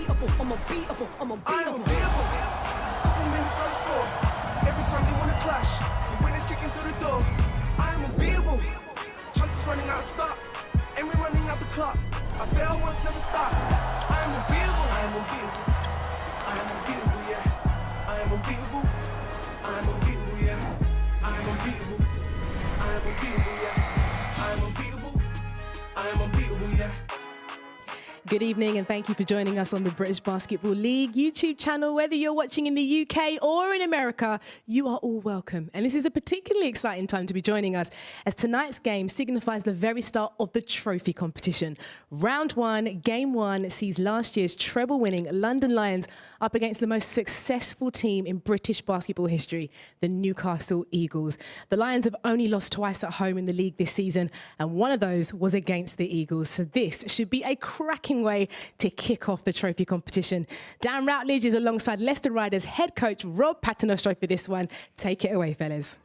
unbeatable. Couple minutes no score. Every time they wanna clash, the winners kicking through the door. I am unbeatable. Chances running out of stock, and we're running out the clock. I fail once, never stop. I am unbeatable. I am unbeatable. I am unbeatable, yeah. I am unbeatable. I am unbeatable, yeah. I am unbeatable. I am unbeatable, yeah. I am unbeatable. I am unbeatable, yeah. Good evening and thank you for joining us on the British Basketball League YouTube channel. Whether you're watching in the UK or in America, you are all welcome. And this is a particularly exciting time to be joining us as tonight's game signifies the very start of the trophy competition. Round one, game one, sees last year's treble-winning London Lions up against the most successful team in British basketball history, the Newcastle Eagles. The Lions have only lost twice at home in the league this season, and one of those was against the Eagles. So this should be a cracking way to kick off the trophy competition. Dan Routledge is alongside Leicester Riders head coach Rob Paternoster for this one. Take it away, fellas.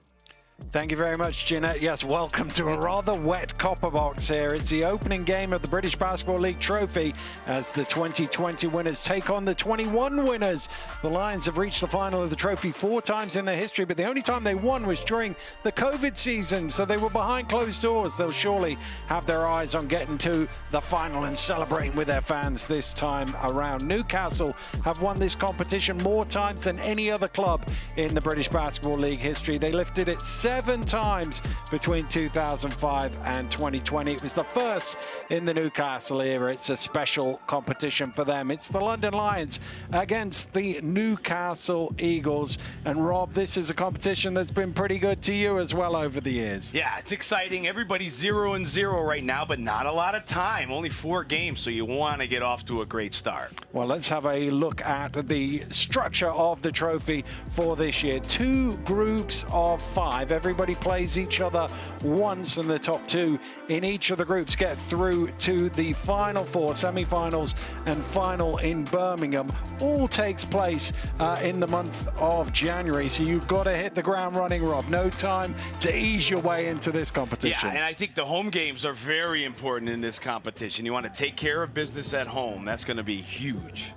Thank you very much, Jeanette. Yes, welcome to a rather wet copper box here. It's the opening game of the British Basketball League Trophy as the 2020 winners take on the 21 winners. The Lions have reached the final of the trophy 4 times in their history, but the only time they won was during the COVID season, so they were behind closed doors. They'll surely have their eyes on getting to the final and celebrating with their fans this time around. Newcastle have won this competition more times than any other club in the British Basketball League history. They lifted it 7 times between 2005 and 2020. It was the first in the Newcastle era. It's a special competition for them. It's the London Lions against the Newcastle Eagles. And Rob, this is a competition that's been pretty good to you as well over the years. Yeah, it's exciting. Everybody's 0-0 right now, but not a lot of time. Only 4 games, so you want to get off to a great start. Well, let's have a look at the structure of the trophy for this year. 2 groups of 5. Everybody plays each other once, and the top 2 in each of the groups get through to the final 4, semi-finals and final in Birmingham. All takes place in the month of January, so you've got to hit the ground running, Rob. No time to ease your way into this competition. Yeah, and I think the home games are very important in this competition. You want to take care of business at home. That's going to be huge.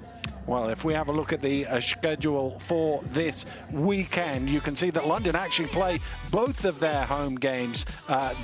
Well, if we have a look at the schedule for this weekend, you can see that London actually play both of their home games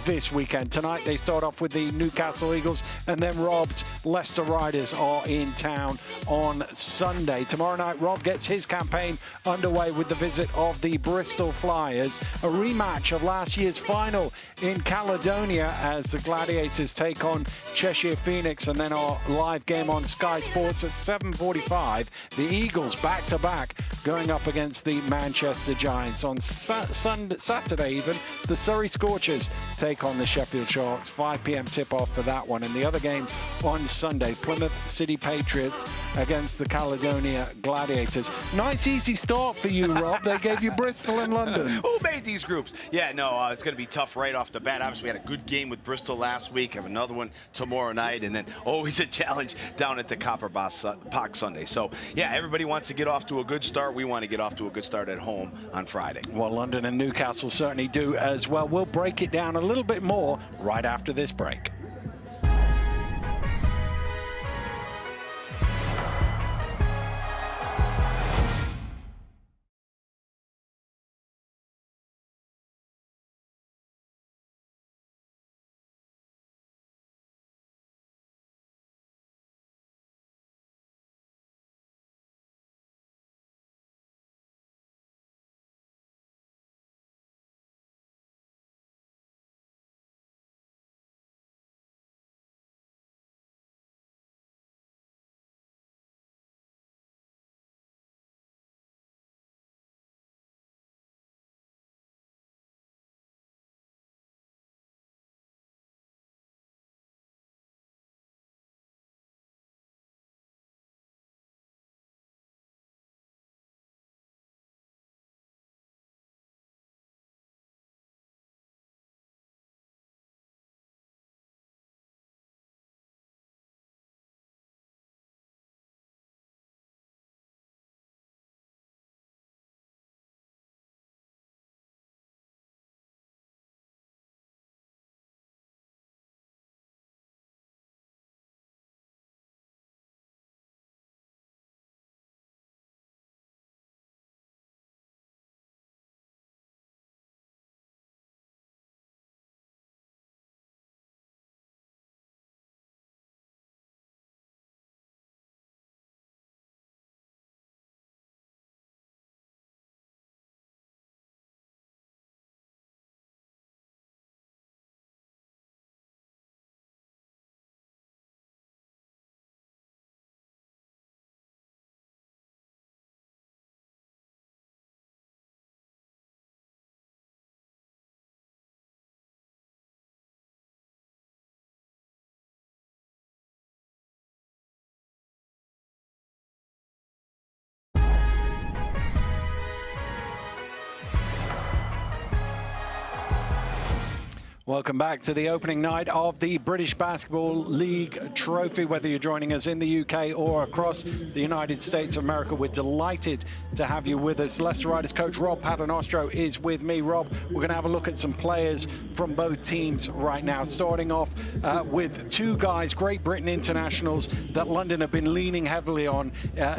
this weekend. Tonight, they start off with the Newcastle Eagles, and then Rob's Leicester Riders are in town on Sunday. Tomorrow night, Rob gets his campaign underway with the visit of the Bristol Flyers, a rematch of last year's final in Caledonia as the Gladiators take on Cheshire Phoenix, and then our live game on Sky Sports at 7:45. The Eagles back-to-back going up against the Manchester Giants. On Saturday even, the Surrey Scorchers take on the Sheffield Sharks. 5 p.m. tip-off for that one. And the other game on Sunday, Plymouth City Patriots against the Caledonia Gladiators. Nice easy start for you, Rob. They gave you Bristol and London. Who made these groups? Yeah, no, it's going to be tough right off the bat. Obviously, we had a good game with Bristol last week. Have another one tomorrow night, and then always a challenge down at the Copper Pock Sunday. So, yeah, everybody wants to get off to a good start. We want to get off to a good start at home on Friday. Well, London and Newcastle certainly do as well. We'll break it down a little bit more right after this break. Welcome back to the opening night of the British Basketball League Trophy. Whether you're joining us in the UK or across the United States of America, we're delighted to have you with us. Leicester Riders coach Rob Paternostro is with me. Rob, we're going to have a look at some players from both teams right now, starting off with two guys, Great Britain internationals, that London have been leaning heavily on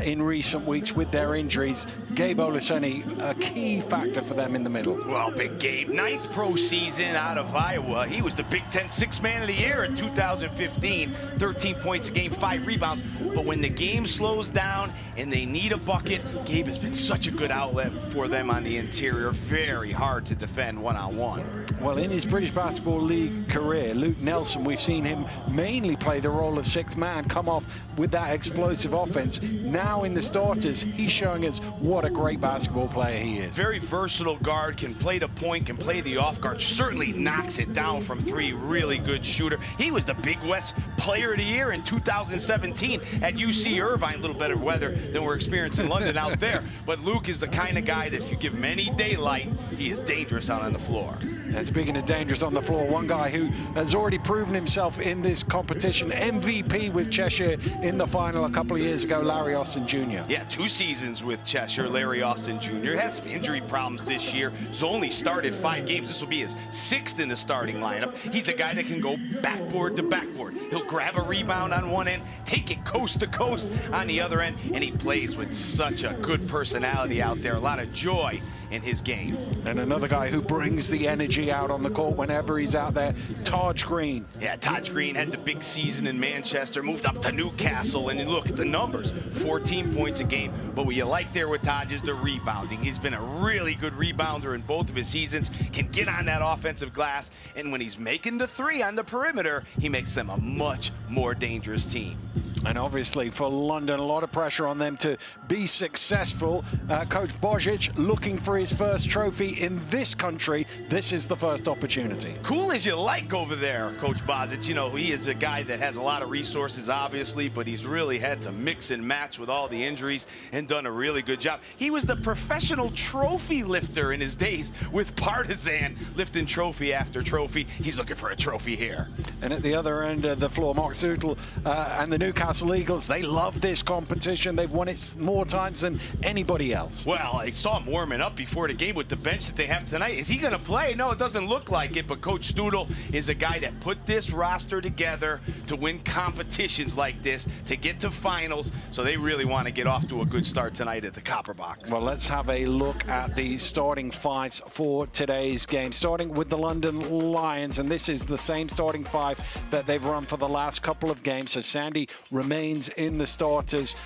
in recent weeks with their injuries. Gabe Oluseni, a key factor for them in the middle. Well, Big Gabe, 9th pro season out of Iowa. He was the Big Ten Sixth Man of the Year in 2015, 13 points a game, 5 rebounds. But when the game slows down and they need a bucket, Gabe has been such a good outlet for them on the interior. Very hard to defend one-on-one. Well, in his British Basketball League career, Luke Nelson, we've seen him mainly play the role of sixth man, come off with that explosive offense. Now in the starters, he's showing us what a great basketball player he is. Very versatile guard, can play the point, can play the off guard, certainly knocks it down from 3, really good shooter. He was the Big West Player of the Year in 2017 at UC Irvine. A little better weather than we're experiencing in London out there. But Luke is the kind of guy that if you give him any daylight, he is dangerous out on the floor. And speaking of dangerous on the floor, one guy who has already proven himself in this competition, MVP with Cheshire in the final a couple of years ago, Larry Austin Jr. Yeah, 2 seasons with Cheshire, Larry Austin Jr. Had some injury problems this year. He's only started 5 games. This will be his 6th in the starting lineup. He's a guy that can go backboard to backboard. He'll grab a rebound on one end, take it coast to coast on the other end, and he plays with such a good personality out there. A lot of joy in his game. And another guy who brings the energy out on the court whenever he's out there, Taj Green. Yeah, Taj Green had the big season in Manchester, moved up to Newcastle, and look at the numbers, 14 points a game. But what you like there with Taj is the rebounding. He's been a really good rebounder in both of his seasons, can get on that offensive glass, and when he's making the 3 on the perimeter, he makes them a much more dangerous team. And obviously for London, a lot of pressure on them to be successful. Coach Božić looking for his first trophy in this country. This is the first opportunity. Cool as you like over there, Coach Božić. You know, he is a guy that has a lot of resources, obviously, but he's really had to mix and match with all the injuries and done a really good job. He was the professional trophy lifter in his days with Partizan, lifting trophy after trophy. He's looking for a trophy here. And at the other end of the floor, Mark Zutel and the Newcastle Eagles, they love this competition. They've won it more times than anybody else. Well, I saw him warming up before the game with the bench that they have tonight. Is he going to play? No, it doesn't look like it, but Coach Studel is a guy that put this roster together to win competitions like this, to get to finals, so they really want to get off to a good start tonight at the Copper Box. Well, let's have a look at the starting 5s for today's game, starting with the London Lions, and this is the same starting 5 that they've run for the last couple of games, so Sandy remains in the starters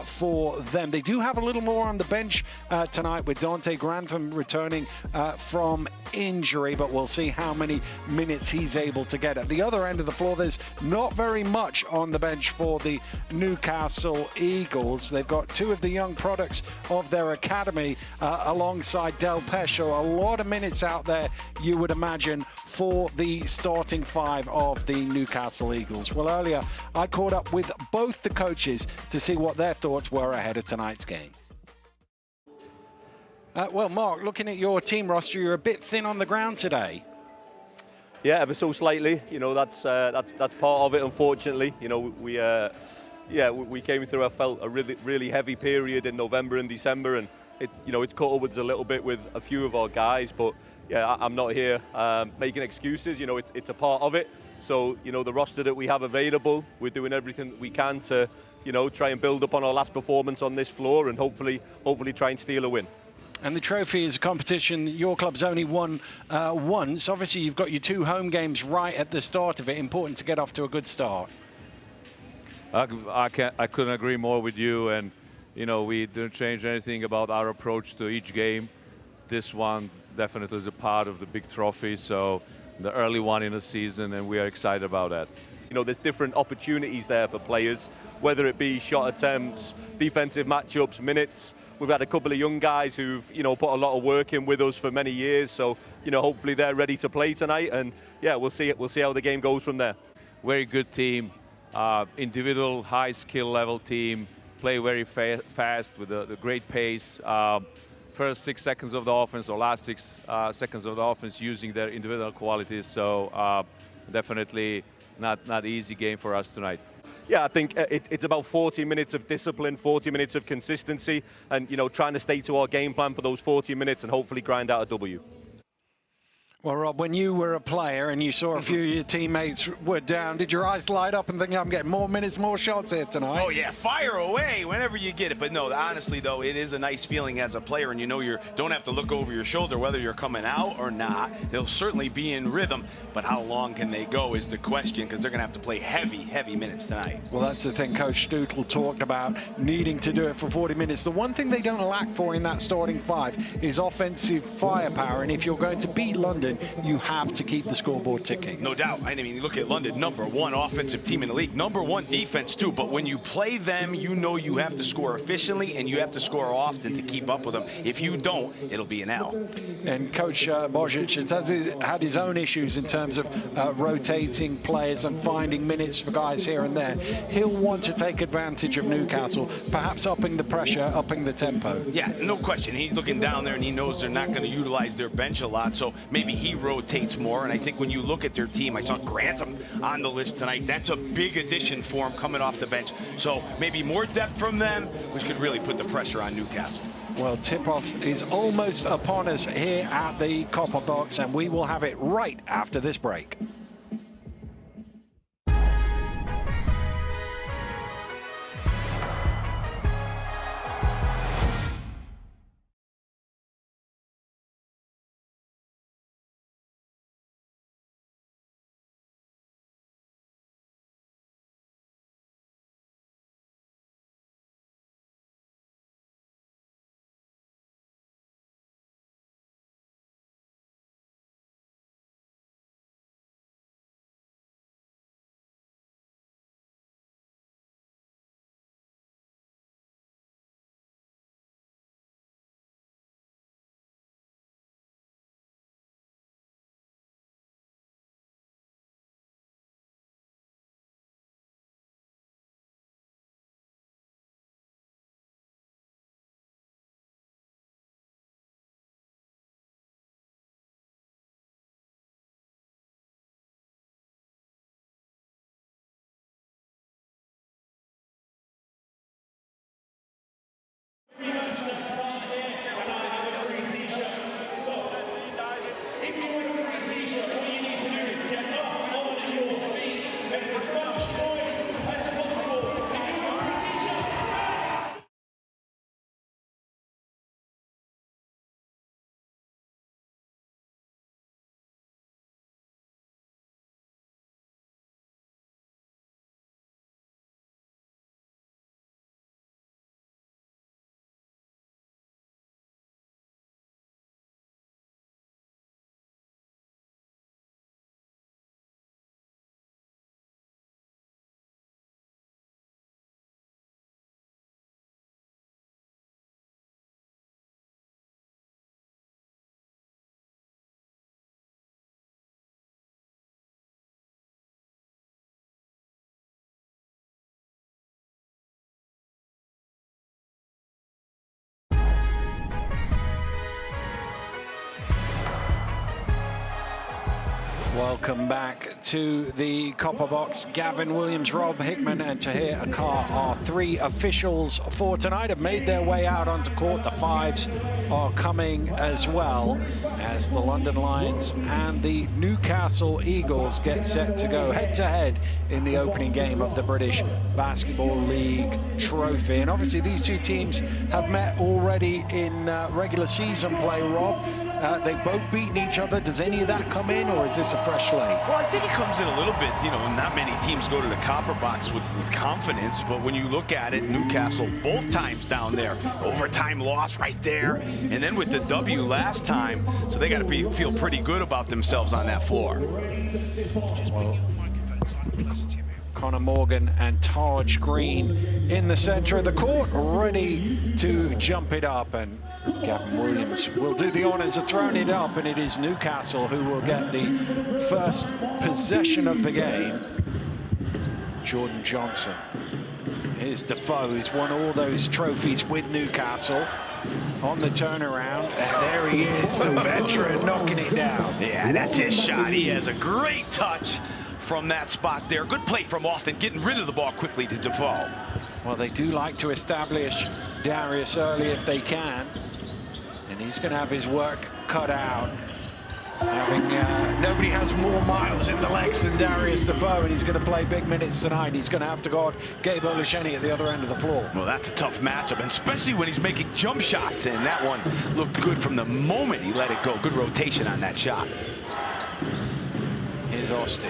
for them. They do have a little more on the bench tonight with Dante Grantham returning from injury, but we'll see how many minutes he's able to get. At the other end of the floor, there's not very much on the bench for the Newcastle Eagles. They've got 2 of the young products of their academy alongside Del Pescio. A lot of minutes out there, you would imagine, for the starting 5 of the Newcastle Eagles. Well, earlier I caught up with both the coaches to see what their thoughts were ahead of tonight's game. Well, Mark, looking at your team roster, you're a bit thin on the ground today. Yeah, ever so slightly. You know, that's part of it. Unfortunately, you know, we came through. I felt a really heavy period in November and December, and it's caught upwards a little bit with a few of our guys. But yeah, I'm not here making excuses. You know, it's a part of it. So, you know, the roster that we have available, we're doing everything that we can to, you know, try and build up on our last performance on this floor and hopefully try and steal a win. And the trophy is a competition your club's only won once. Obviously, you've got your 2 home games right at the start of it. Important to get off to a good start. I couldn't agree more with you. And, you know, we didn't change anything about our approach to each game. This one definitely is a part of the big trophy. So the early one in the season, and we are excited about that. You know, there's different opportunities there for players, whether it be shot attempts, defensive matchups, minutes. We've had a couple of young guys who've, you know, put a lot of work in with us for many years. So, you know, hopefully they're ready to play tonight. And yeah, we'll see how the game goes from there. Very good team, individual high skill level team, play very fast with a great pace. first 6 seconds of the offense or last 6 seconds of the offense using their individual qualities. So definitely not easy game for us tonight. Yeah, I think it's about 40 minutes of discipline, 40 minutes of consistency, and trying to stay to our game plan for those 40 minutes and hopefully grind out a W. Well, Rob, when you were a player and you saw a few of your teammates were down, did your eyes light up and think, I'm getting more minutes, more shots here tonight? Oh, yeah, fire away whenever you get it. But no, honestly, though, it is a nice feeling as a player, and you don't have to look over your shoulder whether you're coming out or not. They'll certainly be in rhythm, but how long can they go is the question, because they're going to have to play heavy minutes tonight. Well, that's the thing Coach Stutl talked about, needing to do it for 40 minutes. The one thing they don't lack for in that starting 5 is offensive firepower, and if you're going to beat London, you have to keep the scoreboard ticking. No doubt. I mean, you look at London, #1 offensive team in the league, #1 defense too. But when you play them, you know you have to score efficiently and you have to score often to keep up with them. If you don't, it'll be an L. And Coach Božić has had his own issues in terms of rotating players and finding minutes for guys here and there. He'll want to take advantage of Newcastle, perhaps upping the pressure, upping the tempo. Yeah, no question. He's looking down there and he knows they're not going to utilize their bench a lot, so maybe he rotates more. And I think when you look at their team, I saw Grantham on the list tonight. That's a big addition for him coming off the bench. So maybe more depth from them, which could really put the pressure on Newcastle. Well, tip-off is almost upon us here at the Copper Box, and we will have it right after this break. Welcome back to the Copper Box. Gavin Williams, Rob Hickman and Tahir Akar are 3 officials for tonight, have made their way out onto court. The 5s are coming as well as the London Lions and the Newcastle Eagles get set to go head-to-head in the opening game of the British Basketball League Trophy. And obviously these 2 teams have met already in regular season play, Rob. They've both beaten each other. Does any of that come in, or is this a fresh slate? Well, I think it comes in a little bit. You know, not many teams go to the Copper Box with confidence, but when you look at it, Newcastle both times down there, overtime loss right there, and then with the W last time, so they got to feel pretty good about themselves on that floor. Well, Connor Morgan and Taj Green in the center of the court, ready to jump it up, and Gavin Williams will do the honors of throwing it up, and it is Newcastle who will get the first possession of the game. Jordan Johnson Here's Defoe, who's won all those trophies with Newcastle. On the turnaround, and there he is, the veteran, knocking it down. Yeah, that's his shot. He has a great touch from that spot there. Good play from Austin, getting rid of the ball quickly to Defoe. Well, they do like to establish Darius early if they can, and he's going to have his work cut out. Nobody has more miles in the legs than Darius Defoe, and he's going to play big minutes tonight. He's going to have to guard Gabe Olasheni at the other end of the floor. Well, that's a tough matchup, and especially when he's making jump shots, and that one looked good from the moment he let it go. Good rotation on that shot. Here's Austin.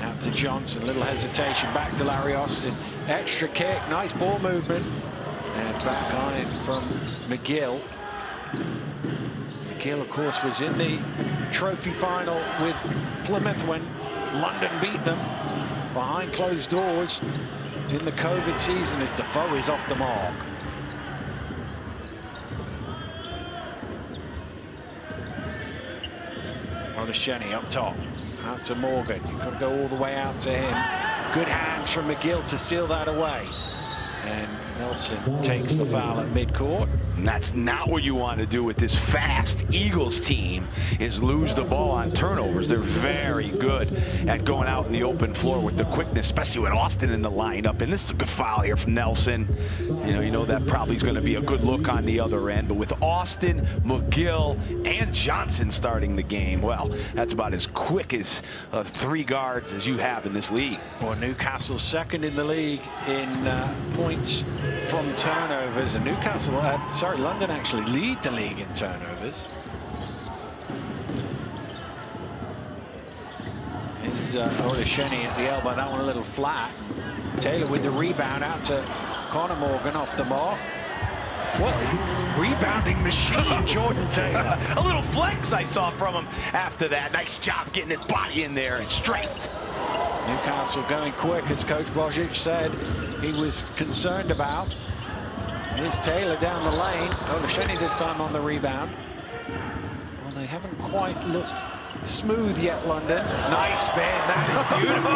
Out to Johnson, little hesitation, back to Larry Austin. Extra kick, nice ball movement. And back on it from McGill. McGill, of course, was in the trophy final with Plymouth when London beat them behind closed doors in the COVID season as Defoe is off the mark. Olasheni up top, out to Morgan. You've got to go all the way out to him. Good hands from McGill to steal that away. And Nelson takes the foul at midcourt. And that's not what you want to do with this fast Eagles team, is lose the ball on turnovers. They're very good at going out in the open floor with the quickness, especially with Austin in the lineup. And this is a good foul here from Nelson. You know that probably is going to be a good look on the other end. But with Austin, McGill, and Johnson starting the game, well, that's about as quick as 3 guards as you have in this league. Well, Newcastle second in the league in points from turnovers, and Newcastle, London actually lead the league in turnovers. Here's Olasheni at the elbow, that one a little flat. Taylor with the rebound out to Connor Morgan off the mark. What rebounding machine, Jordan Taylor. A little flex I saw from him after that. Nice job getting his body in there and strength. Newcastle going quick, as Coach Božić said he was concerned about. Here's Taylor down the lane. Olasheni this time on the rebound. Well, they haven't quite looked smooth yet, London. Nice spin, that is beautiful.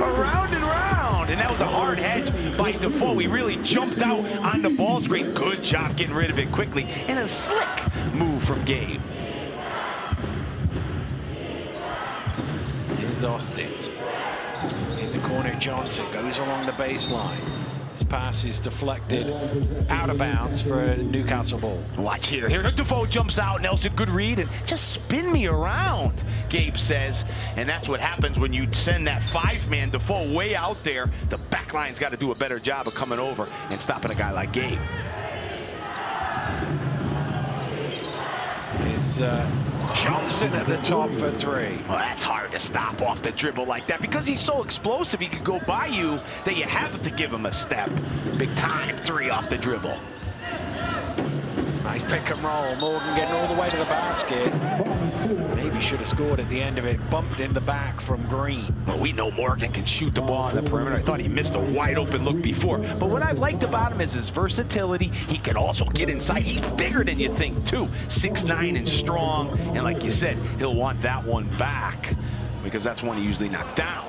Around and round, and that was a hard hedge by Defoe. He really jumped out on the ball screen. Good job getting rid of it quickly, and a slick move from Gabe. Here's Austin. In the corner, Johnson goes along the baseline. His pass is deflected out of bounds for a Newcastle ball. Watch here. Here Defoe jumps out. Nelson, good read, and just spin me around, Gabe says. And that's what happens when you send that 5-man Defoe way out there. The back line's got to do a better job of coming over and stopping a guy like Gabe. Is Johnson at the top for 3. Well, that's hard to stop off the dribble like that because he's so explosive. He could go by you that you have to give him a step. Big time 3 off the dribble. Nice pick and roll. Morgan getting all the way to the basket. Maybe should have scored at the end of it. Bumped in the back from Green. Well, we know Morgan can shoot the ball on the perimeter. I thought he missed a wide open look before. But what I've liked about him is his versatility. He can also get inside. He's bigger than you think, too. 6'9" and strong. And like you said, he'll want that one back because that's one he usually knocks down.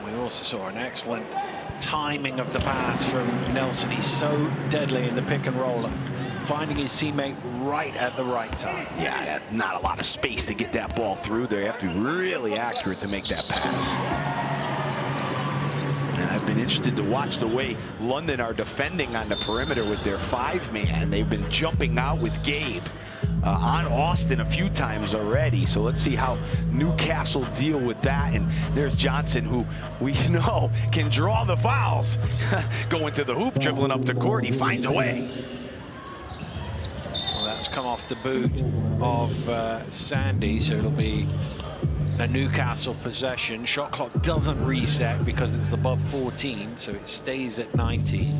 We also saw an excellent timing of the pass from Nelson. He's so deadly in the pick and roll, finding his teammate right at the right time. Yeah, not a lot of space to get that ball through there. You have to be really accurate to make that pass. And I've been interested to watch the way London are defending on the perimeter with their 5-man. They've been jumping out with Gabe on Austin a few times already. So let's see how Newcastle deal with that. And there's Johnson, who we know can draw the fouls. Going to the hoop, dribbling up the court, he finds a way. Well, that's come off the boot of Sandy, so it'll be a Newcastle possession. Shot clock doesn't reset because it's above 14, so it stays at 90.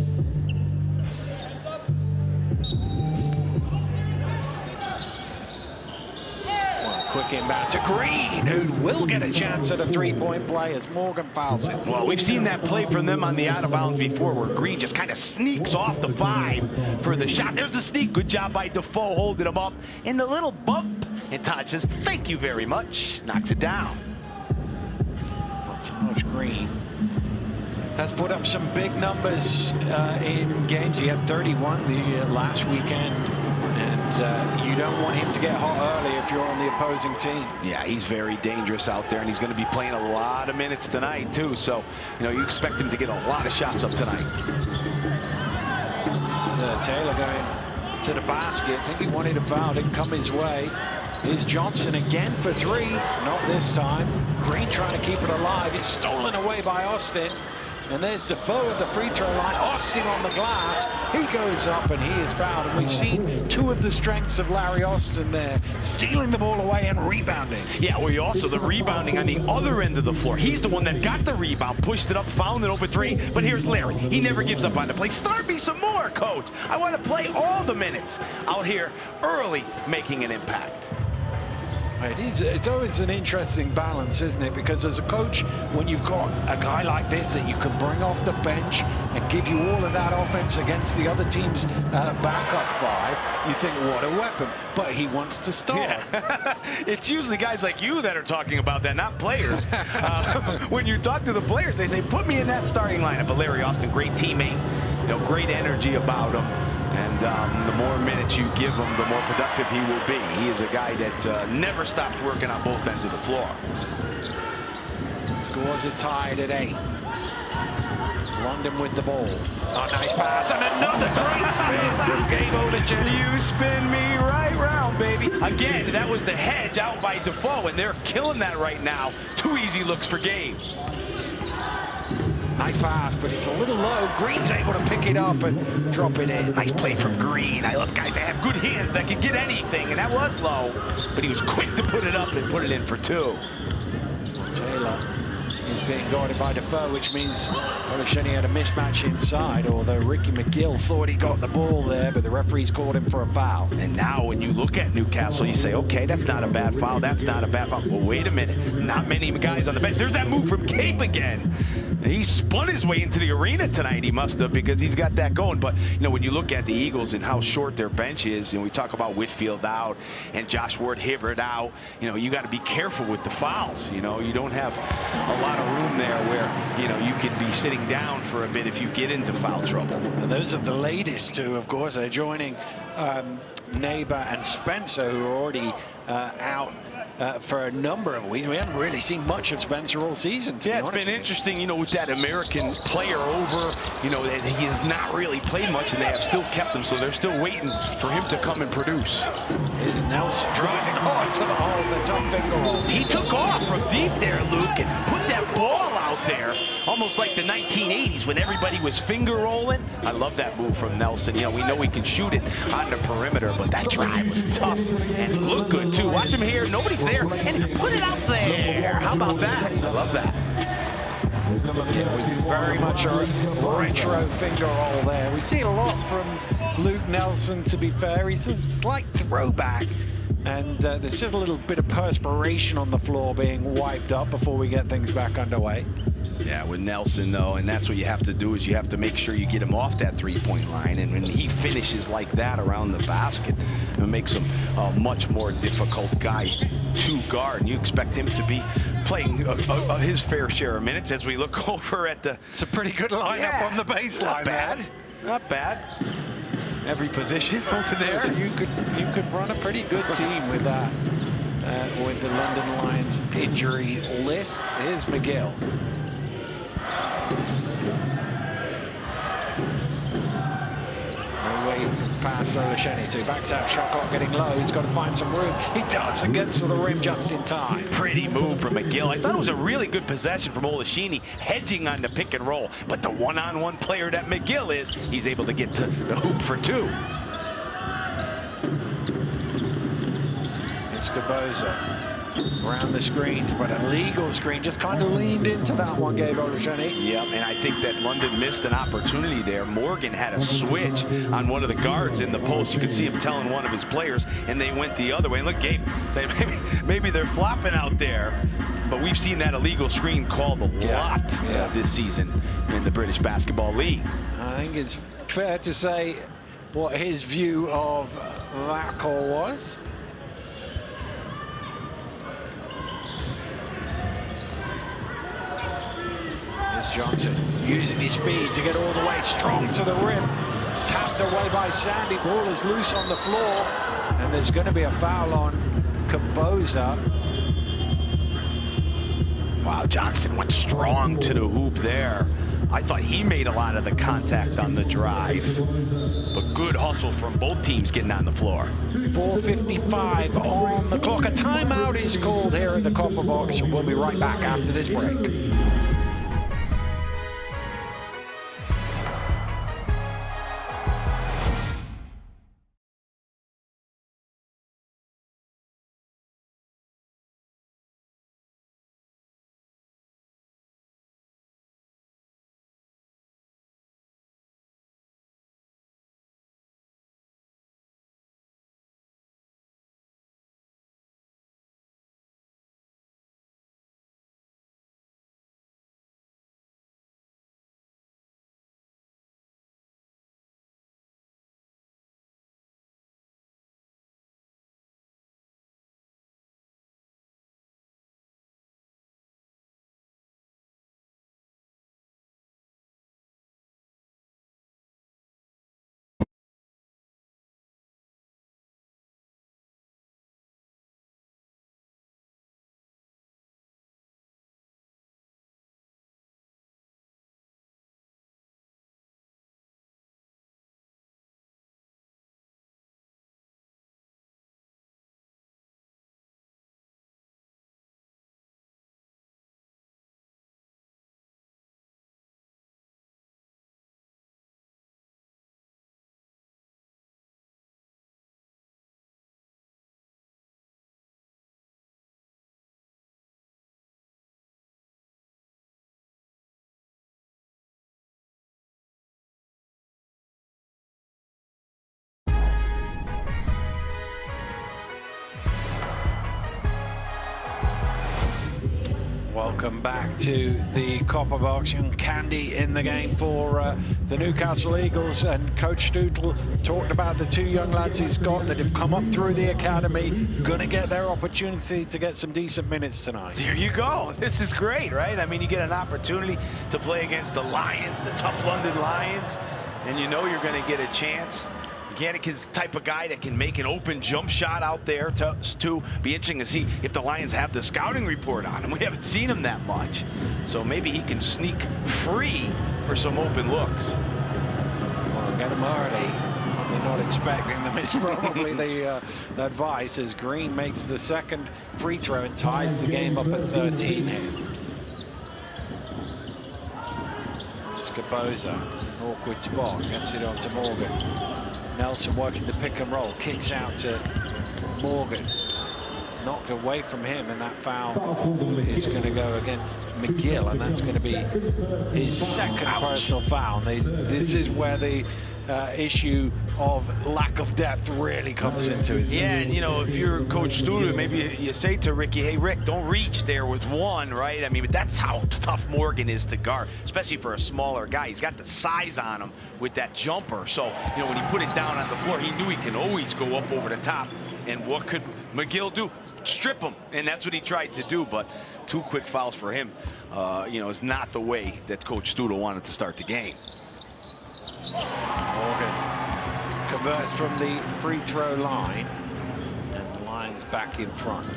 Quick inbound to Green, who will get a chance at a 3-point play as Morgan fouls it. Well, we've seen that play from them on the out of bounds before, where Green just kind of sneaks off the 5 for the shot. There's the sneak. Good job by Defoe holding him up. And the little bump, and Todd says, thank you very much. Knocks it down. Not so much Green. has put up some big numbers in games. He had 31 the last weekend, and you don't want him to get hot early if you're on the opposing team. Yeah, he's very dangerous out there, and he's going to be playing a lot of minutes tonight too. So, you know, you expect him to get a lot of shots up tonight. It's, Taylor going to the basket. I think he wanted a foul, didn't come his way. Here's Johnson again for three. Not this time. Green trying to keep it alive. It's stolen away by Austin. And there's Defoe at the free throw line. Austin on the glass. He goes up and he is fouled. And we've seen two of the strengths of Larry Austin there, stealing the ball away and rebounding. Yeah, well, you also the rebounding on the other end of the floor. He's the one that got the rebound, pushed it up, found an open three. But here's Larry. He never gives up on the play. Start me some more, coach. I want to play all the minutes out here early, making an impact. It's always an interesting balance, isn't it? Because as a coach, when you've got a guy like this that you can bring off the bench and give you all of that offense against the other team's backup five, you think, what a weapon. But he wants to start. Yeah. It's usually guys like you that are talking about that, not players. When you talk to the players, they say, put me in that starting lineup. But Larry Austin, great teammate, you know, great energy about him. And the more minutes you give him, the more productive he will be. He is a guy that never stops working on both ends of the floor. Scores are tied at 8. London with the ball. Oh, nice pass and another great spin from Gabe Olajeni. You spin me right round, baby. Again, that was the hedge out by Defoe, and they're killing that right now. 2 easy looks for Gabe. Nice pass, but it's a little low. Green's able to pick it up and drop it in. Nice play from Green. I love guys that have good hands that can get anything, and that was low. But he was quick to put it up and put it in for 2. Taylor is being guarded by Defoe, which means Olajeni had a mismatch inside, although Ricky McGill thought he got the ball there, but the referee's called him for a foul. And now when you look at Newcastle, you say, okay, that's not a bad foul. That's not a bad foul. Well, wait a minute. Not many guys on the bench. There's that move from Cape again. He spun his way into the arena tonight, he must have, because he's got that going. But, you know, when you look at the Eagles and how short their bench is, and we talk about Whitfield out and Josh Ward-Hibbert out, you know, you got to be careful with the fouls. You know, you don't have a lot of room there where, you know, you could be sitting down for a bit if you get into foul trouble. And those are the latest two, of course. They're joining Neighbor and Spencer, who are already out for a number of weeks. We haven't really seen much of Spencer all season, to be honest. It's been interesting, you know, with that American player over, you know, that he has not really played much, and they have still kept him, so they're still waiting for him to come and produce. Is Nelson driving hard to the hole, the top finger hole. He took off from deep there, Luke, and put that ball out there, almost like the 1980s when everybody was finger rolling. I love that move from Nelson. You know, we know he can shoot it on the perimeter, but that drive was tough and it looked good too. Watch him here, nobody's there, and put it out there. How about that? I love that. It was very much a retro finger roll there. We've seen a lot from Luke Nelson, to be fair. He's a slight throwback, and there's just a little bit of perspiration on the floor being wiped up before we get things back underway. Yeah, with Nelson, though, and that's what you have to do, is you have to make sure you get him off that three-point line. And when he finishes like that around the basket, it makes him a much more difficult guy to guard. And you expect him to be playing his fair share of minutes as we look over at the... It's a pretty good lineup on the baseline. Not bad. There. Not bad. Every position over there. You could run a pretty good team with that. With the London Lions injury list. Here's McGill. No way past Olajeni, so he backs out, shot clock getting low. He's got to find some room. He does and gets to the rim just in time. Pretty move from McGill. I thought it was a really good possession from Olajeni, hedging on the pick and roll. But the one-on-one player that McGill is, he's able to get to the hoop for 2. It's Gaboza around the screens, but a legal screen, just kind of leaned into that one, Gabe Olajeni. Yep, and I think that London missed an opportunity there. Morgan had a switch on one of the guards in the post. You could see him telling one of his players, and they went the other way. And look, Gabe, maybe they're flopping out there, but we've seen that illegal screen called a lot this season in the British Basketball League. I think it's fair to say what his view of that call was. Johnson using his speed to get all the way strong to the rim. Tapped away by Sandy. Ball is loose on the floor. And there's going to be a foul on Kaboza. Wow, Johnson went strong to the hoop there. I thought he made a lot of the contact on the drive. But good hustle from both teams getting on the floor. 4:55 on the clock. A timeout is called here at the Copper Box. We'll be right back after this break. Welcome back to the Copper Box. Young Candy in the game for the Newcastle Eagles, and Coach Stutl talked about the two young lads he's got that have come up through the academy, gonna get their opportunity to get some decent minutes tonight. There you go. This is great, right? I mean, you get an opportunity to play against the Lions, the tough London Lions, and you know you're gonna get a chance. Yannick's the type of guy that can make an open jump shot out there to be interesting to see if the Lions have the scouting report on him. We haven't seen him that much. So maybe he can sneak free for some open looks. Well, get him early. Probably not expecting them. It's probably the advice as Green makes the second free throw and ties the game up at 13 here. Kaboza, awkward spot, gets it onto Morgan. Nelson working the pick and roll, kicks out to Morgan. Knocked away from him, and that foul is going to go against McGill, and that's going to be his second personal foul. This is where the issue of lack of depth really comes into it. Yeah, and you know, if you're Coach Stutl, maybe you say to Ricky, hey Rick, don't reach there with one, right? I mean, but that's how tough Morgan is to guard, especially for a smaller guy. He's got the size on him with that jumper. So, you know, when he put it down on the floor, he knew he can always go up over the top. And what could McGill do? Strip him, and that's what he tried to do. But two quick fouls for him, you know, is not the way that Coach Stutl wanted to start the game. Morgan converts from the free throw line, and the Lions back in front.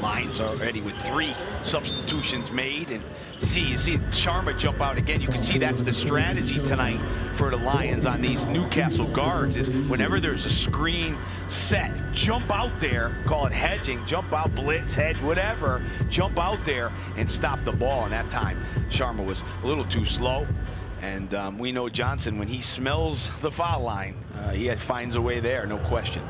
Lions already with 3 substitutions made, and you see Sharma jump out again. You can see that's the strategy tonight for the Lions on these Newcastle guards, is whenever there's a screen set, jump out there, call it hedging, jump out, blitz, hedge, whatever, jump out there and stop the ball. And that time Sharma was a little too slow, and we know Johnson, when he smells the foul line, he finds a way there, no question.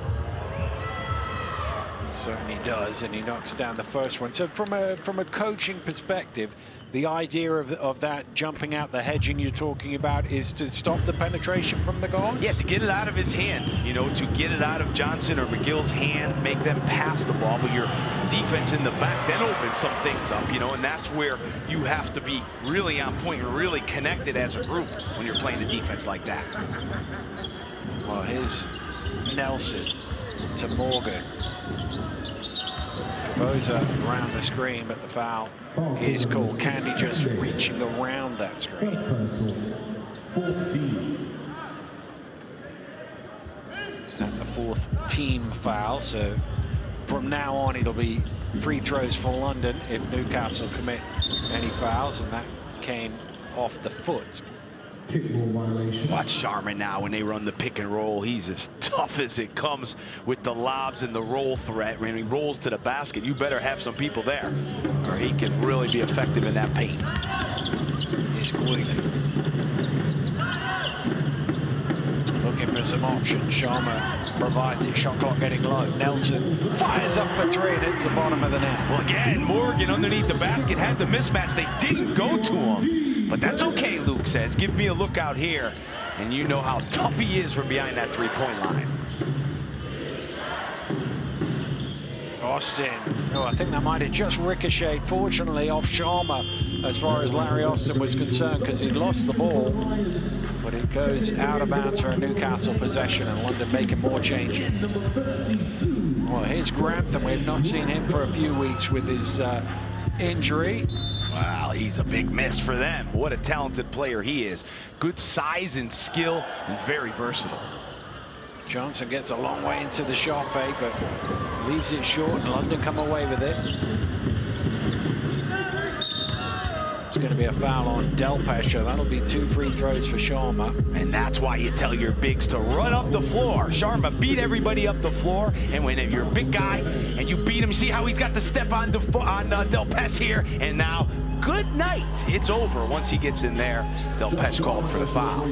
Certainly does, and he knocks down the first one. So from a coaching perspective, the idea of that jumping out, the hedging you're talking about, is to stop the penetration from the guard? Yeah, to get it out of his hand, you know, to get it out of Johnson or McGill's hand, make them pass the ball, but your defense in the back then opens some things up, you know, and that's where you have to be really on point and really connected as a group when you're playing a defense like that. Well, here's Nelson to Morgan. Barbosa around the screen, but the foul is called. Candy just reaching around that screen. First personal, 14. At the fourth team foul, so from now on it'll be free throws for London if Newcastle commit any fouls, and that came off the foot. Kickball violation. Watch Sharma now when they run the pick and roll. He's as tough as it comes with the lobs and the roll threat. When he rolls to the basket, you better have some people there, or he can really be effective in that paint. He's Queeley. Looking for some options. Sharma provides it. Shot clock getting low. Nelson fires up for three and hits the bottom of the net. Well, again, Morgan underneath the basket had the mismatch. They didn't go to him. But that's okay, Luke says. Give me a look out here. And you know how tough he is from behind that three-point line. Austin. Oh, I think that might have just ricocheted, fortunately, off Sharma as far as Larry Austin was concerned, because he'd lost the ball. But it goes out of bounds for a Newcastle possession, and London making more changes. Well, here's Grantham. We've not seen him for a few weeks with his injury. Wow, he's a big miss for them. What a talented player he is. Good size and skill, and very versatile. Johnson gets a long way into the shot fake, but leaves it short, and London come away with it. It's going to be a foul on Delpesh, so that'll be 2 free throws for Sharma. And that's wwhy you tell your bigs to run up the floor. Sharma beat everybody up the floor, and when you're a big guy and you beat him, see how he's got the step on Delpesh here, and now, good night. It's over once he gets in there. Delpesh called for the foul.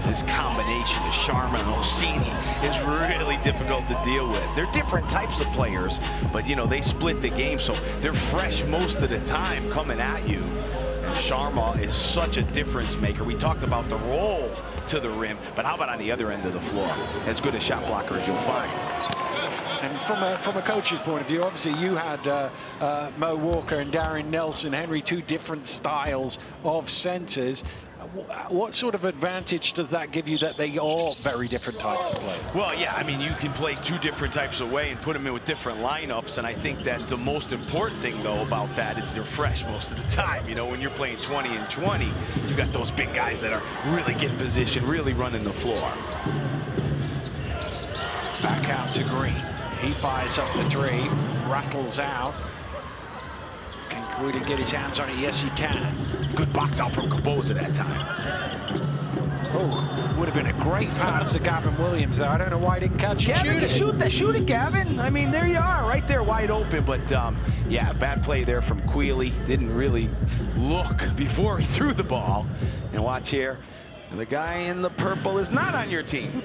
This combination of Sharma and Orsini is really difficult to deal with. They're different types of players, but you know, they split the game, so they're fresh most of the time coming at you. And Sharma is such a difference maker. We talked about the roll to the rim, but how about on the other end of the floor? As good a shot blocker as you'll find. And from a coach's point of view, obviously you had Mo Walker and Darren Nelson, Henry, 2 different styles of centers. What sort of advantage does that give you that they are very different types of players? Well, yeah, I mean, you can play 2 different types of way and put them in with different lineups, and I think that the most important thing, though, about that is they're fresh most of the time. You know, when you're playing 20 and 20, you got those big guys that are really getting position, really running the floor. Back out to Green. He fires up the 3, rattles out. Can Queeley get his hands on it? Yes, he can. Good box out from Caboza that time. Oh, would have been a great pass to Gavin Williams there. I don't know why he didn't catch it. Gavin, shoot it, Gavin. I mean, there you are, right there, wide open. But yeah, bad play there from Queeley. Didn't really look before he threw the ball. And watch here, the guy in the purple is not on your team.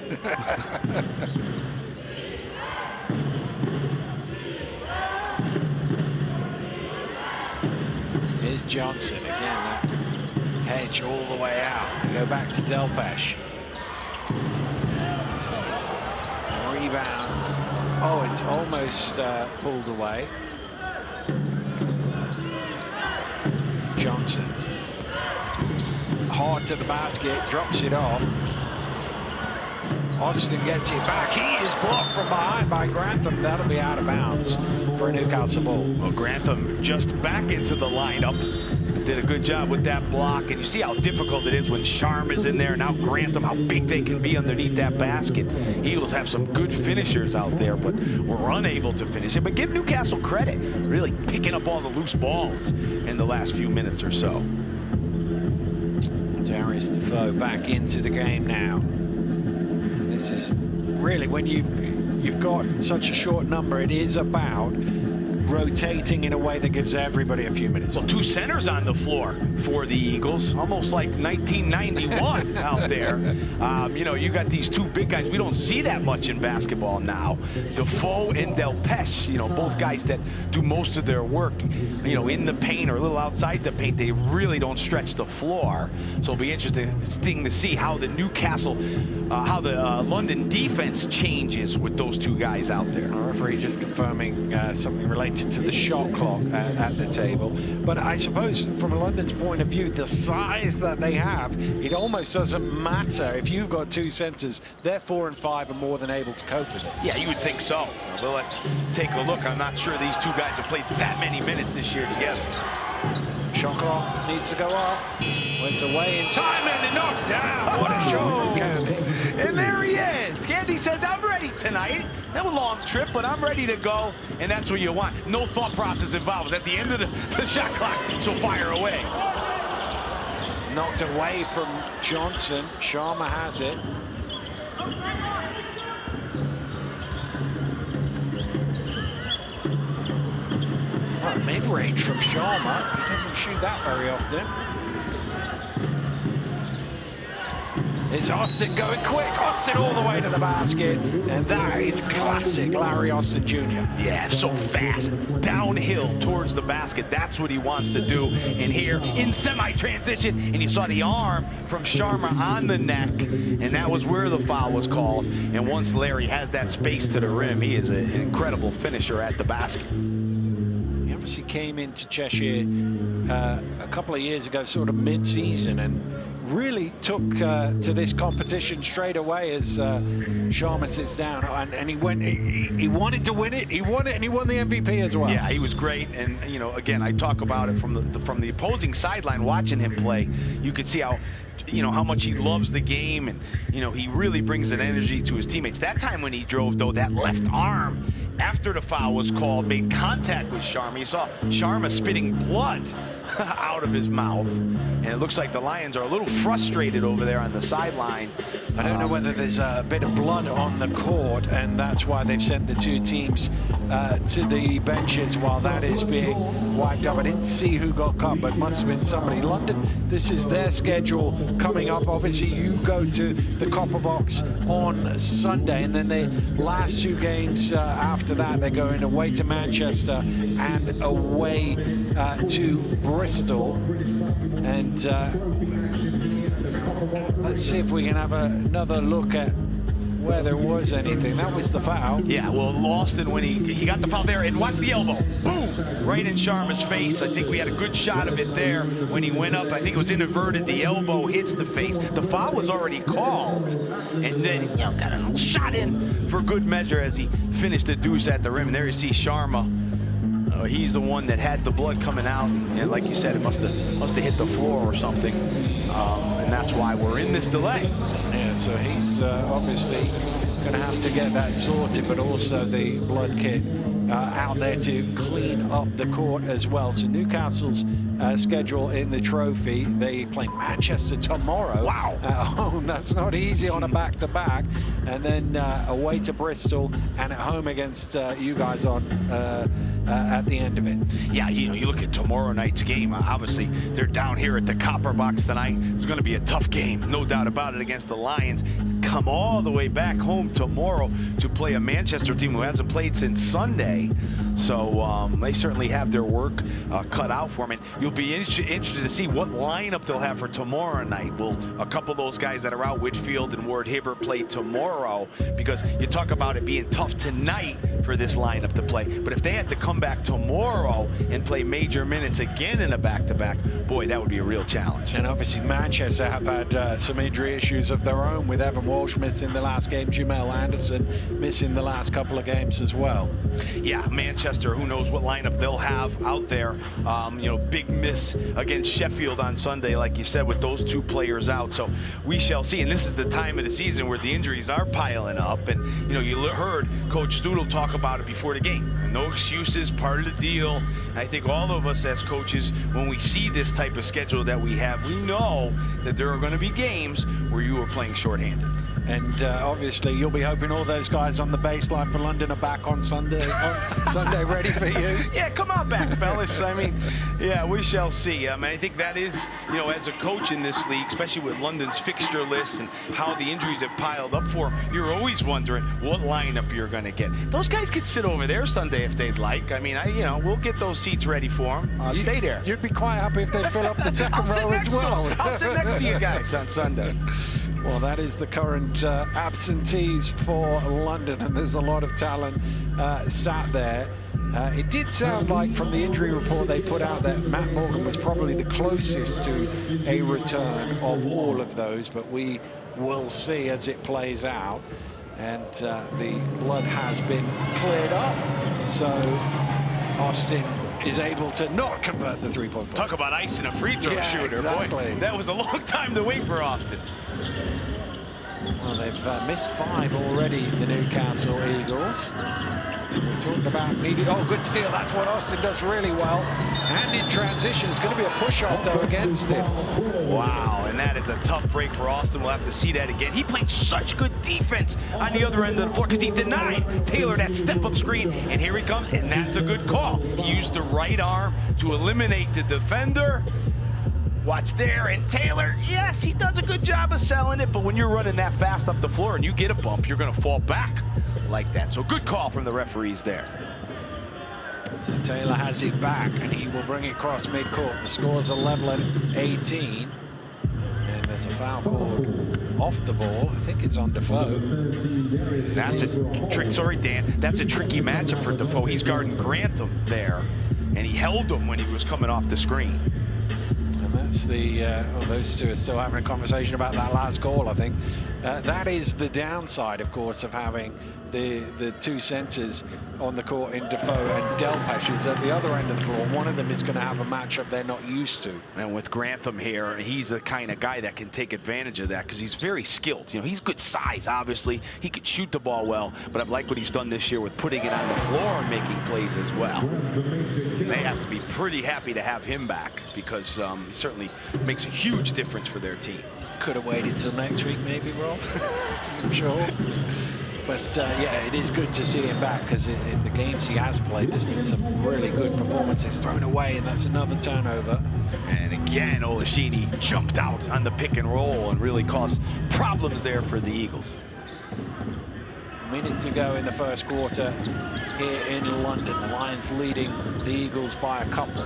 Here's Johnson again. That hedge all the way out. We go back to Delpesh. Rebound. Oh, it's almost pulled away. Johnson. Hard to the basket, drops it off. Austin gets it back. He is blocked from behind by Grantham. That'll be out of bounds for a Newcastle ball. Well, Grantham just back into the lineup. Did a good job with that block, and you see how difficult it is when Sharma's in there. Now Grantham, how big they can be underneath that basket. Eagles have some good finishers out there, but we're unable to finish it. But give Newcastle credit, really picking up all the loose balls in the last few minutes or so. Darius Defoe back into the game now. This is really, when you've got such a short number, it is about rotating in a way that gives everybody a few minutes. Well, 2 centers on the floor for the Eagles, almost like 1991 out there. You know, you got these 2 big guys. We don't see that much in basketball now. Defoe and Delpesh, you know, both guys that do most of their work, you know, in the paint or a little outside the paint. They really don't stretch the floor. So it'll be interesting to see how the Newcastle, how the London defense changes with those 2 guys out there. Our referee just confirming something related related to the shot clock at the table. But I suppose from London's point of view, the size that they have, it almost doesn't matter. If you've got two centres, their 4 and 5 are more than able to cope with it. Yeah, you would think so. But let's take a look. I'm not sure these two guys have played that many minutes this year together. Shot clock needs to go up. Went away in time and knocked down. What a shot from Candy. And there he is. Candy says, I'm ready tonight. That was a long trip, but I'm ready to go. And that's what you want. No thought process involved. At the end of the shot clock, so fire away. Knocked away from Johnson. Sharma has it. Well, mid-range from Sharma. He doesn't shoot that very often. It's Austin going quick. Austin all the way to the basket. And that is classic Larry Austin Jr. Yeah, so fast. Downhill towards the basket. That's what he wants to do. And here in semi-transition, and you saw the arm from Sharma on the neck. And that was where the foul was called. And once Larry has that space to the rim, he is an incredible finisher at the basket. He obviously came into Cheshire a couple of years ago, sort of mid-season, and really took to this competition straight away as Sharma sits down, and he wanted to win it. He won it, and he won the MVP as well. Yeah, he was great, and you know, again, I talk about it from the opposing sideline, watching him play. You could see how, you know, how much he loves the game, and you know, he really brings an energy to his teammates. That time when he drove, though, that left arm after the foul was called made contact with Sharma. You saw Sharma spitting blood out of his mouth, and it looks like the Lions are a little frustrated over there on the sideline. I don't know whether there's a bit of blood on the court, and that's why they've sent the two teams to the benches while that is being wiped up. I didn't see who got cut, but must have been somebody. London, this is their schedule coming up. Obviously, you go to the Copper Box on Sunday, and then the last two games after that, they're going away to Manchester and away to Bristol. And let's see if we can have another look at where there was anything. That was the foul. Yeah, well, Austin, when he got the foul there, and watch the elbow. Boom! Right in Sharma's face. I think we had a good shot of it there when he went up. I think it was inverted. The elbow hits the face. The foul was already called. And then, you know, got a shot in for good measure as he finished the deuce at the rim. And there you see Sharma. He's the one that had the blood coming out, and like you said, it must have hit the floor or something, and that's why we're in this delay. Yeah, so he's obviously going to have to get that sorted, but also the blood kit out there to clean up the court as well. So Newcastle's schedule in the trophy, they play Manchester tomorrow. Wow. At home. That's not easy on a back-to-back. And then away to Bristol and at home against you guys on at the end of it. Yeah, you know, you look at tomorrow night's game. Obviously, they're down here at the Copper Box tonight. It's going to be a tough game, no doubt about it, against the Lions. Come all the way back home tomorrow to play a Manchester team who hasn't played since Sunday. So they certainly have their work cut out for them. And you'll be interested to see what lineup they'll have for tomorrow night. Will a couple of those guys that are out, Whitfield and Ward Hibbert, play tomorrow? Because you talk about it being tough tonight for this lineup to play. But if they had to come back tomorrow and play major minutes again in a back-to-back, boy, that would be a real challenge. And obviously Manchester have had some injury issues of their own, with Evan Walsh missing the last game, Jamel Anderson missing the last couple of games as well. Yeah, Manchester, who knows what lineup they'll have out there. You know, big miss against Sheffield on Sunday, like you said, with those two players out. So we shall see. And this is the time of the season where the injuries are piling up. And, you know, you heard Coach Studel talk about it before the game. No excuses, part of the deal. And I think all of us as coaches, when we see this type of schedule that we have, we know that there are going to be games where you are playing shorthanded. And obviously, you'll be hoping all those guys on the baseline for London are back on Sunday, ready for you. Yeah, come on back, fellas. I mean, yeah, we shall see. I mean, I think that is, you know, as a coach in this league, especially with London's fixture list and how the injuries have piled up for them, you're always wondering what lineup you're going to get. Those guys could sit over there Sunday if they'd like. I mean, you know, we'll get those seats ready for them. Stay there. You'd be quite happy if they fill up the second row as well. I'll sit next to you guys on Sunday. Well, that is the current absentees for London, and there's a lot of talent sat there. It did sound like from the injury report they put out that Matt Morgan was probably the closest to a return of all of those, but we will see as it plays out. And the blood has been cleared up, so Austin is able to not convert the three-point. Talk about ice in a free throw shooter. Exactly. Boy, that was a long time to wait for Austin. Well, they've missed 5 already, the Newcastle Eagles. We're talking about needed. Oh, good steal. That's what Austin does really well. And in transition, it's going to be a push-off, though, against him. Wow, and that is a tough break for Austin. We'll have to see that again. He played such good defense on the other end of the floor because he denied Taylor that step-up screen. And here he comes, and that's a good call. He used the right arm to eliminate the defender. Watch there, and Taylor, yes, he does a good job of selling it, but when you're running that fast up the floor and you get a bump, you're going to fall back like that. So good call from the referees there. So Taylor has it back, and he will bring it across midcourt. The scores are level at 18. And there's a foul called off the ball. I think it's on Defoe. That's a trick. Sorry, Dan. That's a tricky matchup for Defoe. He's guarding Grantham there, and he held him when he was coming off the screen. And that's the, those two are still having a conversation about that last goal, I think. That is the downside, of course, of having the two centers on the court in Defoe and Delpesh is at the other end of the floor. One of them is going to have a matchup they're not used to. And with Grantham here, he's the kind of guy that can take advantage of that because he's very skilled. You know, he's good size, obviously. He could shoot the ball well, but I've liked what he's done this year with putting it on the floor and making plays as well. They have to be pretty happy to have him back because he certainly makes a huge difference for their team. Could have waited till next week, maybe, Rob. I'm sure. But yeah, it is good to see him back because in the games he has played, there's been some really good performances thrown away, and that's another turnover. And again, Olashini jumped out on the pick and roll and really caused problems there for the Eagles. A minute to go in the first quarter here in London. The Lions leading the Eagles by a couple.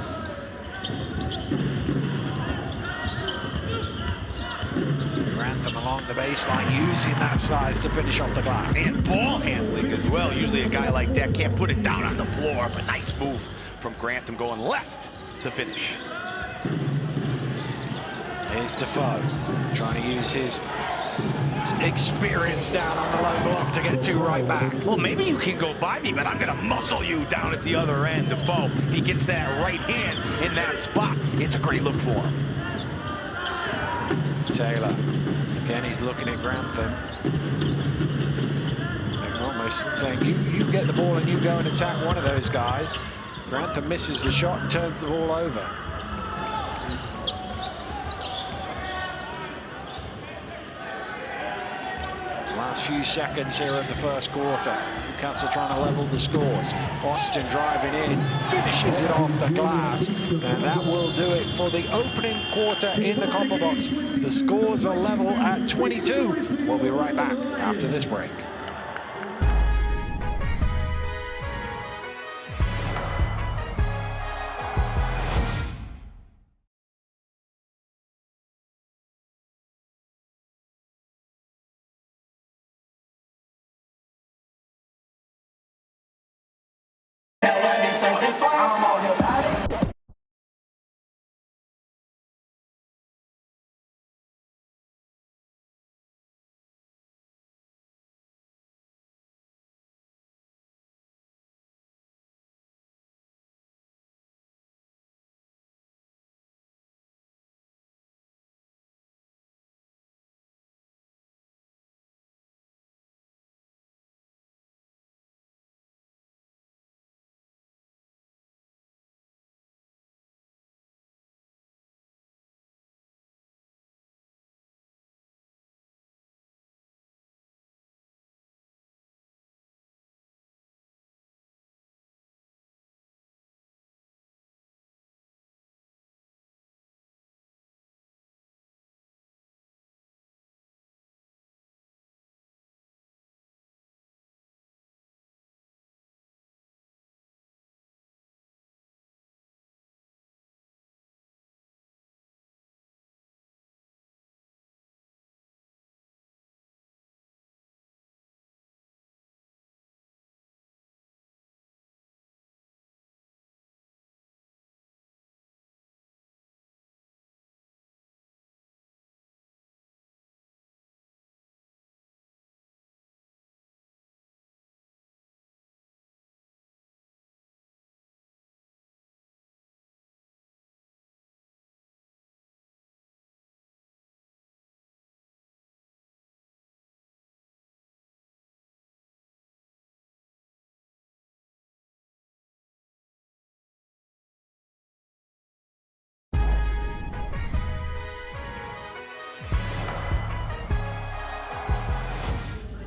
Grantham along the baseline, using that size to finish off the glass. And ball handling as well. Usually a guy like that can't put it down on the floor, but nice move from Grantham going left to finish. Here's Defoe trying to use his experience down on the low block to get 2 right back. Well, maybe you can go by me, but I'm going to muscle you down at the other end. Defoe, if he gets that right hand in that spot, it's a great look for him. Taylor, again, he's looking at Grantham. They're almost saying, you get the ball and you go and attack one of those guys. Grantham misses the shot and turns the ball over. Last few seconds here of the first quarter. Newcastle trying to level the scores. Austin driving in, finishes it off the glass, and that will do it for the opening quarter in the Copper Box. The scores are level at 22. We'll be right back after this break.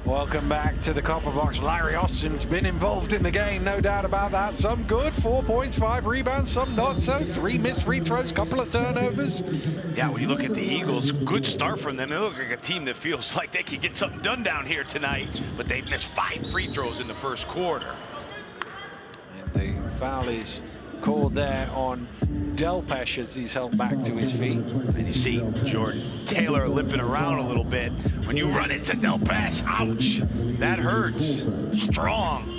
Welcome back to the Copper Box. Larry Austin's been involved in the game, no doubt about that. Some good, 4 points, 5 rebounds, some not so. 3 missed free throws, couple of turnovers. Yeah, when you look at the Eagles, good start from them. They look like a team that feels like they could get something done down here tonight, but they missed 5 free throws in the first quarter. And the foul is called there on Delpesh as he's held back to his feet. And you see Jordan Taylor limping around a little bit. When you run into Delpesh, ouch, that hurts. Strong.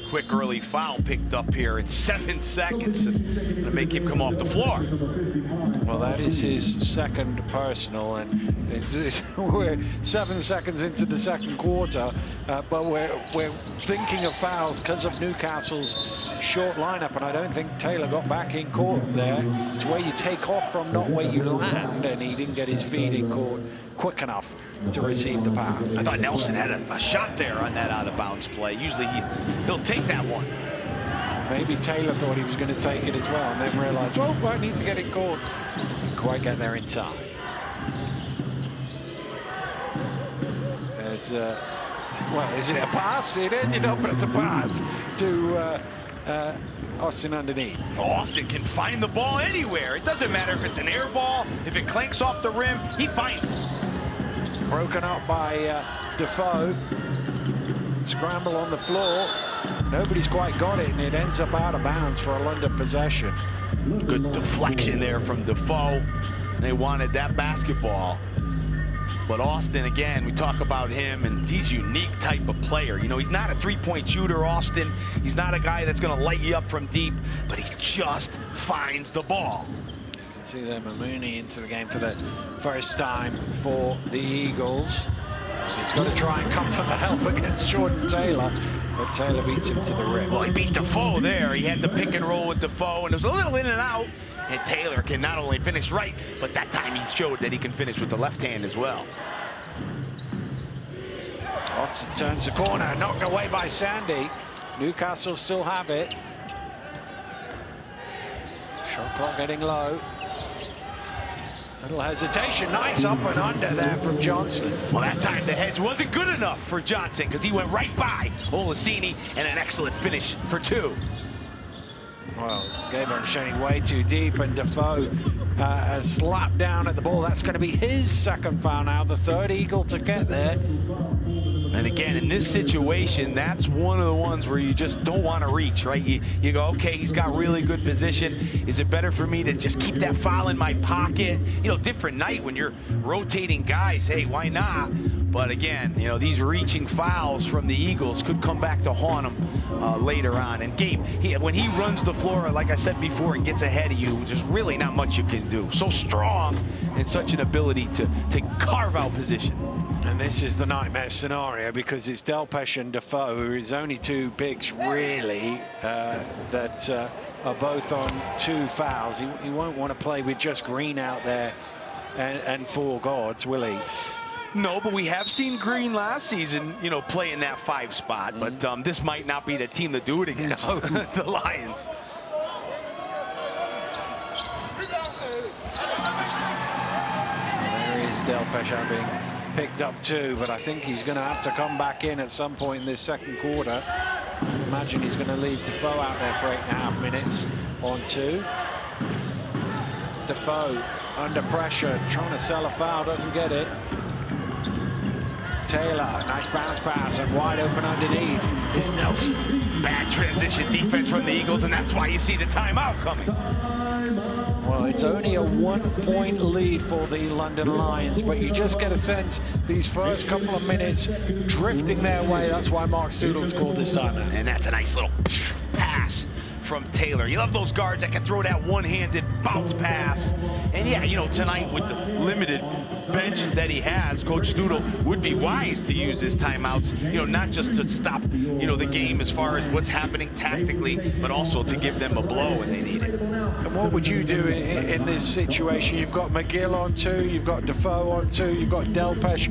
Quick early foul picked up here in 7 seconds. It's gonna make him come off the floor. Well, that is his second personal, and we're 7 seconds into the second quarter, but we're thinking of fouls because of Newcastle's short lineup, and I don't think Taylor got back in court there. It's where you take off from, not where you land, and he didn't get his feet in court quick enough to receive the pass. I thought Nelson had a shot there on that out-of-bounds play. Usually he'll take that one. Maybe Taylor thought he was going to take it as well, and then realized, oh, I need to get it caught. Didn't quite get there in time. There's, well, is it a pass? It ended up as a pass to Austin underneath. Austin can find the ball anywhere. It doesn't matter if it's an air ball, if it clanks off the rim, he finds it. Broken up by Defoe. Scramble on the floor. Nobody's quite got it, and it ends up out of bounds for a London possession. Good deflection there from Defoe. They wanted that basketball. But Austin, again, we talk about him, and he's a unique type of player. You know, he's not a three-point shooter, Austin. He's not a guy that's going to light you up from deep, but he just finds the ball. See there, Mamouni into the game for the first time for the Eagles. He's got to try and come for the help against Jordan Taylor, but Taylor beats him to the rim. Well, he beat Defoe there. He had the pick and roll with Defoe, and it was a little in and out. And Taylor can not only finish right, but that time he showed that he can finish with the left hand as well. Austin turns the corner, knocked away by Sandy. Newcastle still have it. Shot clock getting low. Little hesitation, nice up and under there from Johnson. Well, that time the hedge wasn't good enough for Johnson because he went right by Olaseni, and an excellent finish for 2. Well, Gabriel showing way too deep, and Defoe has slapped down at the ball. That's going to be his second foul now, the third Eagle to get there. And again, in this situation, that's one of the ones where you just don't want to reach, right? You go, okay, he's got really good position. Is it better for me to just keep that foul in my pocket? You know, different night when you're rotating guys, hey, why not? But again, you know, these reaching fouls from the Eagles could come back to haunt him later on. And Gabe, when he runs the floor, like I said before, and gets ahead of you, there's really not much you can do. So strong and such an ability to carve out position. And this is the nightmare scenario because it's Delpesh and Defoe, who are his only 2 bigs really that are both on 2 fouls. He won't want to play with just Green out there and 4 guards, will he? No, but we have seen Green last season, you know, play in that 5 spot. But this might not be the team to do it against the Lions. There is Delpesh having picked up 2, but I think he's going to have to come back in at some point in this second quarter. Imagine he's going to leave Defoe out there for 8.5 minutes on 2. Defoe under pressure, trying to sell a foul, doesn't get it. Taylor, nice bounce pass, and wide open underneath is Nelson. Bad transition defense from the Eagles, and that's why you see the timeout coming. Well, it's only a 1-point lead for the London Lions, but you just get a sense these first couple of minutes drifting their way. That's why Mark Studel scored this time. And that's a nice little pass from Taylor. You love those guards that can throw that one-handed bounce pass. And yeah, you know, tonight with the limited bench that he has, Coach Studel would be wise to use his timeouts, you know, not just to stop, you know, the game as far as what's happening tactically, but also to give them a blow when they need it. And what would you do in this situation? You've got McGill on 2, you've got Defoe on 2, you've got Delpesh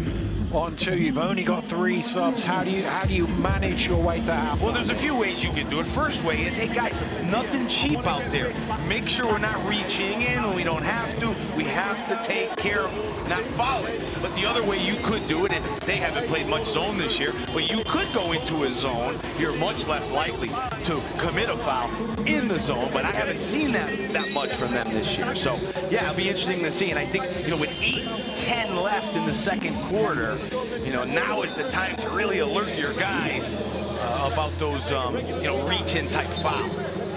on 2. You've only got 3 subs. How do you manage your way to halftime? Well, there's a few ways you can do it. First way is, hey guys, nothing cheap out there. Make sure we're not reaching in when we don't have to. We have to take care of not fouling. But the other way you could do it, and they haven't played much zone this year, but you could go into a zone. You're much less likely to commit a foul in the zone, but I haven't seen that much from them this year. So yeah, it'll be interesting to see. And I think, you know, with 8-10 left in the second quarter, you know, now is the time to really alert your guys about those, you know, reach-in type fouls.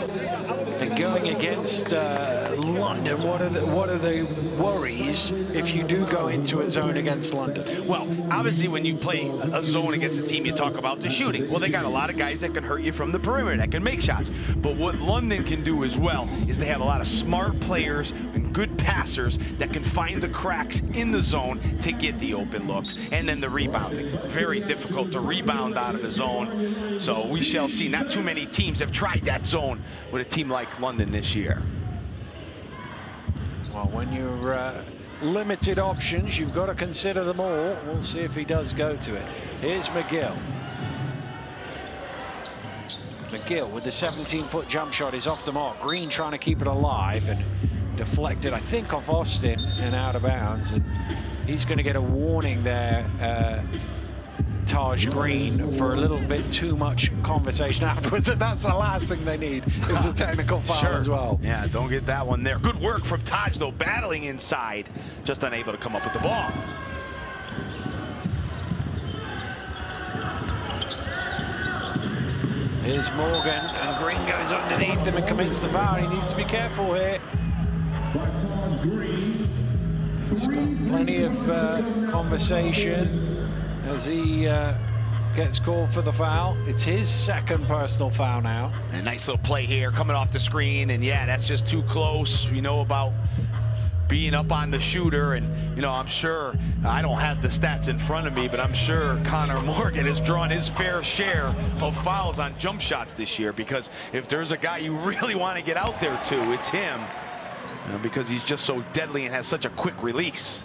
And going against London, what are the worries if you do go into a zone against London? Well, obviously when you play a zone against a team, you talk about the shooting. Well, they got a lot of guys that can hurt you from the perimeter, that can make shots. But what London can do as well is they have a lot of smart players and good passers that can find the cracks in the zone to get the open looks. And then the rebounding. Very difficult to rebound out of the zone. So we shall see. Not too many teams have tried that zone with a team like London this year. Well, when you're limited options, you've got to consider them all. We'll see if he does go to it. Here's McGill. McGill with the 17-foot jump shot is off the mark. Green trying to keep it alive and deflected, I think, off Austin and out of bounds. And he's going to get a warning there, Taj Green, for a little bit too much conversation afterwards, and that's the last thing they need is a technical foul as well. Yeah, don't get that one there. Good work from Taj, though, battling inside, just unable to come up with the ball. Here's Morgan, and Green goes underneath him and commits the foul. He needs to be careful here. He's got plenty of conversation as he gets called for the foul. It's his second personal foul now. A nice little play here coming off the screen, and yeah, that's just too close. We know about being up on the shooter, and you know, I'm sure, I don't have the stats in front of me, but I'm sure Connor Morgan has drawn his fair share of fouls on jump shots this year, because if there's a guy you really want to get out there to, it's him, you know, because he's just so deadly and has such a quick release.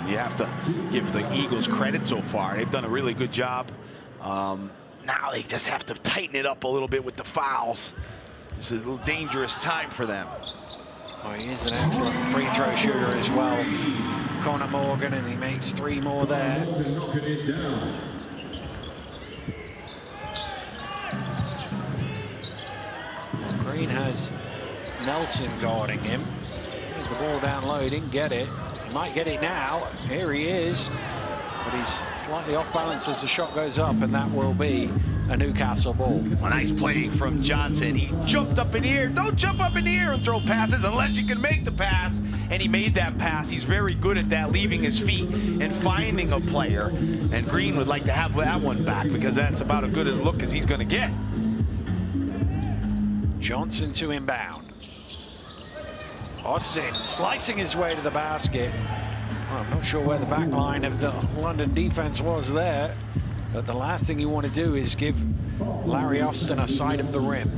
You have to give the Eagles credit so far. They've done a really good job. Now they just have to tighten it up a little bit with the fouls. It's a little dangerous time for them. Oh, he is an excellent free throw shooter as well, Connor Morgan, and he makes 3 more there. Green has Nelson guarding him. Here's the ball down low. He didn't get it. He might get it now. Here he is. But he's slightly off balance as the shot goes up, and that will be a Newcastle ball. A nice play from Johnson. He jumped up in the air. Don't jump up in the air and throw passes unless you can make the pass. And he made that pass. He's very good at that, leaving his feet and finding a player. And Green would like to have that one back, because that's about as good a look as he's going to get. Johnson to inbound. Austin slicing his way to the basket. Well, I'm not sure where the back line of the London defense was there, but the last thing you want to do is give Larry Austin a side of the rim.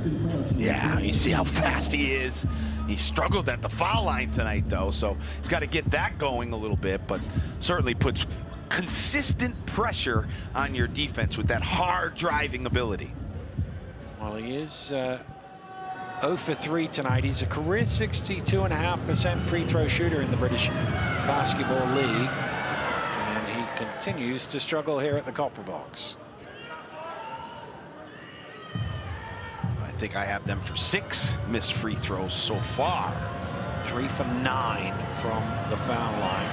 Yeah, you see how fast he is. He struggled at the foul line tonight, though, so he's got to get that going a little bit, but certainly puts consistent pressure on your defense with that hard driving ability. Well, he is 0 for 3 tonight. He's a career 62.5% free throw shooter in the British Basketball League, and he continues to struggle here at the Copper Box. I think I have them for 6 missed free throws so far. 3 for 9 from the foul line.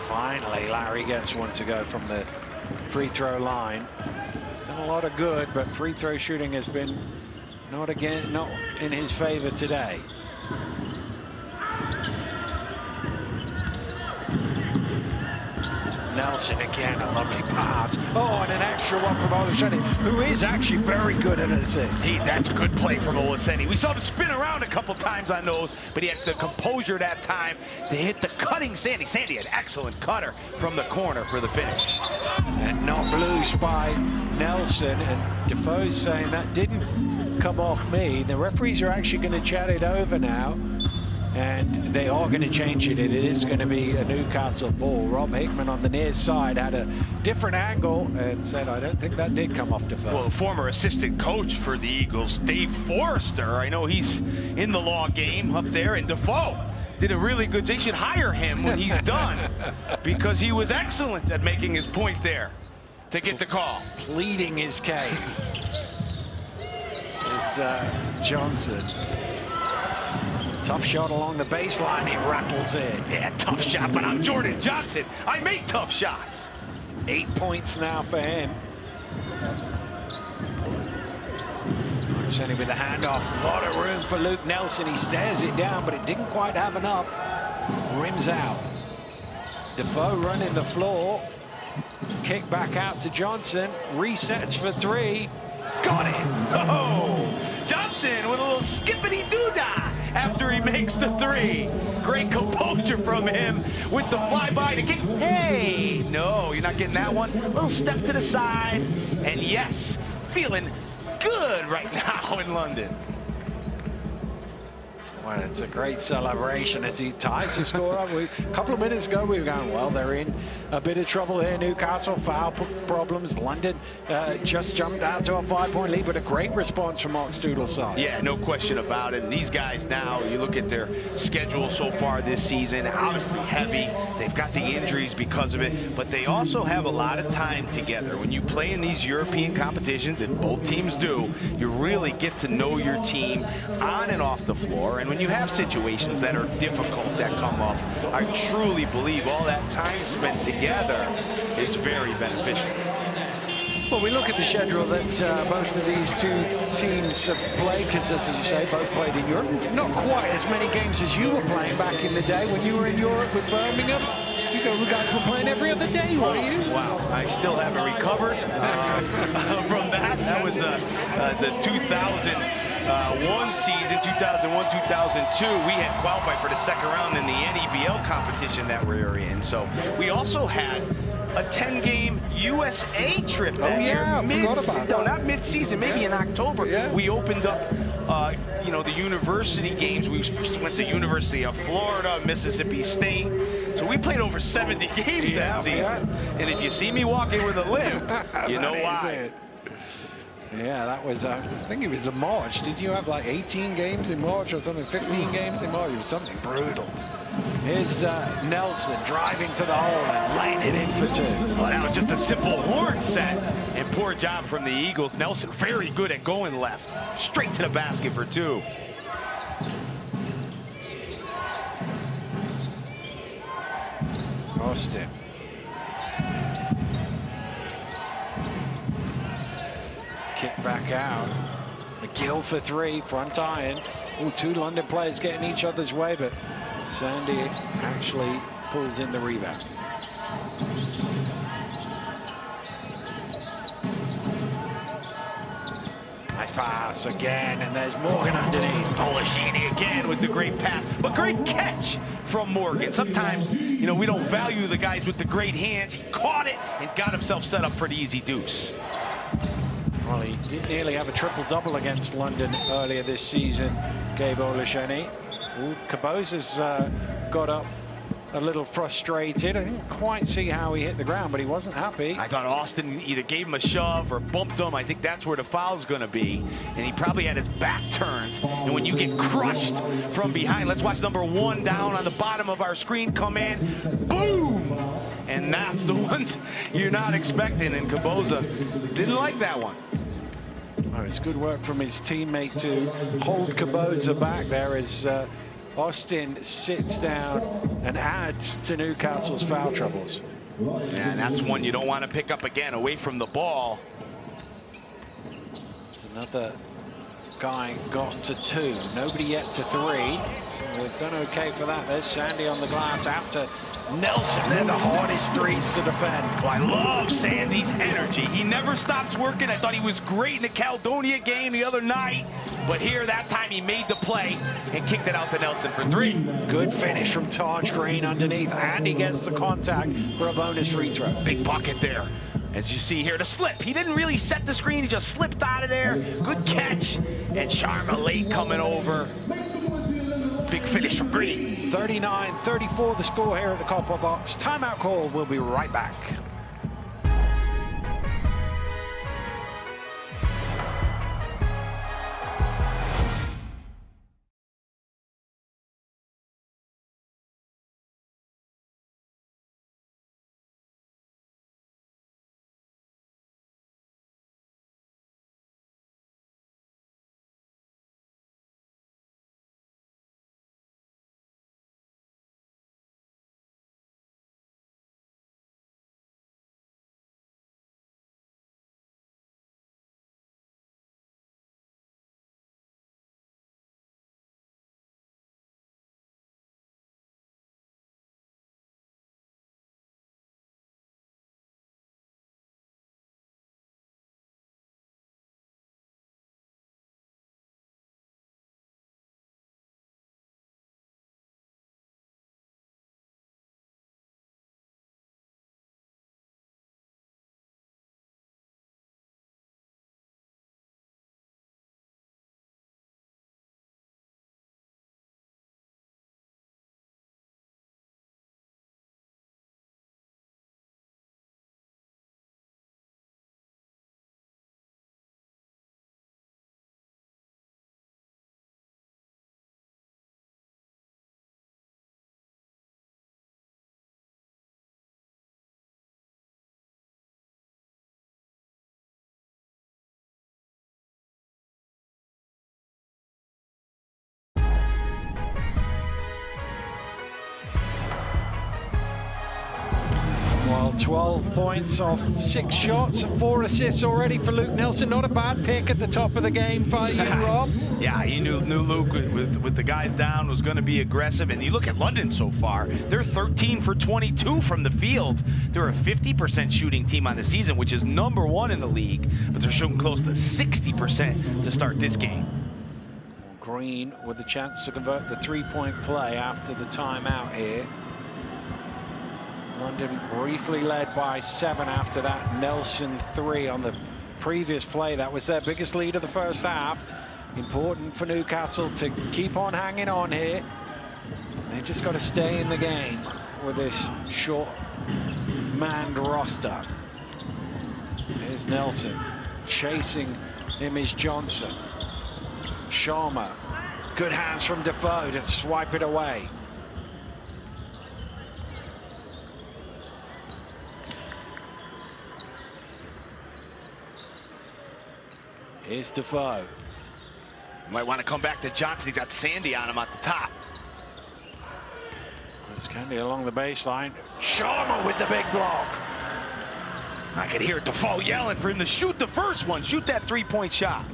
Finally, Larry gets one to go from the free throw line. He's done a lot of good, but free throw shooting has been not in his favor today. Nelson again, a lovely pass. Oh, and an extra one from Olasheni, who is actually very good at assists. That's a good play from Olasheni. We saw him spin around a couple times on those, but he had the composure that time to hit the cutting Sandy. Sandy, an excellent cutter from the corner for the finish. And knocked loose by Nelson, and Defoe's saying that didn't come off me. The referees are actually going to chat it over now, and they are going to change it. It is going to be a Newcastle ball. Rob Hickman on the near side had a different angle and said, I don't think that did come off Defoe. Well, former assistant coach for the Eagles, Dave Forrester, I know he's in the law game up there, and Defoe did a really good, they should hire him when he's done, because he was excellent at making his point there to get the call. Pleading his case is Johnson. Tough shot along the baseline, he rattles in. Yeah, tough shot, but I'm Jordan Johnson. I make tough shots. 8 points now for him. Only with the handoff, a lot of room for Luke Nelson. He stares it down, but it didn't quite have enough. Rims out. Defoe running the floor. Kick back out to Johnson. Resets for three. Got it. Oh, Johnson with a little skippity-doo-dah after he makes the three. Great composure from him with the flyby to kick. Hey, no, you're not getting that one. A little step to the side. And yes, feeling good right now in London. Well, it's a great celebration as he ties the score up. A couple of minutes ago, we were going, well, they're in a bit of trouble here. Newcastle, foul problems. London just jumped out to a 5-point lead, but a great response from Oxtoodle's side. Yeah, no question about it. And these guys now, you look at their schedule so far this season, obviously heavy. They've got the injuries because of it, but they also have a lot of time together. When you play in these European competitions, and both teams do, you really get to know your team on and off the floor. And when you have situations that are difficult that come up, I truly believe all that time spent together is very beneficial. Well, we look at the schedule that both of these two teams have played, because as you say, both played in Europe. Not quite as many games as you were playing back in the day when you were in Europe with Birmingham. You guys were playing every other day, were you? Wow, I still haven't recovered from that. That was the 2001 season, 2001-2002. We had qualified for the second round in the NEBL competition that we were in. So we also had a 10-game USA trip that year. Not mid-season, maybe in October. Yeah. We opened up, you know, the university games. We went to University of Florida, Mississippi State. So we played over 70 games that season. Yeah. And if you see me walking with a limp, you know why. Yeah, that was, I think it was the March. Did you have like 18 games in March or something? 15 games in March? It was something brutal. Here's Nelson driving to the hole and laying it in for two. Well, that was just a simple horn set. And poor job from the Eagles. Nelson very good at going left. Straight to the basket for two. Austin. Kick back out. McGill for three, front iron. Ooh, two London players getting each other's way, but Sandy actually pulls in the rebound. Nice pass again, and there's Morgan underneath. Olasheni again with the great pass, but great catch from Morgan. Sometimes, you know, we don't value the guys with the great hands. He caught it and got himself set up for the easy deuce. Well, he did nearly have a triple-double against London earlier this season, Gabe Olasheni. Caboza's got up a little frustrated. I didn't quite see how he hit the ground, but he wasn't happy. I thought Austin either gave him a shove or bumped him. I think that's where the foul's going to be. And he probably had his back turned. And when you get crushed from behind, let's watch number one down on the bottom of our screen come in. Boom! And that's the ones you're not expecting. And Caboza didn't like that one. Oh, it's good work from his teammate to hold Caboza back there as Austin sits down and adds to Newcastle's foul troubles. Yeah, and that's one you don't want to pick up again away from the ball. It's another Guy got to 2. Nobody yet to 3. So we've done okay for that. There's Sandy on the glass out to Nelson. They're the hardest threes to defend. Well, I love Sandy's energy. He never stops working. I thought he was great in the Caledonia game the other night. But here, that time, he made the play and kicked it out to Nelson for 3. Good finish from Taj Green underneath. And he gets the contact for a bonus free throw. Big bucket there. As you see here, the slip. He didn't really set the screen. He just slipped out of there. Good catch. And Sharma late coming over. Big finish from Green. 39-34 the score here at the Copper Box. Timeout call. We'll be right back. Well, 12 points off 6 shots and 4 assists already for Luke Nelson. Not a bad pick at the top of the game for you, Rob. Yeah, he knew Luke with the guys down was going to be aggressive. And you look at London so far, they're 13 for 22 from the field. They're a 50% shooting team on the season, which is #1 in the league. But they're shooting close to 60% to start this game. Green with the chance to convert the 3-point play after the timeout here. London briefly led by 7 after that Nelson 3 on the previous play. That was their biggest lead of the first half. Important for Newcastle to keep on hanging on here. They just got to stay in the game with this short-manned roster. Here's Nelson chasing him is Johnson. Sharma, good hands from Defoe to swipe it away. Here's Defoe. Might want to come back to Johnson. He's got Sandy on him at the top. It's Candy along the baseline. Sharma with the big block. I could hear Defoe yelling for him to shoot the first one. Shoot that 3-point shot.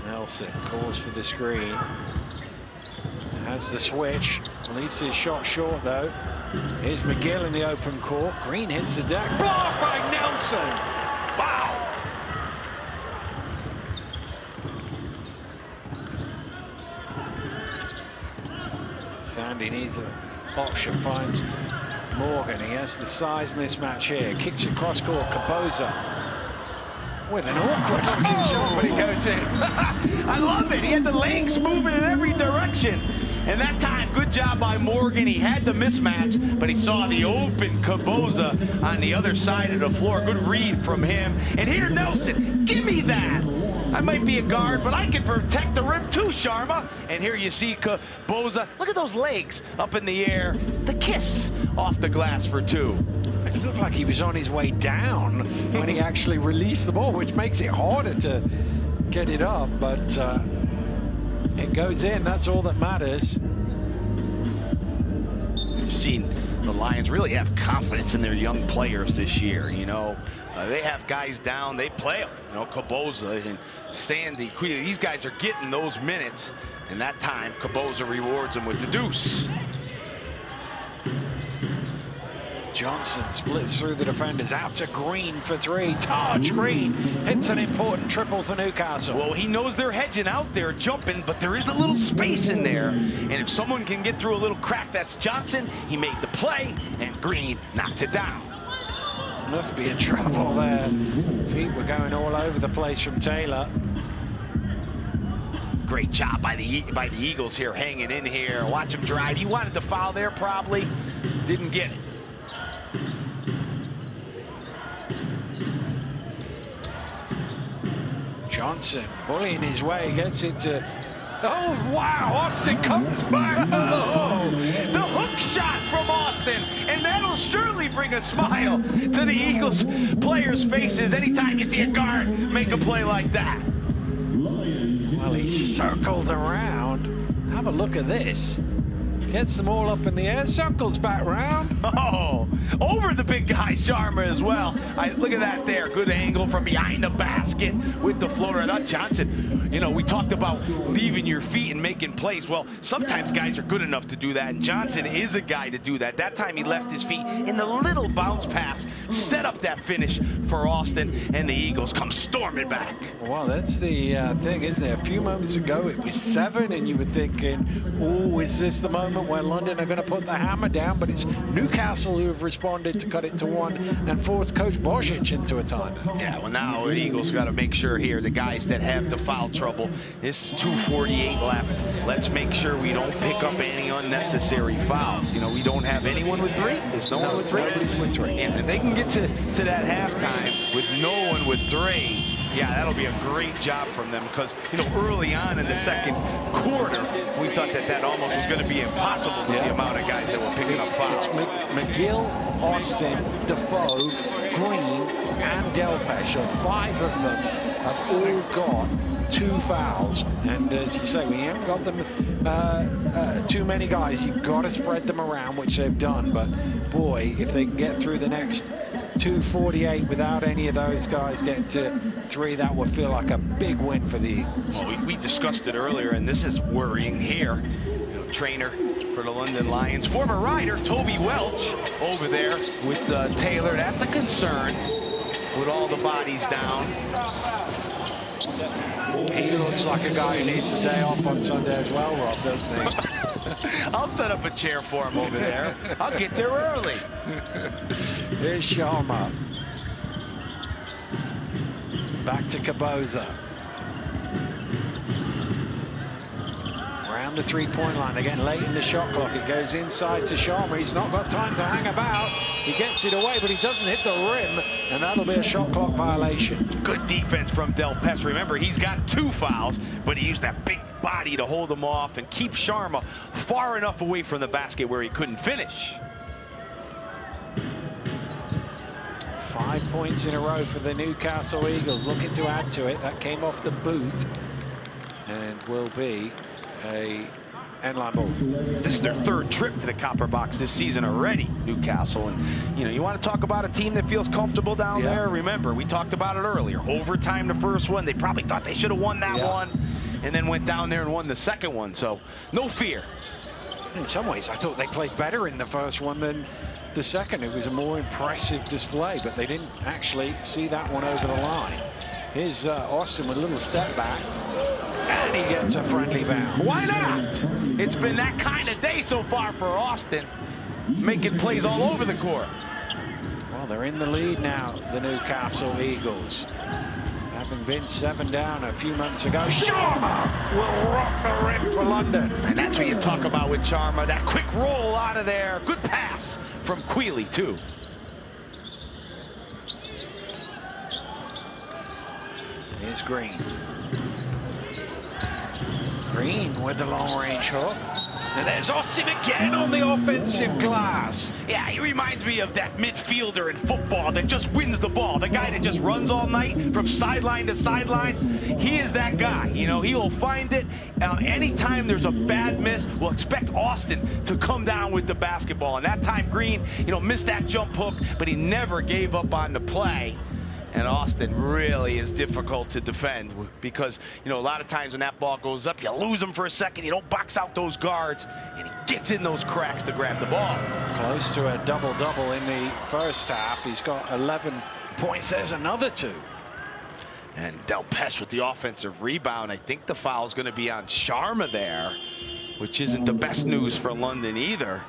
Nelson calls for the screen. Has the switch. Leaves his shot short though. Here's McGill in the open court. Green hits the deck. Blocked by Nelson. Wow. Sandy needs an option. Finds Morgan. He has the size mismatch here. Kicks it cross court. Kapoza with an awkward looking shot, but he goes in. I love it. He had the legs moving in every direction. And that time, good job by Morgan. He had the mismatch, but he saw the open Kapoza on the other side of the floor. Good read from him. And here, Nelson, give me that. I might be a guard, but I can protect the rim too, Sharma. And here you see Kapoza. Look at those legs up in the air. The kiss off the glass for 2. It looked like he was on his way down when he actually released the ball, which makes it harder to get it up, but it goes in. That's all that matters. You've seen the Lions really have confidence in their young players this year. You know, they have guys down, they play them. You know, Caboza and Sandy, these guys are getting those minutes, and that time Caboza rewards them with the deuce. Johnson splits through the defenders, out to Green for three. Taj Green hits an important triple for Newcastle. Well, he knows they're hedging out there, jumping, but there is a little space in there. And if someone can get through a little crack, that's Johnson. He made the play, and Green knocks it down. Must be in trouble there. Feet were going all over the place from Taylor. Great job by the Eagles here, hanging in here. Watch him drive. He wanted to foul there, probably. Didn't get it. Johnson bullying his way, gets it to... Oh, wow, Austin comes back. Oh, the hook shot from Austin, and that'll surely bring a smile to the Eagles players' faces anytime you see a guard make a play like that. Well, he circled around. Have a look at this. Gets them all up in the air, circles back round. Oh, over the big guy, Sharma as well. Look at that there. Good angle from behind the basket with the floater. I thought Johnson, you know, we talked about leaving your feet and making plays. Well, sometimes guys are good enough to do that, and Johnson is a guy to do that. That time he left his feet in the little bounce pass, set up that finish for Austin, and the Eagles come storming back. Well, that's the thing, isn't it? A few moments ago, it was 7, and you were thinking, oh, is this the moment where London are going to put the hammer down? But it's Newcastle who have responded to cut it to 1 and force Coach Božić into a timeout. Yeah, well, now the Eagles got to make sure here, the guys that have the foul trouble, this is 2:48 left. Let's make sure we don't pick up any unnecessary fouls. You know, we don't have anyone with 3. There's no one with 3. Nobody's with 3. Yeah, if they can get to that halftime with no one with 3, yeah, that'll be a great job from them, because, you know, early on in the second quarter, we thought that almost was going to be impossible with the amount of guys that were picking up fouls. It's McGill, Austin, Defoe, Green, and Delpesh. 5 of them have all got 2 fouls. And as you say, we haven't got them too many guys. You've got to spread them around, which they've done. But boy, if they can get through the next 2:48 without any of those guys getting to 3, that would feel like a big win for the Eagles. Well, we discussed it earlier, and this is worrying here. You know, trainer for the London Lions, former rider Toby Welch over there with Taylor. That's a concern with all the bodies down. He looks like a guy who needs a day off on Sunday as well, Rob, doesn't he? I'll set up a chair for him over there. I'll get there early. Here's Sharma. Back to Caboza. Around the 3-point line, again late in the shot clock. It goes inside to Sharma. He's not got time to hang about. He gets it away, but he doesn't hit the rim, and that'll be a shot clock violation. Good defense from Delpesh. Remember, he's got 2 fouls, but he used that big body to hold him off and keep Sharma far enough away from the basket where he couldn't finish. 5 points in a row for the Newcastle Eagles, looking to add to it. That came off the boot and will be a end-line ball. This is their 3rd trip to the Copper Box this season already, Newcastle. And, you know, you want to talk about a team that feels comfortable down there? Remember, we talked about it earlier. Overtime the first one. They probably thought they should have won that one, and then went down there and won the second one. So, no fear. In some ways, I thought they played better in the first one than the second. It was a more impressive display, but they didn't actually see that one over the line. Here's Austin with a little step back, and he gets a friendly bounce. Why not? It's been that kind of day so far for Austin, making plays all over the court. Well, they're in the lead now, the Newcastle Eagles. Having been 7 down a few months ago, Sharma will rock the rim for London. And that's what you talk about with Sharma, that quick roll out of there. Good pass from Quealy, too. Here's Green. Green with the long-range hook. And there's Austin again on the offensive glass. Yeah, he reminds me of that midfielder in football that just wins the ball. The guy that just runs all night from sideline to sideline. He is that guy. You know, he will find it. Anytime there's a bad miss, we'll expect Austin to come down with the basketball. And that time Green, you know, missed that jump hook, but he never gave up on the play. And Austin really is difficult to defend because, you know, a lot of times when that ball goes up, you lose him for a second, you don't box out those guards, and he gets in those cracks to grab the ball. Close to a double-double in the first half. He's got 11 points. There's another 2. And Del Pesh with the offensive rebound. I think the foul is going to be on Sharma there, which isn't the best news for London either.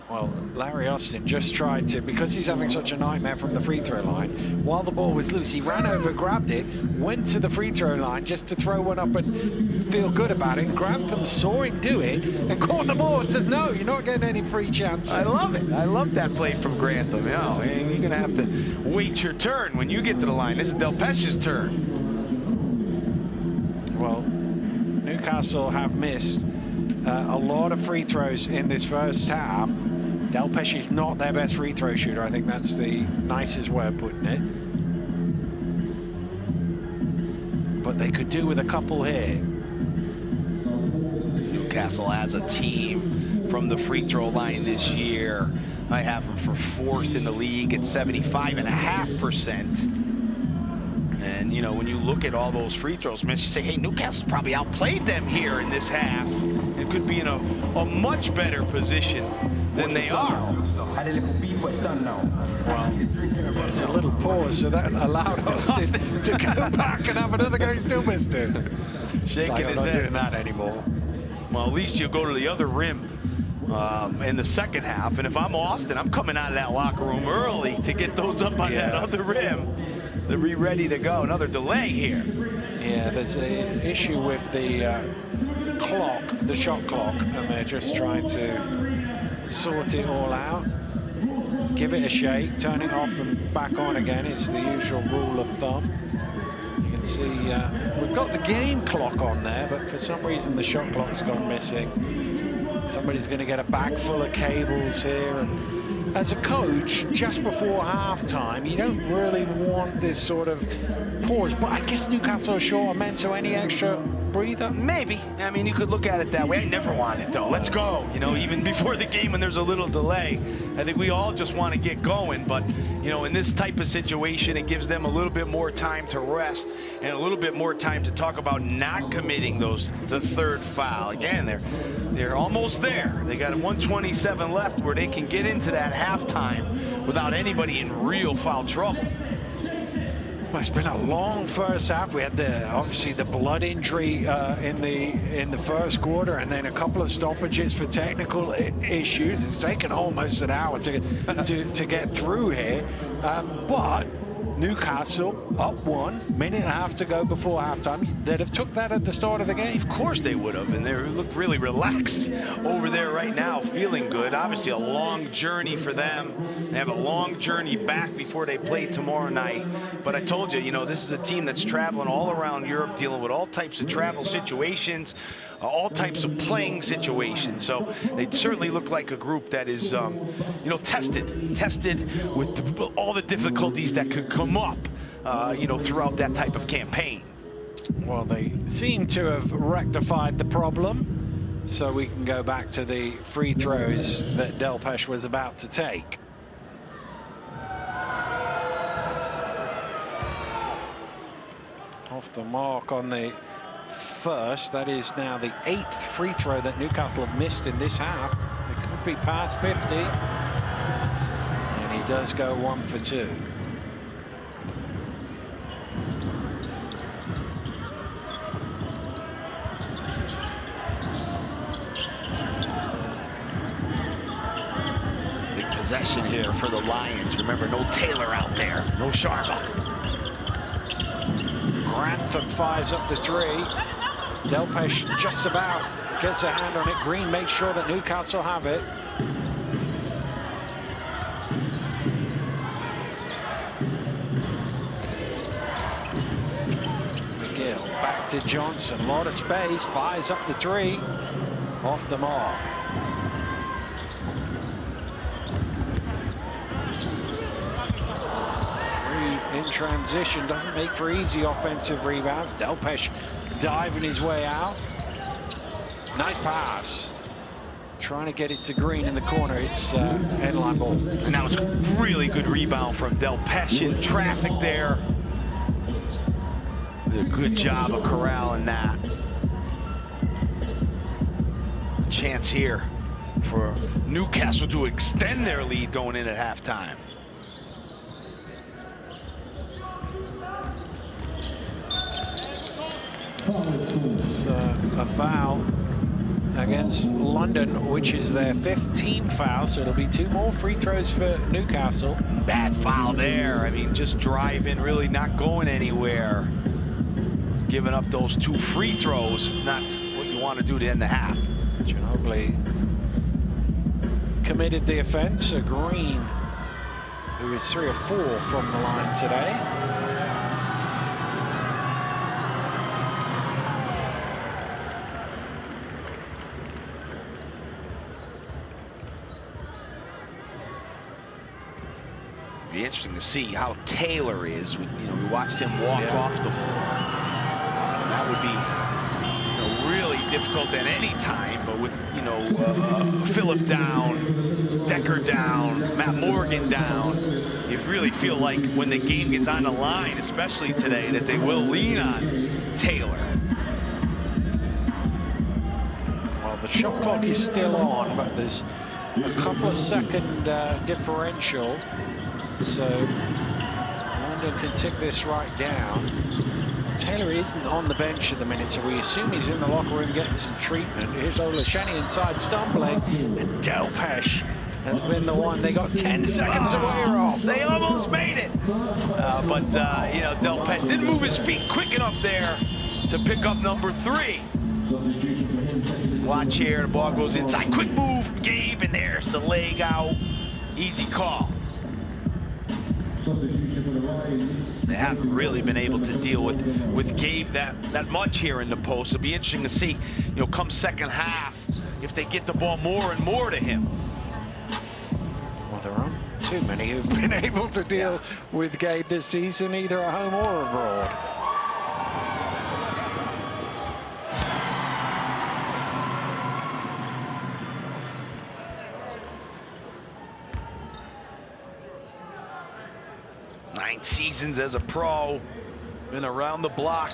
Well, Larry Austin just tried to, because he's having such a nightmare from the free throw line, while the ball was loose, he ran over, grabbed it, went to the free throw line just to throw one up and feel good about it, grabbed them, saw him do it, and caught the ball and says, no, you're not getting any free chances. I love it. I love that play from Grantham. You know, you're going to have to wait your turn when you get to the line. This is Del Pesh's turn. Well, Newcastle have missed a lot of free throws in this first half. Del Pesh is not their best free throw shooter. I think that's the nicest way of putting it. But they could do with a couple here. Newcastle as a team from the free throw line this year. I have them for 4th in the league at 75.5%. And, you know, when you look at all those free throws, man, you say, hey, Newcastle's probably outplayed them here in this half. It could be in a much better position than they are. Well, there's a little pause, so that allowed Austin to go back and have another go. He still missed it. Shaking like, his I'm not head. doing that anymore. Well, at least you'll go to the other rim in the second half. And if I'm Austin, I'm coming out of that locker room early to get those up on that other rim. They'll be ready to go. Another delay here. Yeah, there's an issue with the clock, the shot clock, and they're just trying to sort it all out. Give it a shake, turn it off and back on again is the usual rule of thumb. You can see we've got the game clock on there, but for some reason the shot clock's gone missing. Somebody's going to get a bag full of cables here. And as a coach, just before halftime, you don't really want this sort of pause. But I guess Newcastle are short of men, so any extra breather? Maybe. I mean, you could look at it that way. I never want it, though. Let's go. You know, even before the game when there's a little delay, I think we all just want to get going. But, you know, in this type of situation, it gives them a little bit more time to rest and a little bit more time to talk about not committing the third foul. Again, they're almost there. They got 1:27 left where they can get into that halftime without anybody in real foul trouble. Well, it's been a long first half. We had obviously the blood injury in the first quarter, and then a couple of stoppages for technical issues. It's taken almost an hour to get through here, but Newcastle up 1 minute and a half to go before halftime. They'd have took that at the start of the game. Of course they would have, and they look really relaxed over there right now, feeling good. Obviously a long journey for them. They have a long journey back before they play tomorrow night. But I told you, you know, this is a team that's traveling all around Europe, dealing with all types of travel situations, all types of playing situations. So they certainly look like a group that is, you know, tested with all the difficulties that could come up, you know, throughout that type of campaign. Well, they seem to have rectified the problem, so we can go back to the free throws that Del Pesh was about to take. Off the mark on the first. That is now the 8th free throw that Newcastle have missed in this half. It could be past 50. And he does go 1 for 2. Big possession here for the Lions. Remember, no Taylor out there, no Sharma. Grantham fires up the 3. Del Pesh just about gets a hand on it. Green makes sure that Newcastle have it. McGill back to Johnson. A lot of space. Fires up the 3. Off the mark. transition. Doesn't make for easy offensive rebounds. Delpesh diving his way out. Nice pass. Trying to get it to Green in the corner. It's headline ball. And that was a really good rebound from Delpesh in traffic there. Did a good job of corralling that. A chance here for Newcastle to extend their lead going in at halftime. It's a foul against London, which is their 5th team foul, so it'll be 2 more free throws for Newcastle. Bad foul there. I mean, just driving, really not going anywhere. Giving up those 2 free throws is not what you want to do to end the half. Ginobili committed the offense. Green, who is 3 or 4 from the line today. Be interesting to see how Taylor is. We watched him walk off the floor. That would be really difficult at any time, but with Phillip down, Decker down, Matt Morgan down, you really feel like when the game gets on the line, especially today, that they will lean on Taylor. Well, the shot clock is still on, but there's a couple of second differential. So London can tick this right down. Taylor isn't on the bench at the minute, so we assume he's in the locker room getting some treatment. Here's Olasheni inside stumbling, and Delpesh has been the one. They got 10 seconds away, Rob. They almost made it. But Delpesh didn't move his feet quick enough there to pick up number 3. Watch here, the ball goes inside. Quick move, Gabe, and there's the leg out. Easy call. They haven't really been able to deal with Gabe that much here in the post. It'll be interesting to see, come second half, if they get the ball more and more to him. Well, there aren't too many who've been able to deal with Gabe this season, either at home or abroad. Seasons as a pro, been around the block.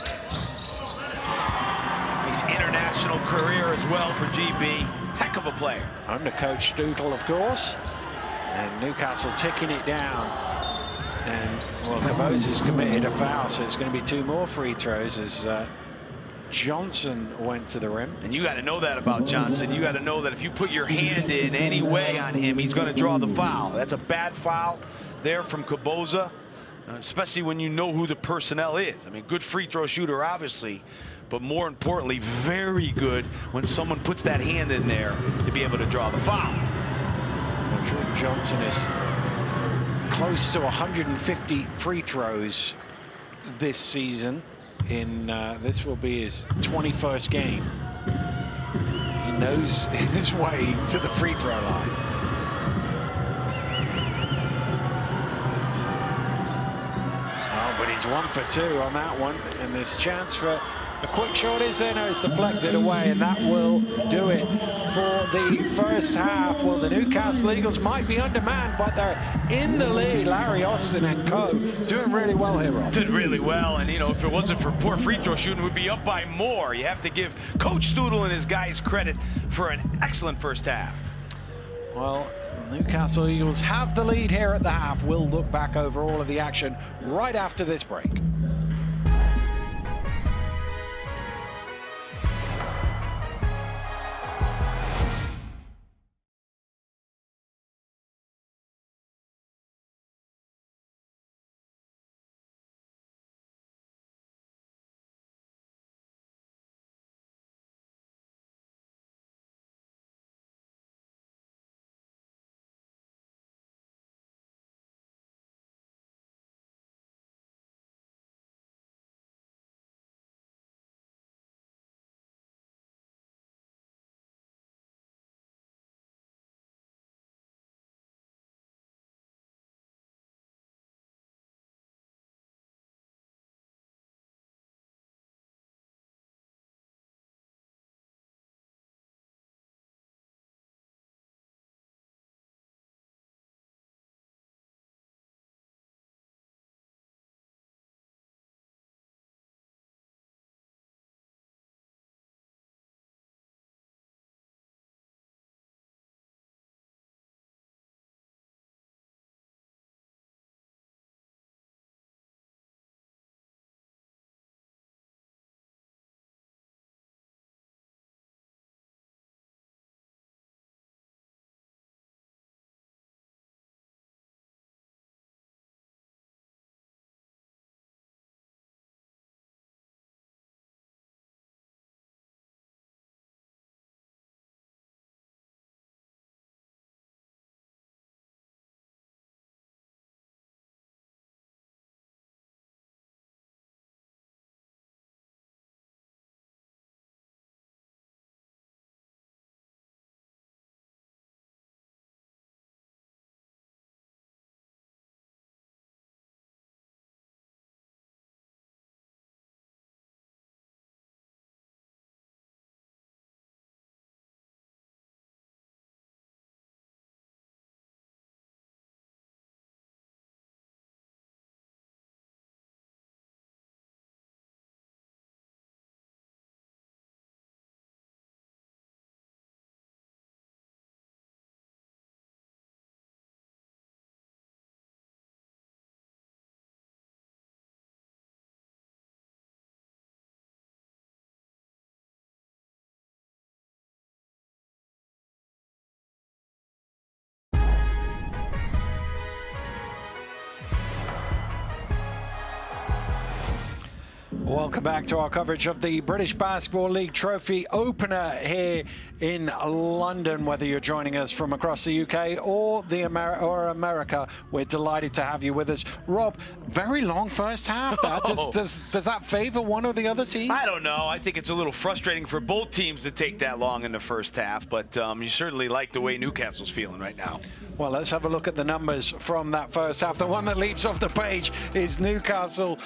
His international career as well for GB. Heck of a player. Under Coach Doodle, of course. And Newcastle ticking it down. And, well, Caboza's committed a foul, so it's going to be 2 more free throws as Johnson went to the rim. And you got to know that about Johnson. You got to know that if you put your hand in any way on him, he's going to draw the foul. That's a bad foul there from Caboza. Especially when you know who the personnel is. I mean, good free throw shooter, obviously, but more importantly, very good when someone puts that hand in there to be able to draw the foul. Well, Jordan Johnson is close to 150 free throws this season. This will be his 21st game. He knows his way to the free throw line. But he's 1 for 2 on that one, and this chance for a quick shot is there. No, it's deflected away, and that will do it for the first half. Well, the Newcastle Eagles might be undermanned, but they're in the lead. Larry Austin and co. doing really well here, Rob. Did really well, and if it wasn't for poor free throw shooting, we'd be up by more. You have to give Coach Doodle and his guys credit for an excellent first half. Well, Newcastle Eagles have the lead here at the half. We'll look back over all of the action right after this break. Welcome back to our coverage of the British Basketball League Trophy opener here in London. Whether you're joining us from across the UK or America, we're delighted to have you with us. Rob, very long first half. Does that favor one or the other team? I don't know. I think it's a little frustrating for both teams to take that long in the first half, but you certainly like the way Newcastle's feeling right now. Well, let's have a look at the numbers from that first half. The one that leaps off the page is Newcastle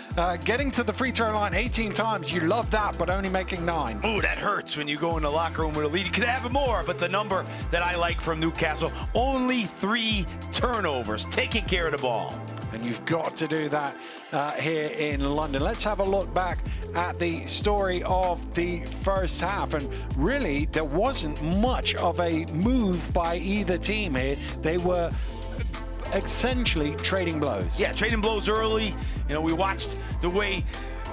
getting to the free throw line 18 times. You love that, but only making 9. Ooh, that hurts when you go in the locker room with a lead. You could have it more, but the number that I like from Newcastle, only 3 turnovers, taking care of the ball. And you've got to do that here in London. Let's have a look back at the story of the first half. And really, there wasn't much of a move by either team here. They were essentially trading blows. Yeah, trading blows early. You know, we watched the way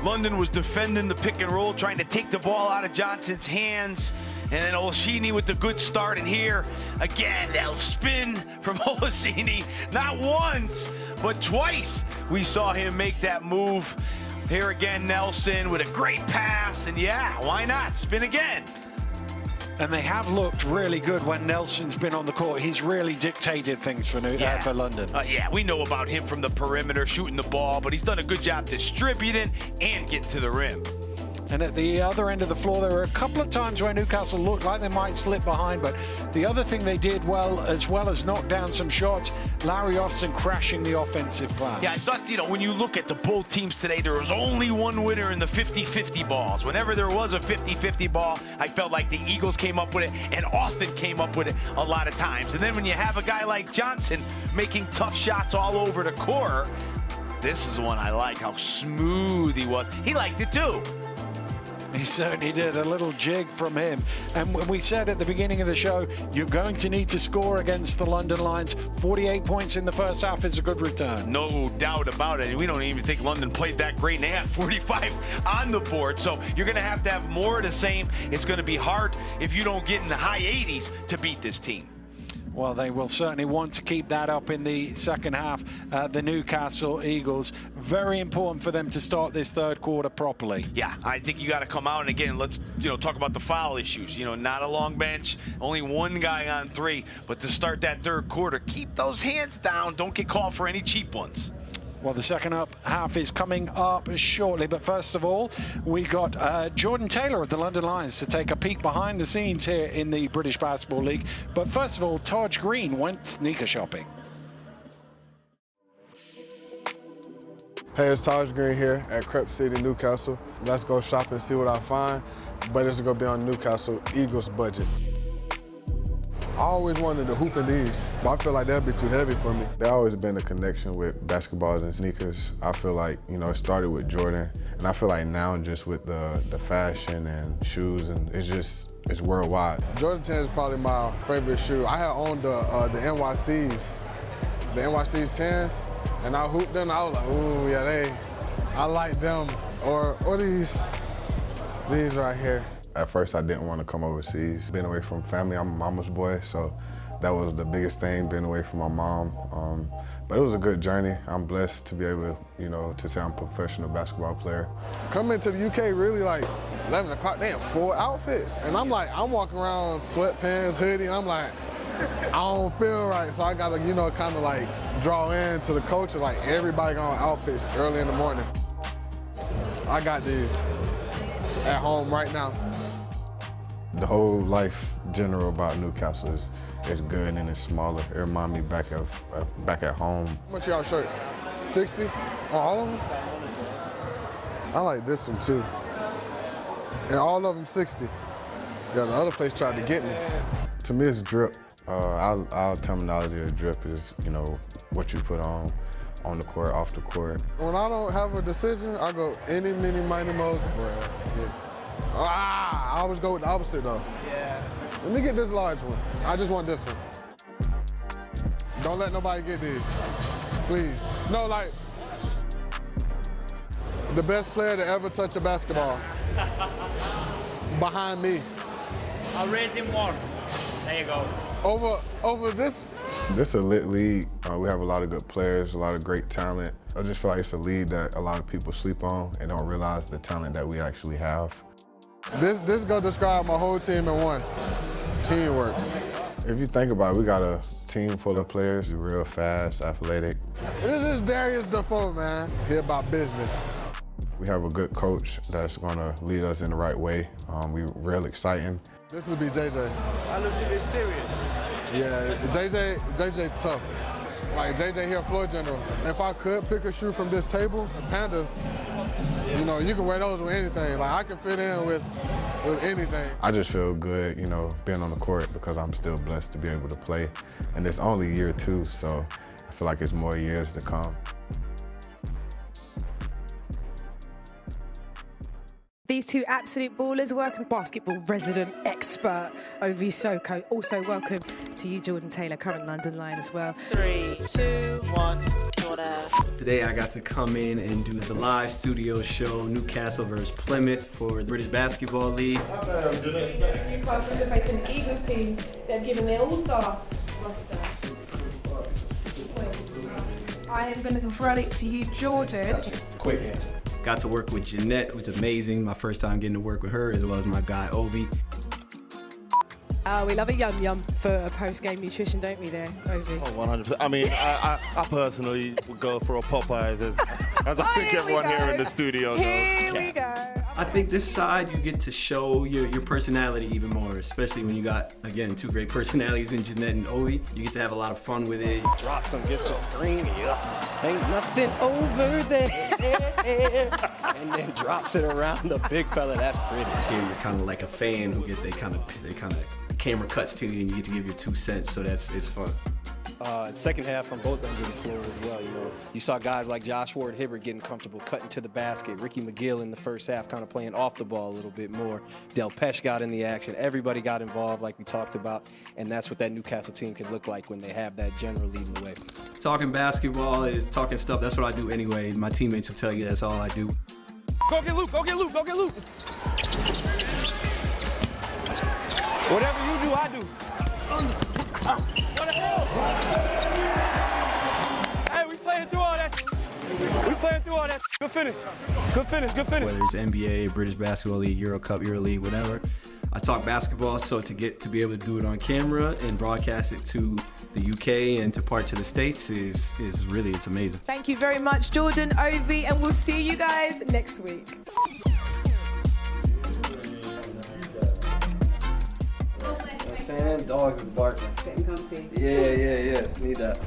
London was defending the pick and roll, trying to take the ball out of Johnson's hands. And then Olszewski with the good start. And here, again, that spin from Olszewski. Not once, but twice we saw him make that move. Here again, Nelson with a great pass. And yeah, why not? Spin again. And they have looked really good when Nelson's been on the court. He's really dictated things for London. Yeah, we know about him from the perimeter, shooting the ball, but he's done a good job distributing and getting to the rim. And at the other end of the floor, there were a couple of times where Newcastle looked like they might slip behind, but the other thing they did well as knock down some shots, Larry Austin crashing the offensive glass. Yeah, I thought, you know, when you look at the both teams today, there was only one winner in the 50-50 balls. Whenever there was a 50-50 ball, I felt like the Eagles came up with it, and Austin came up with it a lot of times. And then when you have a guy like Johnson making tough shots all over the court, this is the one I like, how smooth he was. He liked it too. He certainly did. A little jig from him. And we said at the beginning of the show, you're going to need to score against the London Lions. 48 points in the first half is a good return. No doubt about it. We don't even think London played that great, and they had 45 on the board. So you're going to have more of the same. It's going to be hard if you don't get in the high 80s to beat this team. Well, they will certainly want to keep that up in the second half. The Newcastle Eagles, very important for them to start this third quarter properly. Yeah, I think you got to come out, and again, let's talk about the foul issues. Not a long bench, only one guy on 3, but to start that third quarter, keep those hands down. Don't get called for any cheap ones. Well, the second half is coming up shortly, but first of all, we got Jordan Taylor of the London Lions to take a peek behind the scenes here in the British Basketball League. But first of all, Taj Green went sneaker shopping. Hey, it's Taj Green here at Crep City, Newcastle. Let's go shop and see what I find, but it's gonna be on Newcastle Eagles budget. I always wanted to hoop in these, but I feel like that'd be too heavy for me. There's always been a connection with basketballs and sneakers. I feel like, it started with Jordan, and I feel like now just with the fashion and shoes, and it's worldwide. Jordan 10 is probably my favorite shoe. I had owned the NYCs 10s, and I hooped them. I was like, ooh, yeah, I like them. Or these right here. At first, I didn't want to come overseas. Being away from family, I'm a mama's boy, so that was the biggest thing, being away from my mom. But it was a good journey. I'm blessed to be able, to say I'm a professional basketball player. Coming to the UK, really like 11 o'clock, they have 4 outfits. And I'm walking around sweatpants, hoodie, and I'm like, I don't feel right. So I gotta, kind of like draw into the culture, like everybody got outfits early in the morning. I got these at home right now. The whole life general about Newcastle is good and it's smaller. It reminds me back at home. How much y'all shirt? 60 on all of them? I like this one too. And all of them 60. Yeah, the other place tried to get me. To me, it's drip. Our terminology of drip is, what you put on the court, off the court. When I don't have a decision, I go any, mini, mighty, mo's. I always go with the opposite though. Yeah. Let me get this large one. I just want this one. Don't let nobody get these, please. No, like, the best player to ever touch a basketball. Behind me. I'll raise him one. There you go. Over this, This is a lit league. We have a lot of good players, a lot of great talent. I just feel like it's a league that a lot of people sleep on and don't realize the talent that we actually have. This is gonna describe my whole team in one. Teamwork. If you think about it, we got a team full of players, real fast, athletic. This is Darius Defoe, man. He about business. We have a good coach that's gonna lead us in the right way. We real exciting. This will be JJ. That looks a bit serious. Yeah, JJ tough. Like JJ here, floor general. If I could pick a shoe from this table, the Pandas, you know, you can wear those with anything. Like I can fit in with anything. I just feel good, you know, being on the court because I'm still blessed to be able to play. And it's only year 2, so I feel like it's more years to come. These two absolute ballers, welcome basketball resident expert, Ovi Soko. Also welcome to you, Jordan Taylor, current London Lion as well. 3, 2, 1, Jordan. Today I got to come in and do the live studio show, Newcastle versus Plymouth for the British Basketball League. Newcastle is facing the Eagles team. They've given their all-star roster. I am going to throw it to you, Jordan. Quick answer. Got to work with Jeanette, which was amazing. My first time getting to work with her, as well as my guy, Ovi. We love a yum-yum for a post-game nutrition, don't we there, Ovi? Oh, 100%. I mean, I personally would go for a Popeyes, as I think everyone here in the studio knows. Here we go. I think this side, you get to show your personality even more, especially when you got, again, 2 great personalities in Jeanette and Ovi. You get to have a lot of fun with it. Drops him, gets to screaming. Ain't nothing over there. And then drops it around the big fella. That's pretty. Here, you're kind of like a fan who they kind of camera cuts to you and you get to give your 2 cents, so it's fun. Second half from both ends of the floor as well, you know. You saw guys like Josh Ward-Hibbert getting comfortable, cutting to the basket. Ricky McGill in the first half kind of playing off the ball a little bit more. Del Pesh got in the action. Everybody got involved like we talked about, and that's what that Newcastle team can look like when they have that general leading the way. Talking basketball is talking stuff. That's what I do anyway. My teammates will tell you that's all I do. Go get Luke, go get Luke, go get Luke. Whatever you do, I do. Hey, we playing through all that. We playing through all that. Good finish. Good finish. Good finish. Whether it's NBA, British Basketball League, Euro Cup, Euro League, whatever. I talk basketball, so to be able to do it on camera and broadcast it to the UK and to parts of the States is really, it's amazing. Thank you very much, Jordan, Ovi, and we'll see you guys next week. Dogs is barking. Getting comfy. Yeah. Need that.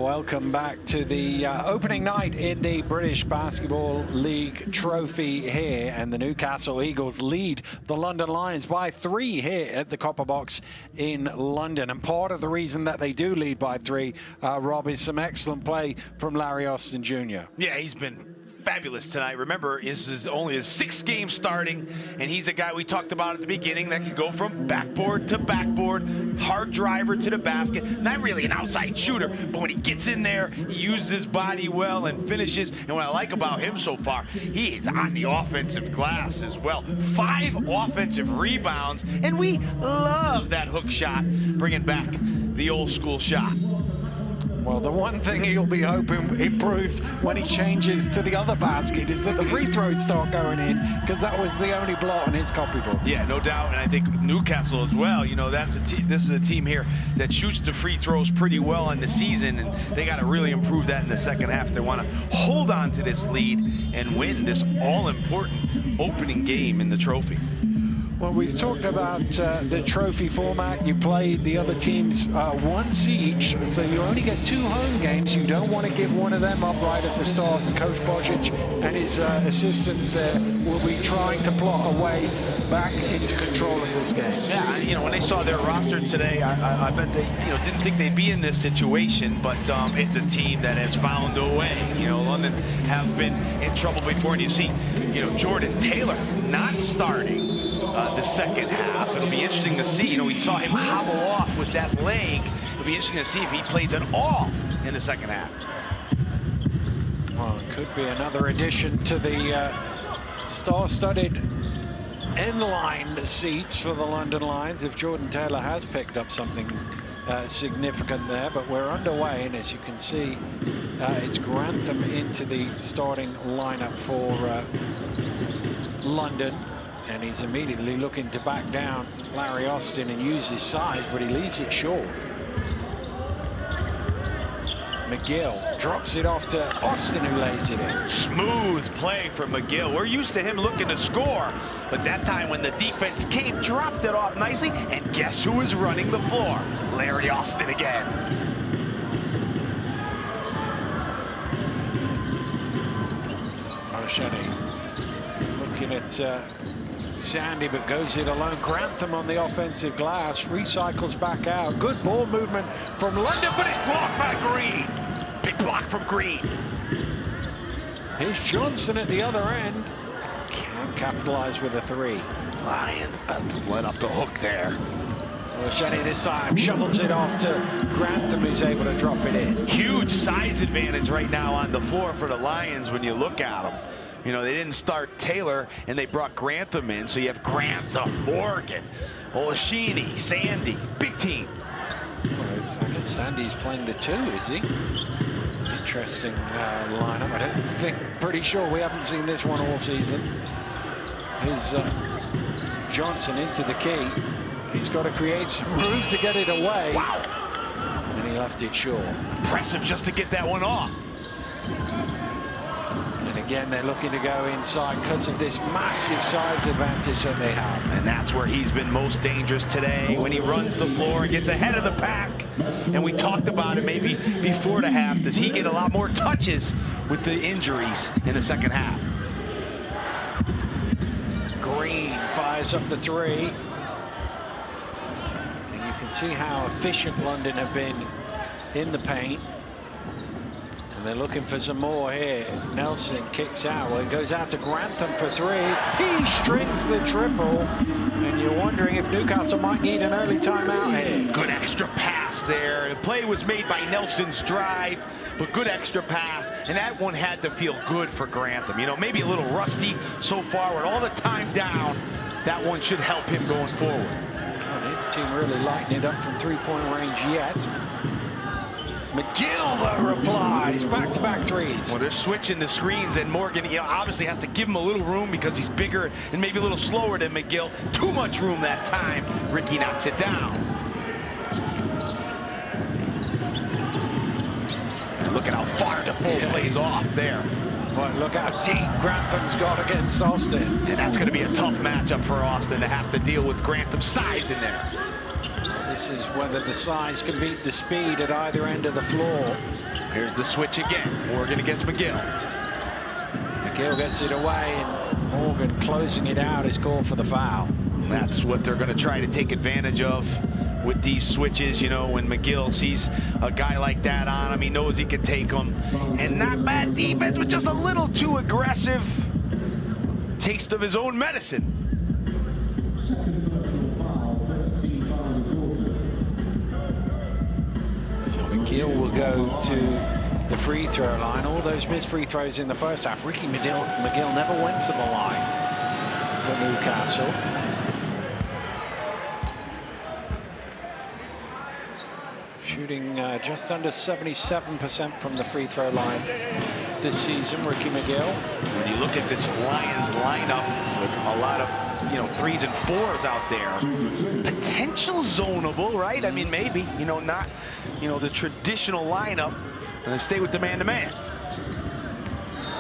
welcome back to the opening night in the British Basketball League trophy here, and the Newcastle Eagles lead the London Lions by 3 here at the Copper Box in London. And part of the reason that they do lead by 3, Rob, is some excellent play from Larry Austin Jr. Yeah, he's been fabulous tonight. Remember, this is only his 6th game starting, and he's a guy we talked about at the beginning that can go from backboard to backboard, hard driver to the basket. Not really an outside shooter, but when he gets in there, he uses his body well and finishes. And what I like about him so far, he is on the offensive glass as well. 5 offensive rebounds, and we love that hook shot, bringing back the old school shot. Well, the one thing he'll be hoping improves when he changes to the other basket is that the free throws start going in, because that was the only blot on his copybook. Yeah, no doubt, and I think Newcastle as well. You know, this is a team here that shoots the free throws pretty well in the season, and they got to really improve that in the second half. They want to hold on to this lead and win this all-important opening game in the trophy. Well, we've talked about the trophy format. You play the other teams once each, so you only get 2 home games. You don't want to give one of them up right at the start. Coach Bojic and his assistants will be trying to plot a way back into control of this game. Yeah, you know, when they saw their roster today, I bet they, didn't think they'd be in this situation, but it's a team that has found a way. You know, London have been in trouble before, and you see, Jordan Taylor not starting the second half. It'll be interesting to see. We saw him hobble off with that leg. It'll be interesting to see if he plays at all in the second half. Well, it could be another addition to the star-studded end-line seats for the London Lions if Jordan Taylor has picked up something significant there. But we're underway, and as you can see, it's Grantham into the starting lineup for London. And he's immediately looking to back down Larry Austin and use his size, but he leaves it short. McGill drops it off to Austin, who lays it in. Smooth play from McGill. We're used to him looking to score, but that time when the defense came, dropped it off nicely, and guess who is running the floor? Larry Austin again. O'Shea looking at Sandy, but goes it alone. Grantham on the offensive glass, recycles back out. Good ball movement from London, but it's blocked by Green. Big block from Green. Here's Johnson at the other end. Can't capitalize with a 3. Lions let off the hook there. O'Shea this time shovels it off to Grantham, who's able to drop it in. Huge size advantage right now on the floor for the Lions when you look at them. They didn't start Taylor, and they brought Grantham in, so you have Grantham, Morgan, Olashini, Sandy, big team. Well, I guess Sandy's playing the 2, is he? Interesting lineup. I don't think, pretty sure we haven't seen this one all season. Here's Johnson into the key. He's got to create some room to get it away. Wow. And he left it short. Impressive just to get that one off. Again, they're looking to go inside because of this massive size advantage that they have. And that's where he's been most dangerous today, when he runs the floor and gets ahead of the pack. And we talked about it maybe before the half. Does he get a lot more touches with the injuries in the second half? Green fires up the 3. And you can see how efficient London have been in the paint. They're looking for some more here. Nelson kicks out. Well, it goes out to Grantham for 3. He strings the triple. And you're wondering if Newcastle might need an early timeout here. Good extra pass there. The play was made by Nelson's drive, but good extra pass. And that one had to feel good for Grantham. Maybe a little rusty so far with all the time down. That one should help him going forward. Well, the team really lighting it up from 3-point range yet. McGill, though, replies. Back-to-back 3s. Well, they're switching the screens, and Morgan, obviously has to give him a little room because he's bigger and maybe a little slower than McGill. Too much room that time. Ricky knocks it down. And look at how far Defoe plays off there. Well, look how deep Grantham's got against Austin. And that's going to be a tough matchup for Austin to have to deal with Grantham's size in there. This is whether the size can beat the speed at either end of the floor. Here's the switch again. Morgan against McGill. McGill gets it away, and Morgan closing it out is called for the foul. That's what they're going to try to take advantage of with these switches. You know, when McGill sees a guy like that on him, he knows he can take him. And not bad defense, but just a little too aggressive. Taste of his own medicine. So McGill will go to the free throw line. All those missed free throws in the first half. Ricky McGill never went to the line for Newcastle. Shooting just under 77% from the free throw line this season, Ricky McGill. When you look at this Lions lineup with a lot of, you know, 3s and 4s out there, potential zonable, right? I mean, maybe, you know, not, you know, the traditional lineup, and they stay with the man-to-man.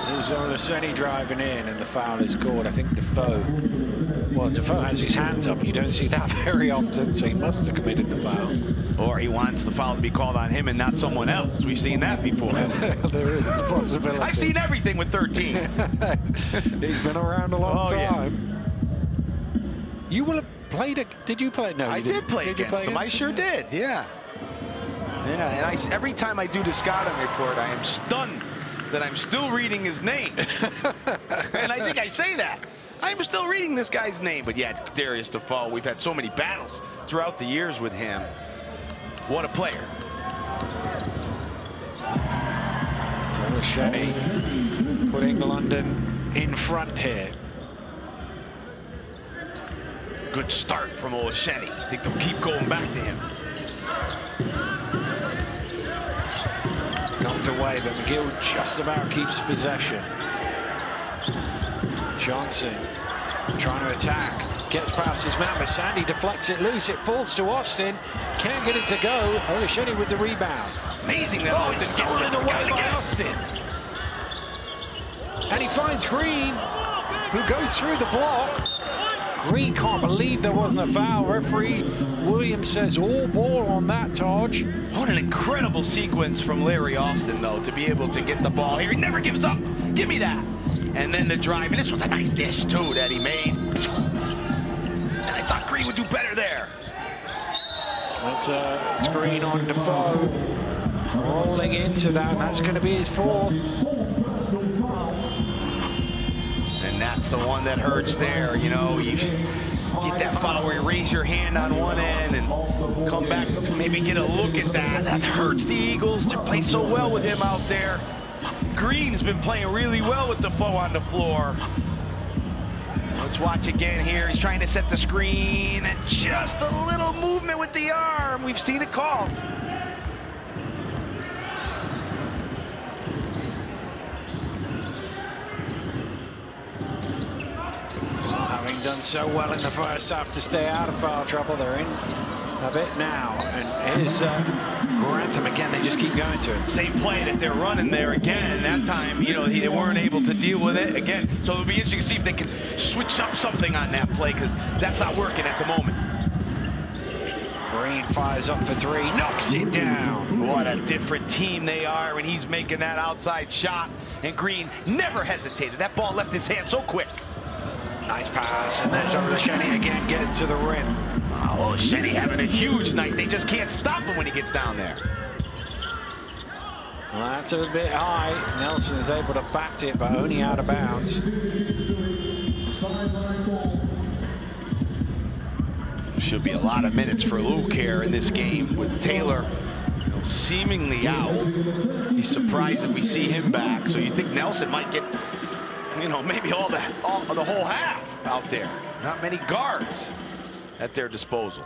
There's Olaseni driving in, and the foul is called. I think Defoe. Well, Defoe has his hands up. You don't see that very often, so he must have committed the foul. Or he wants the foul to be called on him and not someone else. We've seen that before. There is the possibility. I've seen everything with 13. He's been around a long time. Yeah. You will have played it. Did you play? No, I did play against him. I sure did. Yeah. Yeah. And every time I do the scouting report, I am stunned that I'm still reading his name. And I think I say that. I'm still reading this guy's name. But yeah, Darius Defoe, we've had so many battles throughout the years with him. What a player. So Olaseni putting London in front here. Good start from Olaseni. I think they'll keep going back to him. Knocked away, but McGill just about keeps possession. Johnson trying to attack. Gets past his man, but Sandy deflects it loose. It falls to Austin. Can't get it to go. Olaseni with the rebound. Amazing that Austin it's stolen away by Austin. And he finds Green, who goes through the block. Green can't believe there wasn't a foul. Referee Williams says all ball on that, Taj. What an incredible sequence from Larry Austin, though, to be able to get the ball here. He never gives up. Give me that. And then the drive. And this was a nice dish, too, that he made. I thought Green would do better there. That's a screen on Defoe. Rolling into that. That's going to be his fourth. And that's the one that hurts there. You know, you get that foul where you raise your hand on one end and come back, maybe get a look at that. That hurts the Eagles. They play so well with him out there. Green's been playing really well with Defoe on the floor. Let's watch again here. He's trying to set the screen, and just a little movement with the arm. We've seen it called. Having done so well in the first half to stay out of foul trouble, they're in a bit now. And here's Grantham again. They just keep going to it. Same play that they're running there again. And that time, you know, they weren't able to deal with it again. So it'll be interesting to see if they can switch up something on that play, because that's not working at the moment. Green fires up for three, knocks it down. What a different team they are when he's making that outside shot. And Green never hesitated. That ball left his hand so quick. Nice pass, and there's Olaseni again getting to the rim. Oh, Olaseni having a huge night. They just can't stop him when he gets down there. Well, that's a bit high. Nelson is able to bat it, but only out of bounds. Should be a lot of minutes for Luke here in this game with Taylor, you know, seemingly out. He's surprised if we see him back. So you think Nelson might get, you know, maybe the whole half out there. Not many guards at their disposal.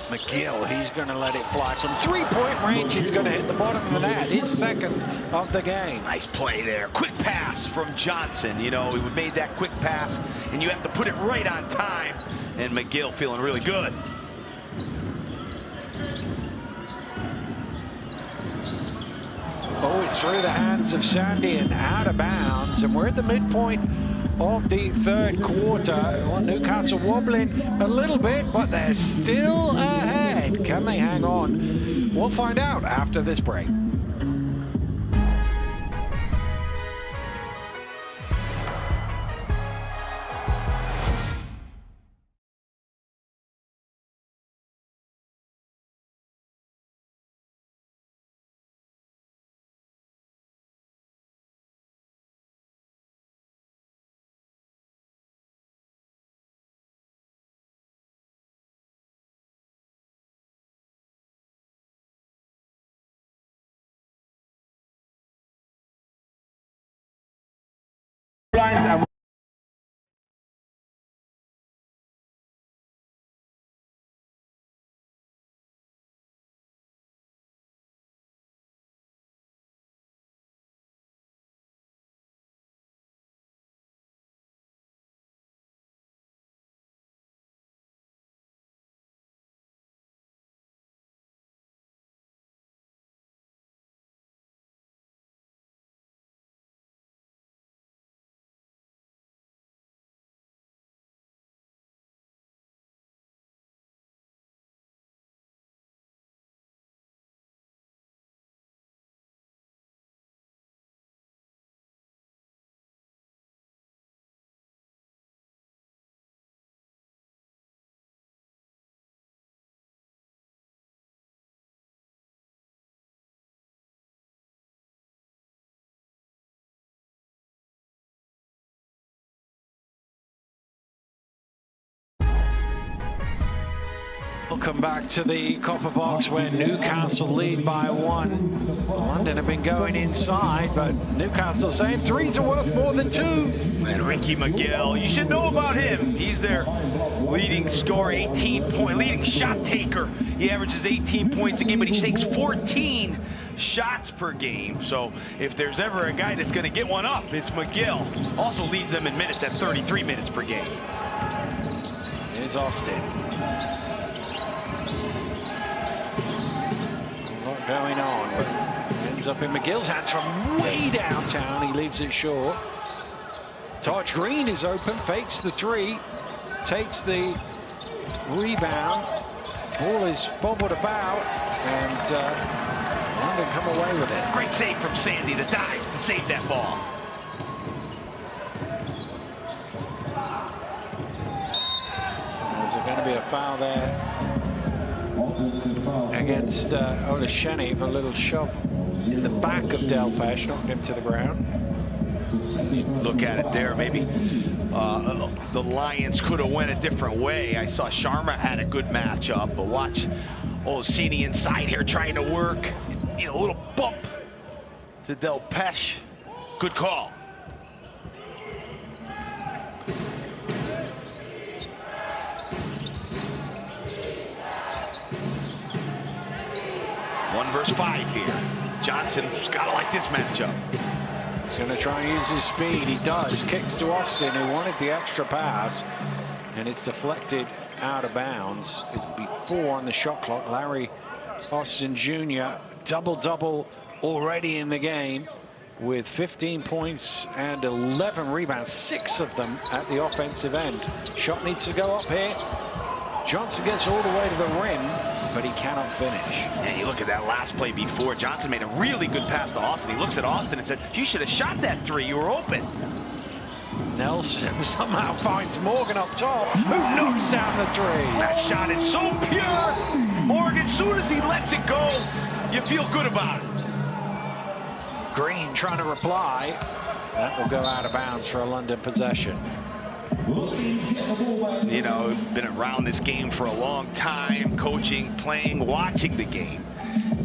McGill, he's going to let it fly from three-point range. He's going to hit the bottom of the net. His second of the game. Nice play there. Quick pass from Johnson. You know, he made that quick pass, and you have to put it right on time. And McGill feeling really good. Oh, it's through the hands of Sandy and out of bounds. And we're at the midpoint of the third quarter. Well, Newcastle wobbling a little bit, but they're still ahead. ahead. Can they hang on? We'll find out after this break. Welcome back to the Copper Box where Newcastle lead by 1. London have been going inside, but Newcastle saying 3's are worth more than 2. And Ricky McGill, you should know about him. He's their leading scorer, 18-point, leading shot taker. He averages 18 points a game, but he takes 14 shots per game. So if there's ever a guy that's going to get one up, it's McGill. Also leads them in minutes at 33 minutes per game. Here's Austin. A lot going on, but ends up in McGill's hands from way downtown. He leaves it short. Taj Green is open, fakes the 3, takes the rebound. Ball is bobbled about, and London come away with it. Great save from Sandy, the dive to save that ball. Is there going to be a foul there against Olesheni for a little shove in the back of Delpesh, knocked him to the ground. You look at it there, maybe the Lions could have went a different way. I saw Sharma had a good matchup, but watch Olesheni inside here trying to work. You know, a little bump to Delpesh. Good call. One versus 5 here. Johnson's got to like this matchup. He's going to try and use his speed. He does. Kicks to Austin, who wanted the extra pass, and it's deflected out of bounds. It'll be 4 on the shot clock. Larry Austin Jr. double-double already in the game with 15 points and 11 rebounds, 6 of them at the offensive end. Shot needs to go up here. Johnson gets all the way to the rim, but he cannot finish. And you look at that last play before, Johnson made a really good pass to Austin. He looks at Austin and said, you should have shot that 3, you were open. Nelson somehow finds Morgan up top, who knocks down the 3. That shot is so pure. Morgan, as soon as he lets it go, you feel good about it. Green trying to reply. That will go out of bounds for a London possession. You know, been around this game for a long time, coaching, playing, watching the game.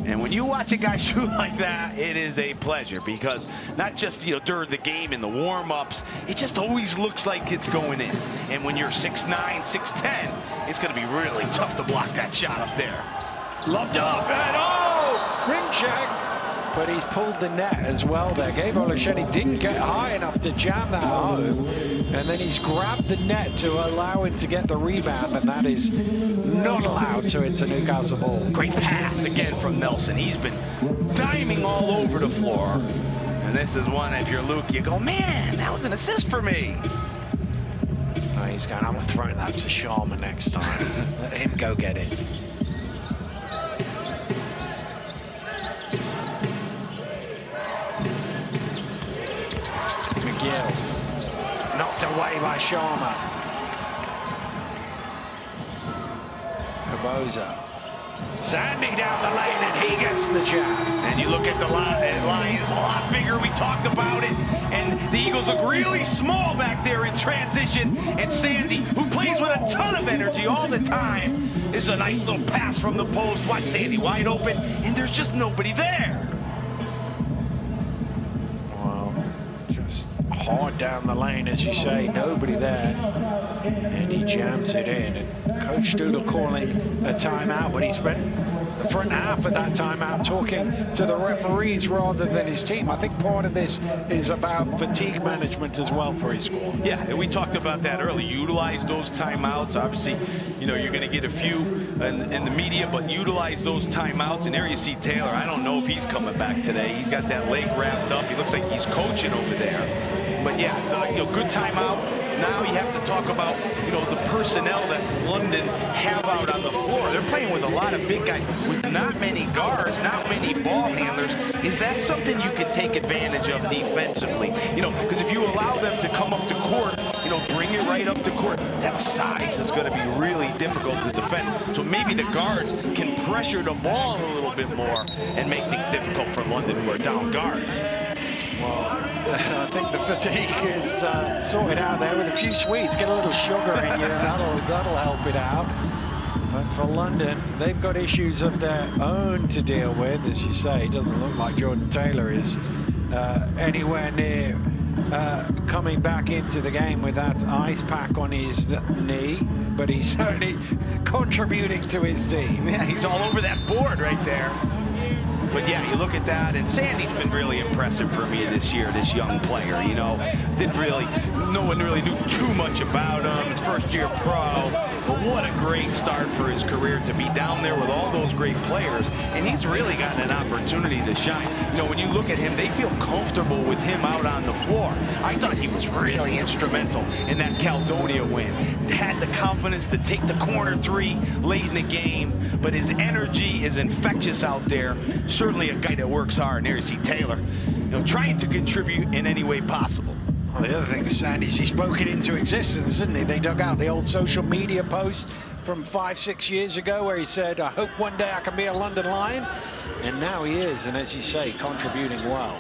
And when you watch a guy shoot like that, it is a pleasure, because not just, you know, during the game and the warm-ups, it just always looks like it's going in. And when you're 6'9", 6'10", it's going to be really tough to block that shot up there. Lobbed up, and rim check. But he's pulled the net as well there. Gabe Olesheni didn't get high enough to jam that home. And then he's grabbed the net to allow him to get the rebound, and that is not allowed, so it's a Newcastle ball. Great pass again from Nelson. He's been diming all over the floor. And this is one, if you're Luke, you go, man, that was an assist for me. Oh, he's going, I'm going to throw that to Sharma next time. Let him go get it. McGill. Knocked away by Sharma. Kaboza. Sandy down the lane, and he gets the jab. And you look at the Lions, a lot bigger. We talked about it. And the Eagles look really small back there in transition. And Sandy, who plays with a ton of energy all the time, is a nice little pass from the post. Watch Sandy wide open, and there's just nobody there. Well, just hard down the lane, as you say, nobody there. And he jams it in. And Coach Doodle calling a timeout, but he spent the front half of that timeout talking to the referees rather than his team. I think part of this is about fatigue management as well for his squad. Yeah, and we talked about that earlier. Utilize those timeouts. Obviously, you know, you're going to get a few in the media, but utilize those timeouts. And there you see Taylor. I don't know if he's coming back today. He's got that leg wrapped up. He looks like he's coaching over there. But yeah, you know, good timeout. Now you have to talk about, you know, the personnel that London have out on the floor. They're playing with a lot of big guys with not many guards, not many ball handlers. Is that something you could take advantage of defensively? You know, because if you allow them to come up to court, you know, bring it right up to court, that size is going to be really difficult to defend. So maybe the guards can pressure the ball a little bit more and make things difficult for London, who are down guards. Well, I think the fatigue is sorted out there with a few sweets. Get a little sugar in you, and that'll help it out. But for London, they've got issues of their own to deal with. As you say, it doesn't look like Jordan Taylor is anywhere near coming back into the game with that ice pack on his knee, but he's certainly contributing to his team. Yeah, he's all over that board right there. But yeah, you look at that, and Sandy's been really impressive for me this year, this young player. You know, no one really knew too much about him. His first year pro, but what a great start for his career to be down there with all those great players. And he's really gotten an opportunity to shine. You know, when you look at him, they feel comfortable with him out on the floor. I thought he was really instrumental in that Caledonia win. Had the confidence to take the corner three late in the game, but his energy is infectious out there. Certainly a guy that works hard. And there you see Taylor, you know, trying to contribute in any way possible. Well, the other thing, Sandy, he spoke it into existence, didn't he? They dug out the old social media post from 5-6 years ago where he said, I hope one day I can be a London Lion. And now he is, and as you say, contributing well.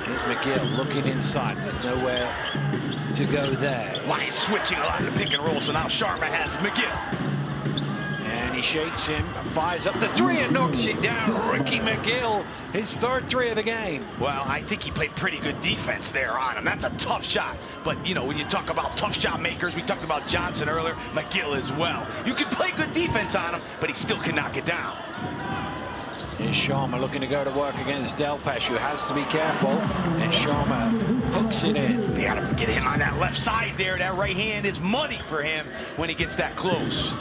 Here's McGill looking inside. There's nowhere to go there. Lions switching a lot of pick and roll, so now Sharma has McGill. And he shakes him, fires up the three and knocks it down. Ricky McGill, his third three of the game. Well, I think he played pretty good defense there on him. That's a tough shot. But, you know, when you talk about tough shot makers, we talked about Johnson earlier, McGill as well. You can play good defense on him, but he still can knock it down. Here's Sharma looking to go to work against Delpesh, who has to be careful. And Sharma hooks it in. You gotta get him on that left side there. That right hand is money for him when he gets that close.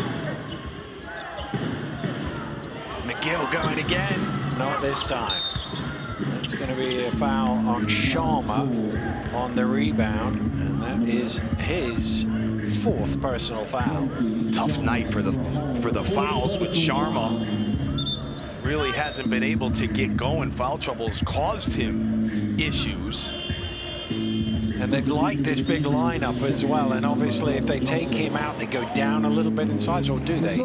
McGill going again. Not this time. That's going to be a foul on Sharma on the rebound. And that is his fourth personal foul. Tough night for the fouls with Sharma. Really hasn't been able to get going. Foul trouble has caused him issues. And they've liked this big lineup as well. And obviously, if they take him out, they go down a little bit in size, or do they?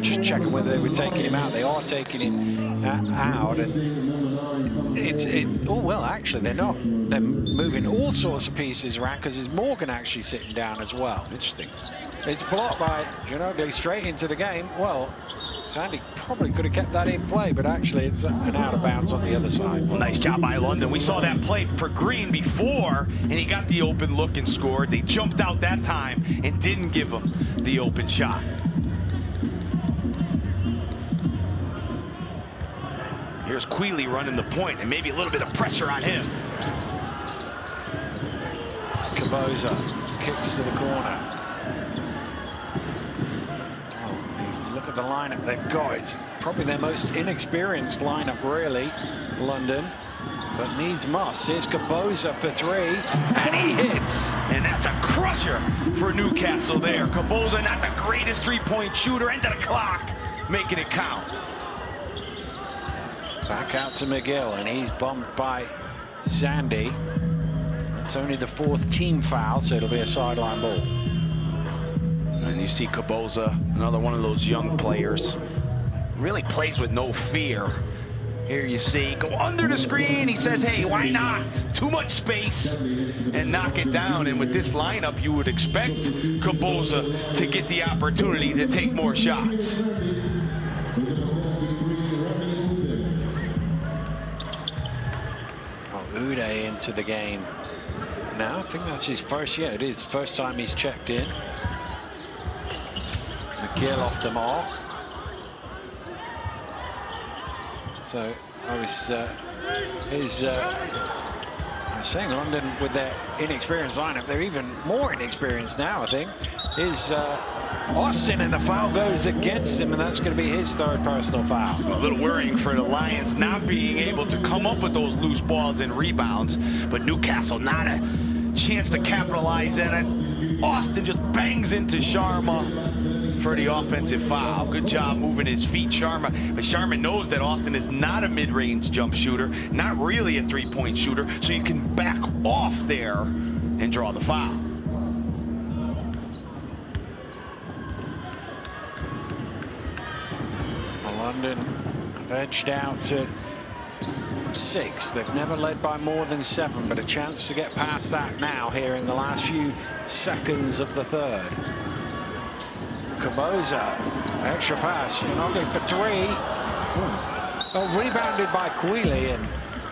Just checking whether they were taking him out. They are taking him out. And oh, well, actually, they're not. They're moving all sorts of pieces around because there's Morgan actually sitting down as well. Interesting. It's blocked by Ginobili straight into the game. Well, Sandy probably could have kept that in play, but actually it's an out of bounds on the other side. Well, nice job by London. We saw that play for Green before, and he got the open look and scored. They jumped out that time and didn't give him the open shot. Here's Quealy running the point, and maybe a little bit of pressure on him. Kaboza kicks to the corner. The lineup they've got, it's probably their most inexperienced lineup, really, London, but needs must. Here's Kaboza for three, and he hits. And that's a crusher for Newcastle there. Kaboza, not the greatest three-point shooter, end of the clock, making it count. Back out to McGill, and he's bumped by Sandy. It's only the 4th team foul, so it'll be a sideline ball. And you see Kaboza, another one of those young players, really plays with no fear. Here you see, go under the screen. He says, hey, why not? Too much space, and knock it down. And with this lineup, you would expect Kaboza to get the opportunity to take more shots. Uday into the game now. I think that's his first, yeah, it is first time he's checked in. McGill off the mark. So I was saying London with their inexperienced lineup, they're even more inexperienced now, I think. Is Austin, and the foul goes against him, and that's going to be his 3rd personal foul. A little worrying for the Lions not being able to come up with those loose balls and rebounds, but Newcastle not a chance to capitalize on it. Austin just bangs into Sharma for the offensive foul. Good job moving his feet, Sharma. But Sharma knows that Austin is not a mid-range jump shooter, not really a three-point shooter, so you can back off there and draw the foul. London have edged out to 6. They've never led by more than 7, but a chance to get past that now here in the last few seconds of the 3rd. Kaboza, extra pass, Yanagi for 3. Oh, rebounded by Quealy, and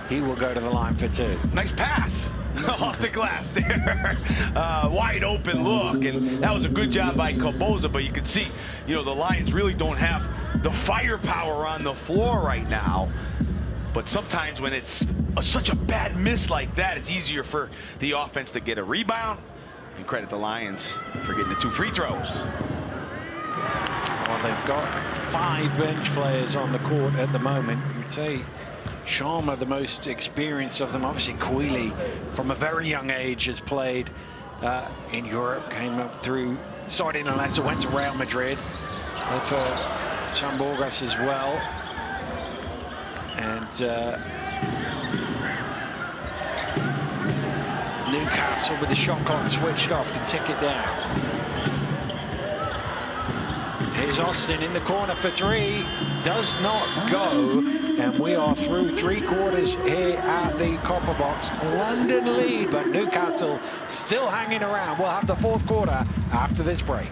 he will go to the line for 2. Nice pass off the glass there. Wide open look, and that was a good job by Kaboza, but you can see, the Lions really don't have the firepower on the floor right now. But sometimes when it's such a bad miss like that, it's easier for the offense to get a rebound. And credit the Lions for getting the 2 free throws. Well, they've got 5 bench players on the court at the moment. You'd say Sharma, the most experienced of them. Obviously, Quealy, from a very young age, has played in Europe, came up through, started in Leicester, went to Real Madrid, played for Chamborgas as well. And Newcastle, with the shot clock switched off, can tick it down. Here's Austin in the corner for 3. Does not go. And we are through 3 quarters here at the Copper Box. London lead, but Newcastle still hanging around. We'll have the 4th quarter after this break.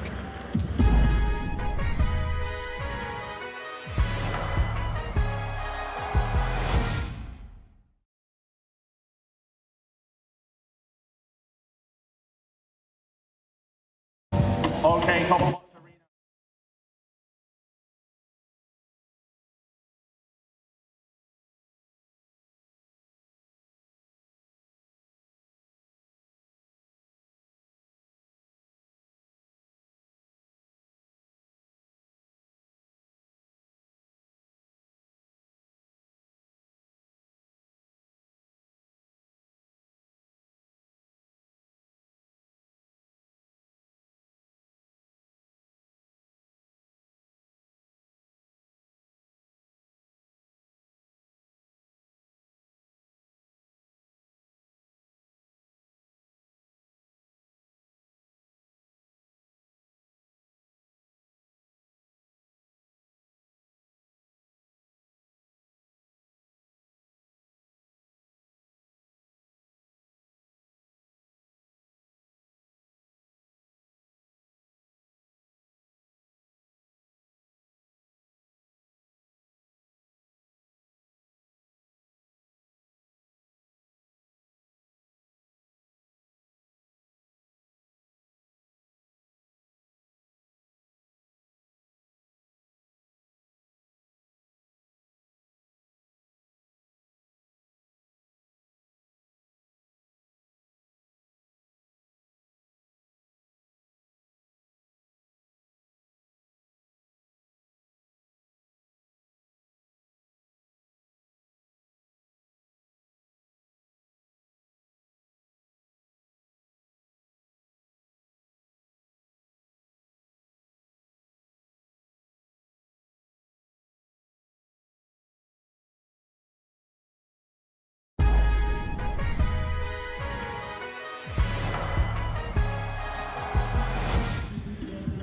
Okay, Copper Box.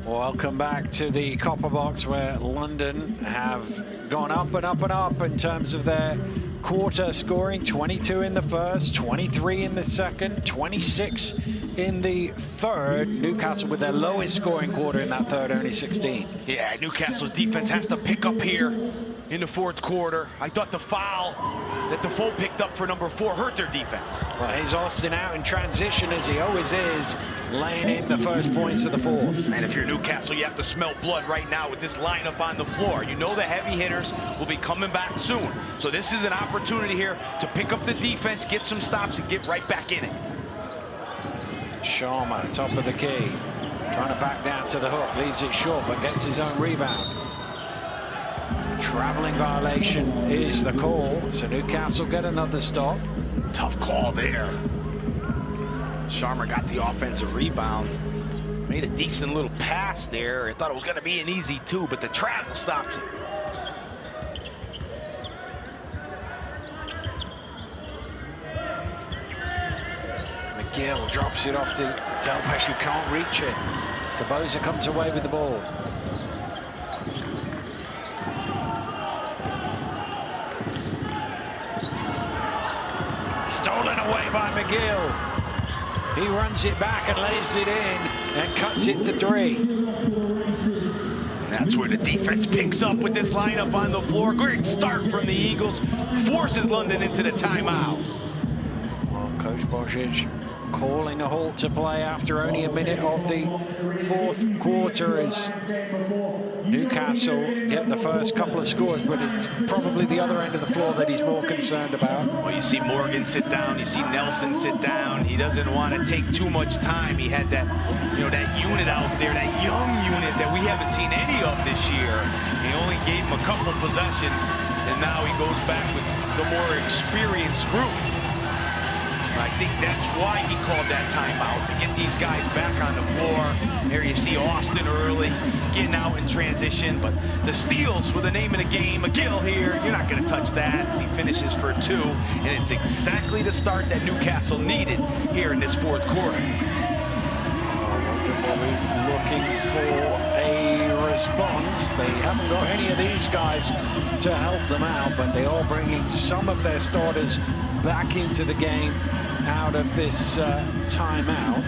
Welcome back to the Copper Box, where London have gone up and up and up in terms of their quarter scoring. 22 in the first, 23 in the second, 26 in the third. Newcastle with their lowest scoring quarter in that third, only 16. Yeah, Newcastle's defense has to pick up here in the fourth quarter. I thought the foul that Defoe picked up for number 4 hurt their defense. Well, here's Austin out in transition, as he always is, laying in the first points of the fourth. And if you're Newcastle, you have to smell blood right now with this lineup on the floor. You know the heavy hitters will be coming back soon. So this is an opportunity here to pick up the defense, get some stops, and get right back in it. Sharma, top of the key, trying to back down to the hook, leaves it short, but gets his own rebound. Traveling violation is the call, so Newcastle get another stop. Tough call there. Sharma got the offensive rebound. Made a decent little pass there. I thought it was going to be an easy 2, but the travel stops it. McGill drops it off to Delpesh, who can't reach it. Kaboza comes away with the ball. Stolen away by McGill. He runs it back and lays it in and cuts it to 3. That's where the defense picks up with this lineup on the floor. Great start from the Eagles. Forces London into the timeout. Well, Coach Božić calling a halt to play after only a minute of the fourth quarter as Newcastle get the first couple of scores, but it's probably the other end of the floor that he's more concerned about. Well, you see Morgan sit down, you see Nelson sit down. He doesn't want to take too much time. He had that, that unit out there, that young unit that we haven't seen any of this year. He only gave him a couple of possessions, and now he goes back with the more experienced group. I think that's why he called that timeout, to get these guys back on the floor. Here you see Austin early, getting out in transition, but the steals were the name of the game. McGill here, you're not going to touch that. He finishes for 2, and it's exactly the start that Newcastle needed here in this fourth quarter. Looking for a response. They haven't got any of these guys to help them out, but they are bringing some of their starters back into the game out of this timeout.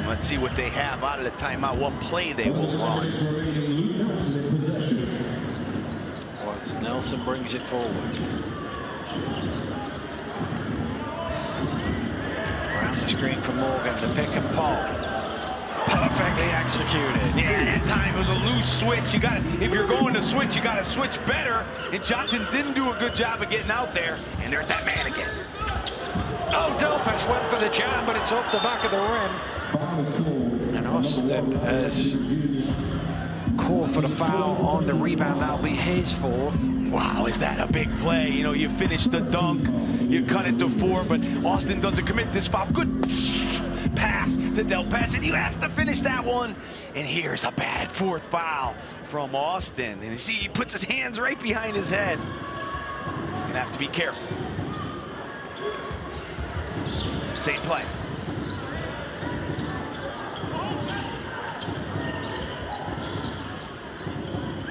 Let's see what they have out of the timeout, what play they will run. Once Nelson brings it forward. Around the screen for Morgan, the pick and pop. Perfectly executed. Yeah, that time it was a loose switch. You got to, if you're going to switch, you got to switch better. And Johnson didn't do a good job of getting out there. And there's that man again. Oh, Delpesh went for the jam, but it's off the back of the rim. And Austin has called for the foul on the rebound. That'll be his 4th. Wow, is that a big play? You finish the dunk, you cut it to 4, but Austin doesn't commit this foul. Good pass to Delpesh, and you have to finish that one. And here's a bad 4th foul from Austin. And you see, he puts his hands right behind his head. He's gonna have to be careful. Same play.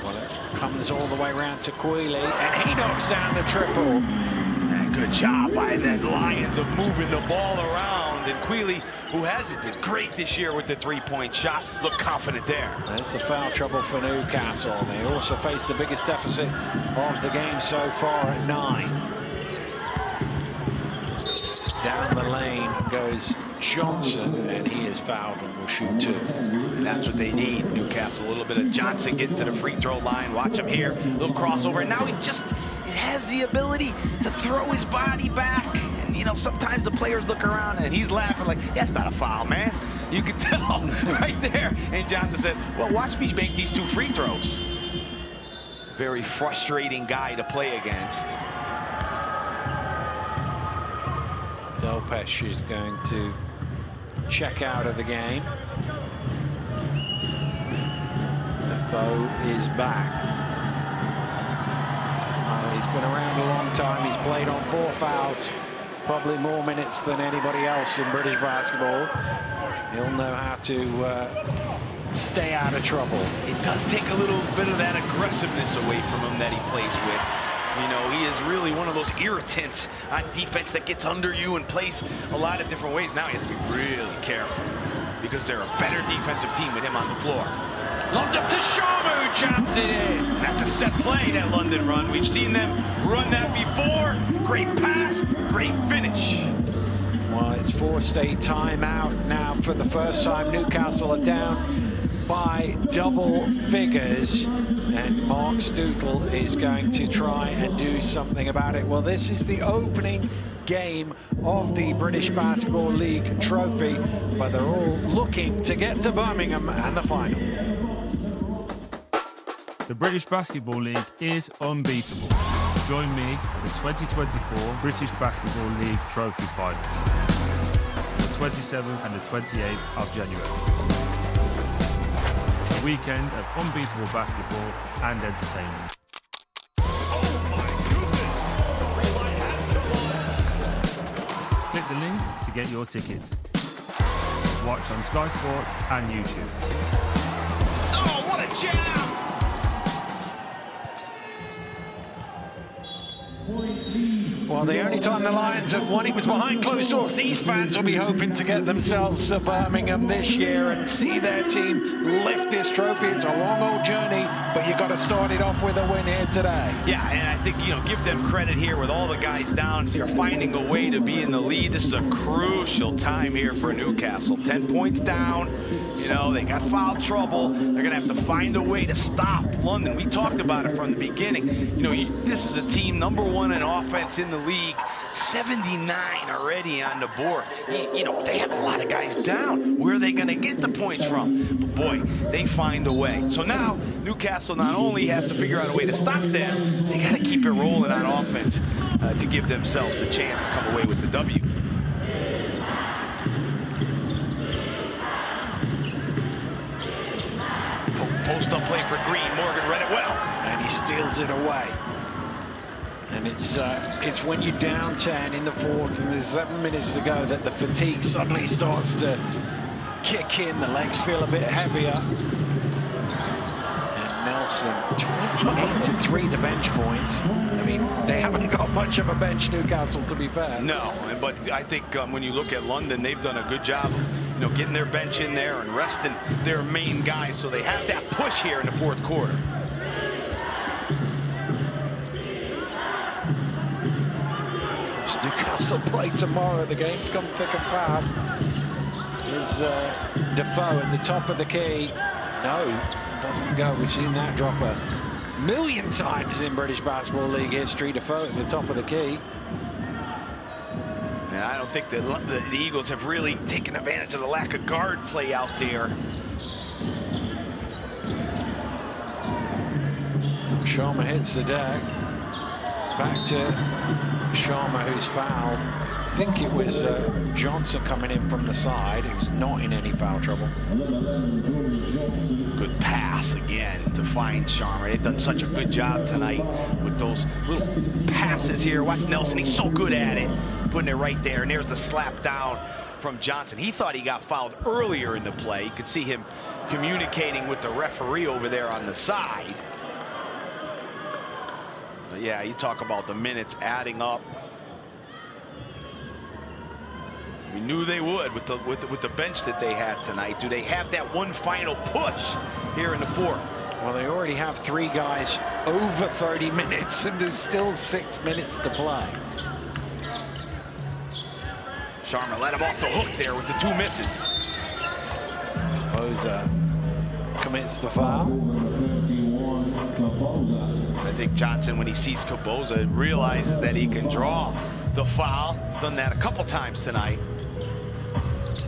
Well, it comes all the way around to Queeley, and he knocks down the triple. Good job by the Lions of moving the ball around. And Queeley, who hasn't been great this year with the 3-point shot, looked confident there. There's the foul trouble for Newcastle. They also face the biggest deficit of the game so far at 9. Down the lane goes Johnson, and he is fouled and will shoot 2. And that's what they need, Newcastle. A little bit of Johnson getting to the free throw line. Watch him here, a little crossover. And now he has the ability to throw his body back. And, sometimes the players look around and he's laughing like, that's not a foul, man. You can tell right there. And Johnson said, well, watch me make these 2 free throws. Very frustrating guy to play against. Delpesh is going to check out of the game. Defoe is back. He's been around a long time. He's played on 4 fouls, probably more minutes than anybody else in British basketball. He'll know how to stay out of trouble. It does take a little bit of that aggressiveness away from him that he plays with. You know, he is really one of those irritants on defense that gets under you and plays a lot of different ways. Now he has to be really careful because they're a better defensive team with him on the floor. Lobbed up to Sharma, who jams it in. That's a set play, that London run. We've seen them run that before. Great pass, great finish. Well, it's forced a timeout now for the first time. Newcastle are down by double figures, and Mark Stootle is going to try and do something about it. Well, this is the opening game of the British Basketball League trophy, but they're all looking to get to Birmingham and the final. The British Basketball League is unbeatable. Join me for the 2024 British Basketball League Trophy Finals, the 27th and the 28th of January. A weekend of unbeatable basketball and entertainment. Click the link to get your tickets. Watch on Sky Sports and YouTube. Oh, what a jam! Well, the only time the Lions have won, it was behind closed doors. These fans will be hoping to get themselves to Birmingham this year and see their team lift this trophy. It's a long old journey, but you've got to start it off with a win here today. Yeah, and I think, you know, give them credit here with all the guys down. You're finding a way to be in the lead. This is a crucial time here for Newcastle. 10 points down. You know, they got foul trouble. They're going to have to find a way to stop London. We talked about it from the beginning. You know, this is a team #1 in offense in the league. 79 already on the board. You know, they have a lot of guys down. Where are they going to get the points from? But boy, they find a way. So now Newcastle not only has to figure out a way to stop them, they got to keep it rolling on offense to give themselves a chance to come away with the W. Post-up play for Green. Morgan read it well. And he steals it away. And it's when you're down 10 in the fourth and there's 7 minutes to go that the fatigue suddenly starts to kick in. The legs feel a bit heavier. And Nelson, 28-3 the bench points. I mean, they haven't got much of a bench, Newcastle, to be fair. No, but I think when you look at London, they've done a good job of, you know, getting their bench in there and resting their main guys, so they have that push here in the fourth quarter. Newcastle play tomorrow. The game's come thick and fast. There's Defoe at the top of the key. No, doesn't go. We've seen that drop a million times in British Basketball League history. Defoe at the top of the key. And I don't think that the Eagles have really taken advantage of the lack of guard play out there. Sharma hits the deck. Back to Sharma, who's fouled. I think it was Johnson coming in from the side. He was not in any foul trouble. Good pass again to find Sharma. They've done such a good job tonight with those little passes here. Watch Nelson, he's so good at it. Putting it right there, and there's the slap down from Johnson. He thought he got fouled earlier in the play. You could see him communicating with the referee over there on the side. But yeah, you talk about the minutes adding up. We knew they would with the bench that they had tonight. Do they have that one final push here in the fourth? Well, they already have 3 guys over 30 minutes, and there's still 6 minutes to play. Sharma let him off the hook there with the 2 misses. Boza commits the foul. I think Johnson, when he sees Kaboza, realizes that he can draw the foul. He's done that a couple times tonight.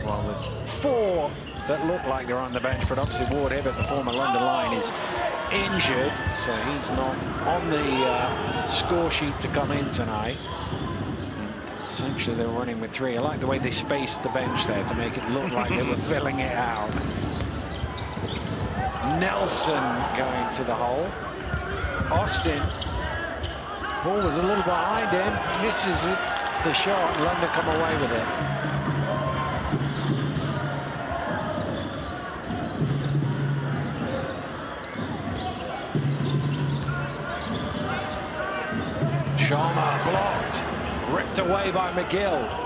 Well, there's 4 that look like they're on the bench, but obviously Ward Hibbert, the former London Lion, is injured, so he's not on the score sheet to come in tonight. And essentially, they're running with 3. I like the way they spaced the bench there to make it look like they were filling it out. Nelson going to the hole. Austin Ball was a little behind him. Misses the shot. London come away with it. Sharma blocked. Ripped away by McGill.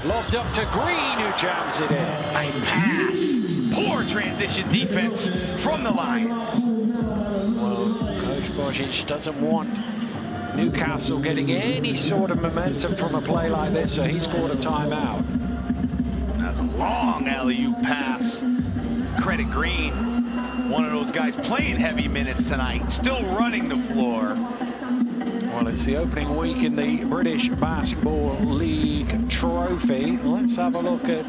Lobbed up to Green, who jams it in. Nice pass. Poor transition defense from the Lions. Well, Coach Božić doesn't want Newcastle getting any sort of momentum from a play like this, so he scored a timeout. That's a long alley-oop pass. Credit Green, one of those guys playing heavy minutes tonight, still running the floor. Well, it's the opening week in the British Basketball League Trophy. Let's have a look at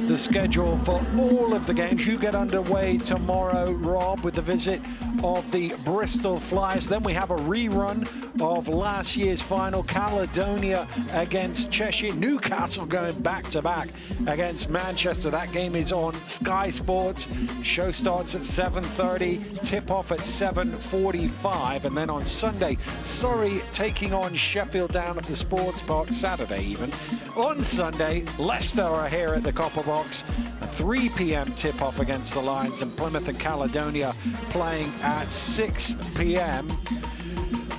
the schedule for all of the games. You get underway tomorrow, Rob, with the visit of the Bristol Flyers. Then we have a rerun of last year's final, Caledonia against Cheshire. Newcastle going back-to-back against Manchester. That game is on Sky Sports. Show starts at 7:30, tip-off at 7:45. And then on Sunday, Surrey taking on Sheffield down at the Sports Park, Saturday even. On Sunday, Leicester are here at the Copper Box. A 3 p.m. tip-off against the Lions, and Plymouth and Caledonia playing at 6 p.m.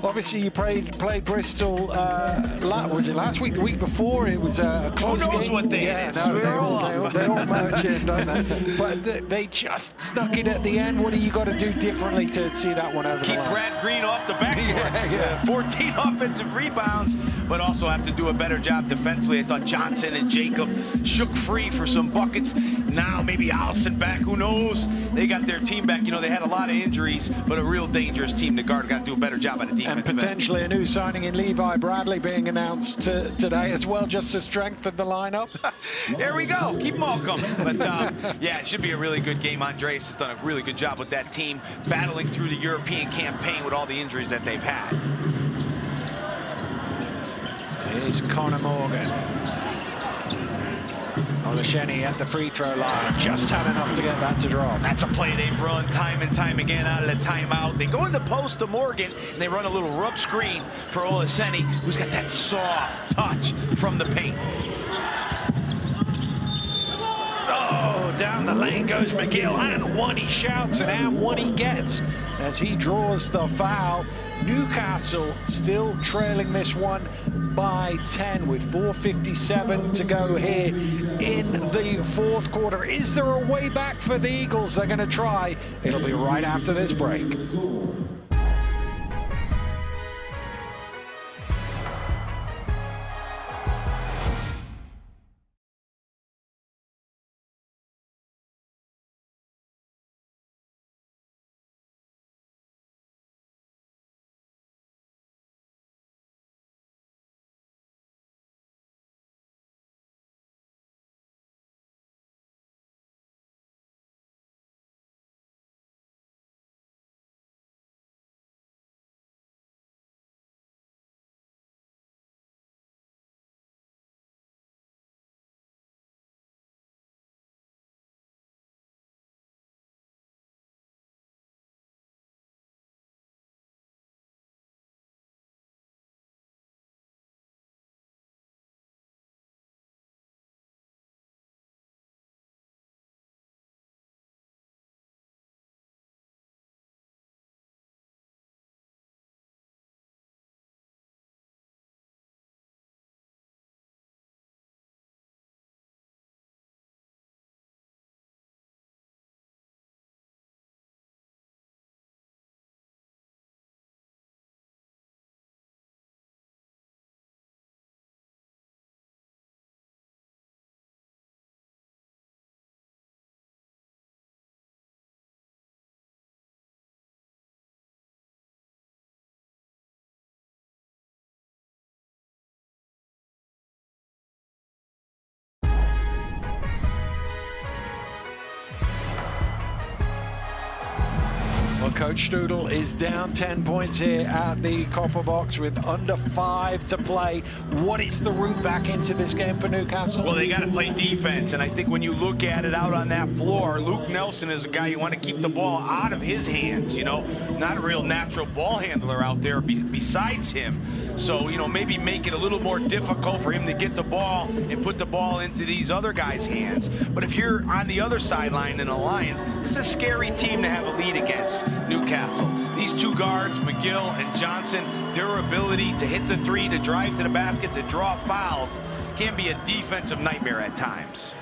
Obviously, you played Bristol. Was it last week? The week before? It was a close game. Who knows what day it is? No, they all merge in, don't they? But they just stuck it at the end. What do you got to do differently to see that one over the line? Keep Brad Green off the backboards. 14 offensive rebounds, but also have to do a better job defensively. I thought Johnson and Jacob shook free for some buckets. Now maybe Allison back. Who knows? They got their team back. You know, they had a lot of injuries, but a real dangerous team to guard. Got to do a better job on the defense. And potentially a new signing in Levi Bradley being announced today as well, just to strengthen the lineup. There we go. Keep them all coming. But yeah, it should be a really good game. Andreas has done a really good job with that team, battling through the European campaign with all the injuries that they've had. Here's Connor Morgan. Olasheni at the free throw line, just had enough to get that to drop. That's a play they've run time and time again out of the timeout. They go in the post to Morgan, and they run a little rub screen for Olasheni, who's got that soft touch from the paint. Oh, down the lane goes McGill, and one he shouts, and one he gets as he draws the foul. Newcastle still trailing this one by 10 with 4:57 to go here in the fourth quarter. Is there a way back for the Eagles? They're going to try. It'll be right after this break. Coach Strudel is down 10 points here at the Copper Box with under 5 to play. What is the route back into this game for Newcastle? Well, they got to play defense, and I think when you look at it out on that floor, Luke Nelson is a guy you want to keep the ball out of his hands, you know, not a real natural ball handler out there besides him. So, you know, maybe make it a little more difficult for him to get the ball and put the ball into these other guys' hands. But if you're on the other sideline in Alliance, this is a scary team to have a lead against, Newcastle. These two guards, McGill and Johnson, their ability to hit the three, to drive to the basket, to draw fouls, can be a defensive nightmare at times.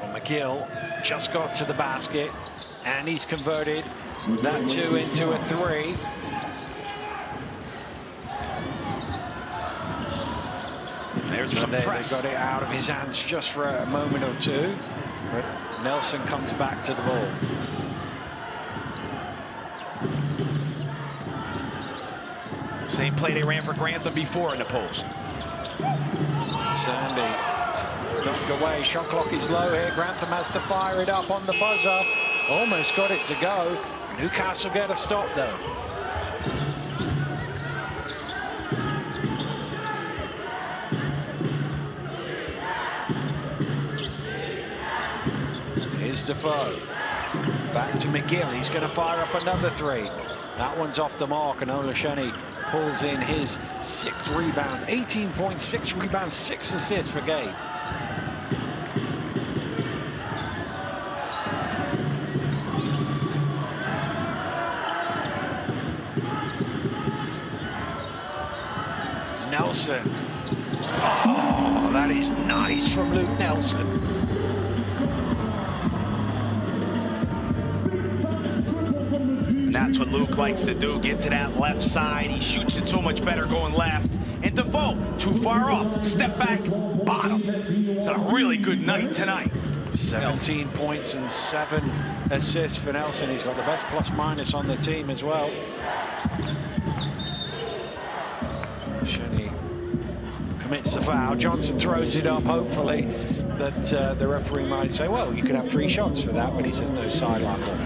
Well, McGill just got to the basket, and he's converted that 2 into a 3. There's some press. They got it out of his hands just for a moment or two, but Nelson comes back to the ball. Same play they ran for Grantham before in the post. Sandy knocked away. Shot clock is low here. Grantham has to fire it up on the buzzer. Almost got it to go. Newcastle get a stop though. Here's Defoe. Back to McGill. He's going to fire up another 3. That one's off the mark, and Olasheni pulls in his 6th rebound. 18 points, 6 rebounds, 6 assists for Gabe. Nelson. Oh, that is nice from Luke Nelson. And that's what Luke likes to do, get to that left side. He shoots it so much better going left. And Defoe, too far off, step back, bottom. It's a really good night tonight. 17 points and 7 assists for Nelson. He's got the best plus-minus on the team as well. Shenny commits the foul. Johnson throws it up, hopefully that the referee might say, well, you could have 3 shots for that, but he says no sideline ball.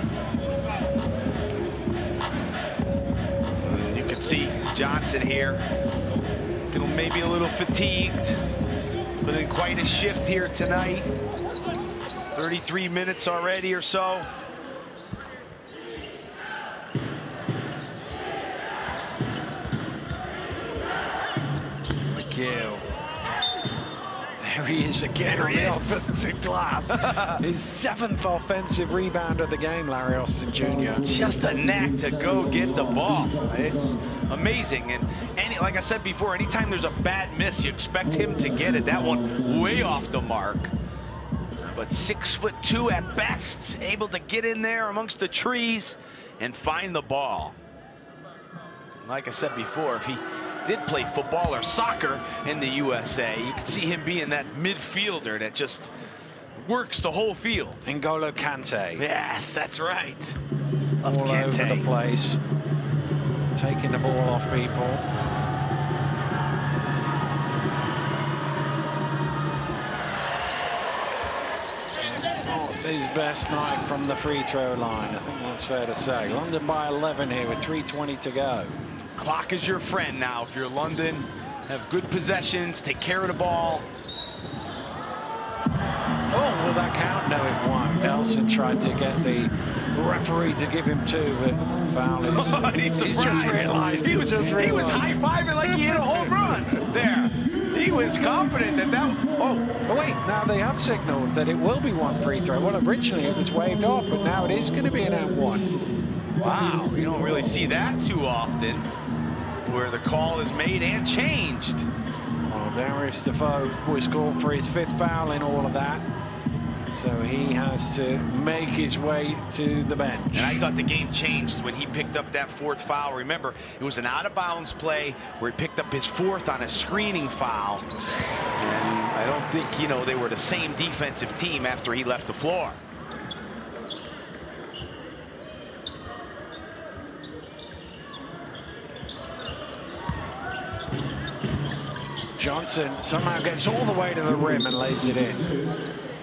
You can see Johnson here, maybe a little fatigued, but in quite a shift here tonight. 33 minutes already or so. McGill. There he is again on the offensive glass. His 7th offensive rebound of the game, Larry Austin Jr. Just a knack to go get the ball. It's amazing. And like I said before, anytime there's a bad miss, you expect him to get it. That one way off the mark. But 6'2" at best, able to get in there amongst the trees and find the ball. Like I said before, if he did play football or soccer in the USA, you could see him being that midfielder that just works the whole field. N'Golo Kante. Yes, that's right. All over the place, taking the ball off people. His best night from the free throw line. I think that's fair to say. London by 11 here with 3:20 to go. Clock is your friend now. If you're London, have good possessions, take care of the ball. Oh, will that count? No, it won't. Nelson tried to get the referee to give him 2, but foul is. He's just realized. He was high-fiving like he hit a home run. There. He was confident that oh, wait, now they have signaled that it will be 1 free throw. Well, originally it was waved off, but now it is going to be an and-1. Wow, you don't really see that too often, where the call is made and changed. Well, Darius Defoe was called for his 5th foul in all of that. So he has to make his way to the bench. And I thought the game changed when he picked up that 4th foul. Remember, it was an out-of-bounds play where he picked up his 4th on a screening foul. And I don't think, you know, they were the same defensive team after he left the floor. Johnson somehow gets all the way to the rim and lays it in.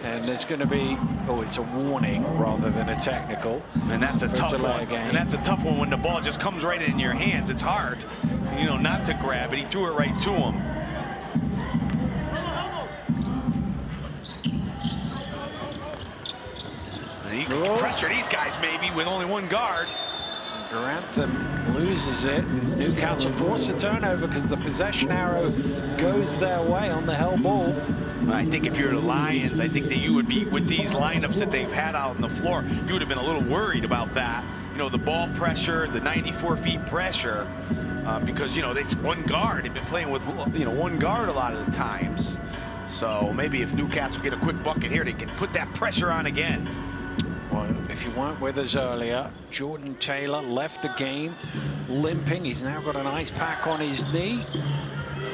And And there's going to be, it's a warning rather than a technical. And that's a tough one. Game. And that's a tough one when the ball just comes right in your hands. It's hard, not to grab it. He threw it right to him. And he can pressure these guys maybe with only one guard. Grantham loses it. Newcastle force a turnover because the possession arrow goes their way on the hell ball. I think if you're the Lions, I think that you would be, with these lineups that they've had out on the floor, you would have been a little worried about that. The ball pressure, the 94 feet pressure, because, it's one guard. They've been playing with, one guard a lot of the times. So maybe if Newcastle get a quick bucket here, they can put that pressure on again. Well, if you weren't with us earlier, Jordan Taylor left the game limping. He's now got an ice pack on his knee.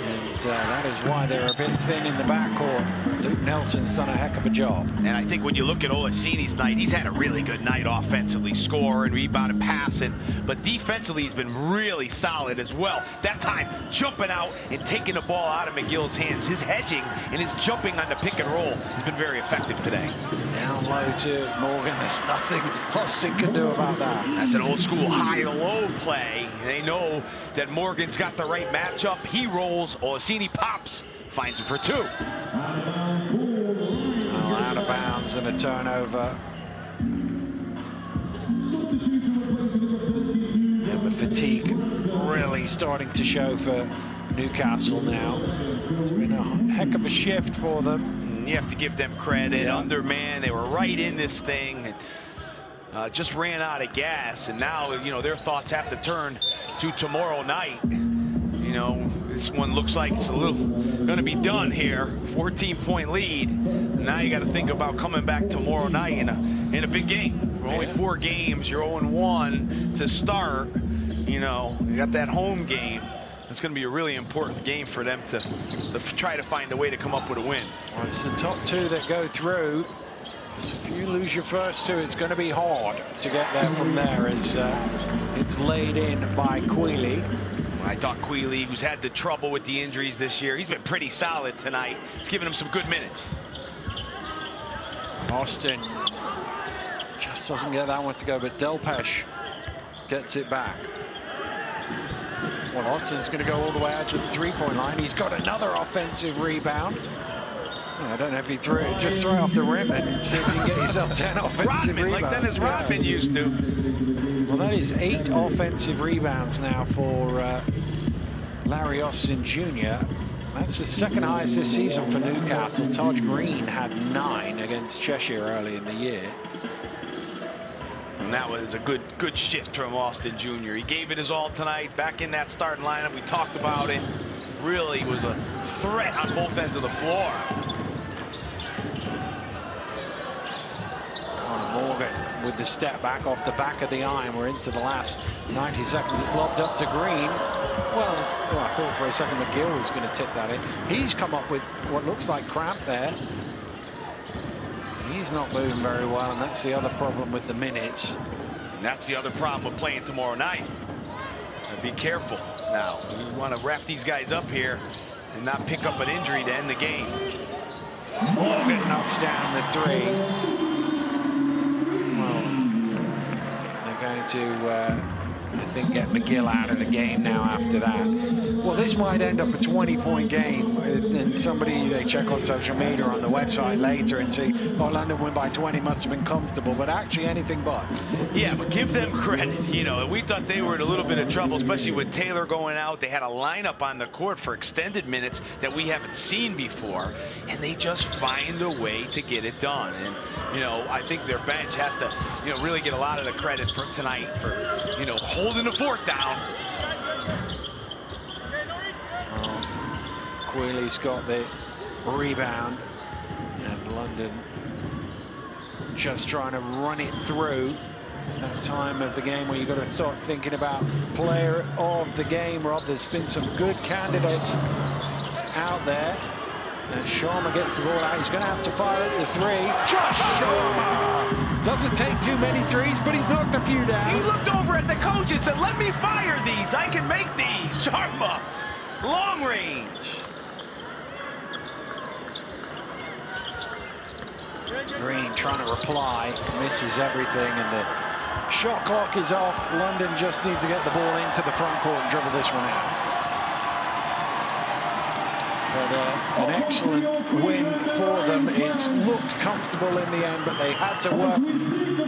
And that is why they're a bit thin in the backcourt. Luke Nelson's done a heck of a job. And I think when you look at Olasini's night, he's had a really good night offensively, scoring, rebounding, passing. But defensively, he's been really solid as well. That time, jumping out and taking the ball out of McGill's hands. His hedging and his jumping on the pick and roll has been very effective today. Down low to Morgan. There's nothing Austin can do about that. That's an old school high to low play. They know that Morgan's got the right matchup. He rolls. Olasini pops. Finds him for two. Out of bounds and a turnover. Yeah, the fatigue really starting to show for Newcastle now. It's been a heck of a shift for them. You have to give them credit. Yeah. Undermanned, they were right in this thing. And, just ran out of gas, and now their thoughts have to turn to tomorrow night. This one looks like it's a little going to be done here. 14-point lead. Now you got to think about coming back tomorrow night in a big game. For only 4 games, you're 0-1 to start. You got that home game. It's going to be a really important game for them to try to find a way to come up with a win. Well, it's the top 2 that go through. So if you lose your first 2, it's going to be hard to get there from there as it's laid in by Quealy. I thought Quealy, who's had the trouble with the injuries this year, he's been pretty solid tonight. He's giving him some good minutes. Austin just doesn't get that one to go, but Delpesh gets it back. Well, Austin's going to go all the way out to the 3-point line. He's got another offensive rebound. I don't know if he threw it, just throw it off the rim and see if you can get yourself 10 offensive rebounds. Like Dennis Rodman used to. Well, that is 8 offensive rebounds now for Larry Austin Jr. That's the second highest this season for Newcastle. Taj Green had 9 against Cheshire early in the year. And that was a good shift from Austin Jr. He gave it his all tonight, back in that starting lineup. We talked about it. Really was a threat on both ends of the floor. Morgan with the step back off the back of the iron. We're into the last 90 seconds. It's lobbed up to Green. Well, I thought for a second McGill was going to tip that in. He's come up with what looks like cramp there. He's not moving very well, and that's the other problem with the minutes. And that's the other problem with playing tomorrow night. And be careful now. You want to wrap these guys up here and not pick up an injury to end the game. Morgan knocks down the 3. Going to, I think, get McGill out of the game now after that. Well, this might end up a 20-point game, and somebody, they check on social media or on the website later and see, oh, London win by 20, must have been comfortable, but actually anything but. Yeah, but give them credit. We thought they were in a little bit of trouble, especially with Taylor going out. They had a lineup on the court for extended minutes that we haven't seen before, and they just find a way to get it done. And I think their bench has to, really get a lot of the credit for tonight for, holding the fort down. Quealy's got the rebound, and London just trying to run it through. It's that time of the game where you've got to start thinking about player of the game, Rob. There's been some good candidates out there. And Sharma gets the ball out. He's going to have to fire at the 3. Josh Sharma doesn't take too many threes, but he's knocked a few down. He looked over at the coach and said, let me fire these. I can make these. Sharma, long range. Green trying to reply, misses everything, and the shot clock is off. London just need to get the ball into the front court and dribble this one out. But an excellent win for them. It's looked comfortable in the end, but they had to work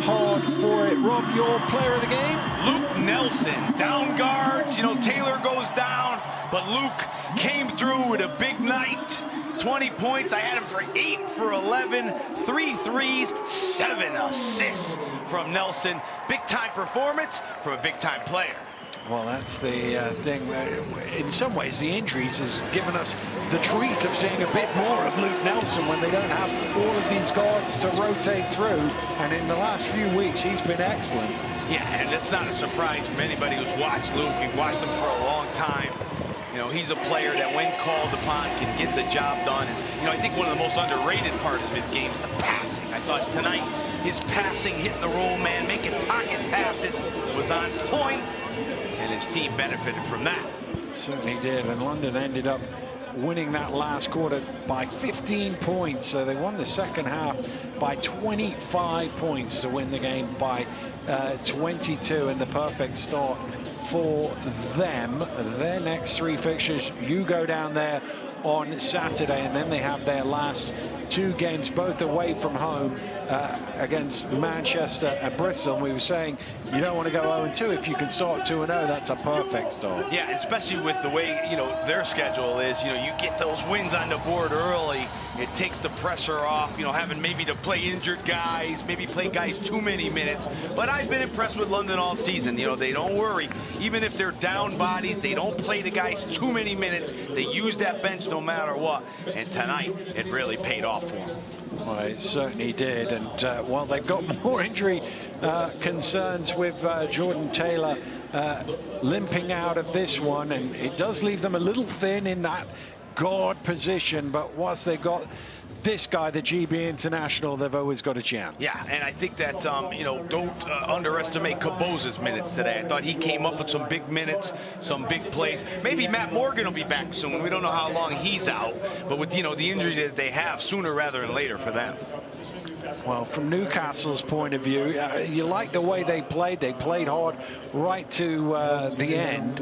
hard for it. Rob, your player of the game? Luke Nelson, down guards. You know, Taylor goes down, but Luke came through with a big night. 20 points. I had him for 8 for 11, 3 threes, 7 assists from Nelson. Big-time performance from a big-time player. Well, that's the thing. In some ways, the injuries has given us the treat of seeing a bit more of Luke Nelson when they don't have all of these guards to rotate through. And in the last few weeks, he's been excellent. Yeah, and it's not a surprise from anybody who's watched Luke. We've watched him for a long time. You know, he's a player that when called upon can get the job done. And, you know, I think one of the most underrated parts of his game is the passing. I thought tonight his passing, hitting the roll man, making pocket passes was on point. And his team benefited from that. Certainly did, and London ended up winning that last quarter by 15 points. So they won the second half by 25 points to win the game by 22, and the perfect start for them. Their next 3 fixtures, you go down there on Saturday, and then they have their last 2 games, both away from home, against Manchester and Bristol. And we were saying you don't want to go 0-2. If you can start 2-0, that's a perfect start. Yeah, especially with the way, you know, their schedule is. You know, you get those wins on the board early. It takes the pressure off, you know, having maybe to play injured guys, maybe play guys too many minutes. But I've been impressed with London all season. You know, they don't worry. Even if they're down bodies, they don't play the guys too many minutes. They use that bench no matter what. And tonight, it really paid off for them. Well, it certainly did. And while they've got more injury concerns with Jordan Taylor limping out of this one, and it does leave them a little thin in that guard position, but once they've got this guy, the GB International, they've always got a chance. Yeah, and I think that, you know, don't underestimate Caboza's minutes today. I thought he came up with some big minutes, some big plays. Maybe Matt Morgan will be back soon. We don't know how long he's out, but with, you know, the injury that they have, sooner rather than later for them. Well, from Newcastle's point of view, you like the way they played. They played hard right to the end,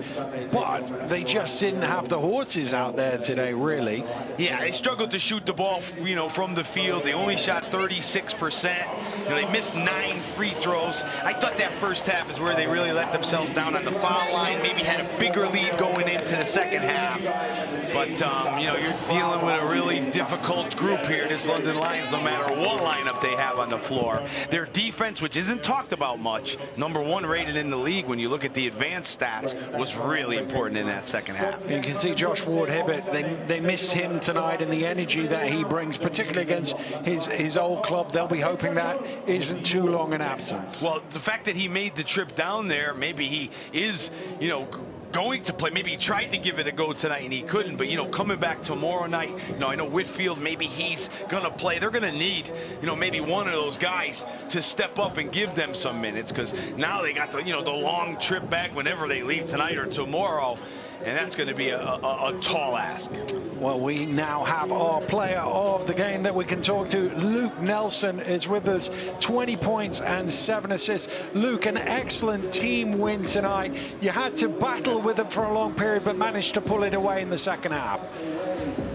but they just didn't have the horses out there today, really. Yeah, they struggled to shoot the ball, you know, from the field. They only shot 36%. You know, they missed 9 free throws. I thought that first half is where they really let themselves down on the foul line. Maybe had a bigger lead going into the second half. But, you know, you're dealing with a really difficult group here, this London Lions, no matter what lineup they have on the floor. Their defense, which isn't talked about much, #1 rated in the league when you look at the advanced stats, was really important in that second half. You can see Josh Ward-Hibbert, they missed him tonight, and the energy that he brings, particularly against his old club. They'll be hoping that isn't too long an absence. Well, the fact that he made the trip down there, maybe he is, you know, going to play. Maybe he tried to give it a go tonight and he couldn't, but, you know, coming back tomorrow night, you know, I know Whitfield, maybe he's going to play. They're going to need, you know, maybe one of those guys to step up and give them some minutes, because now they got the, you know, the long trip back whenever they leave tonight or tomorrow, and that's going to be a tall ask. Well, we now have our player of the game that we can talk to. Luke Nelson is with us, 20 points and 7 assists. Luke, an excellent team win tonight. You had to battle with them for a long period, but managed to pull it away in the second half.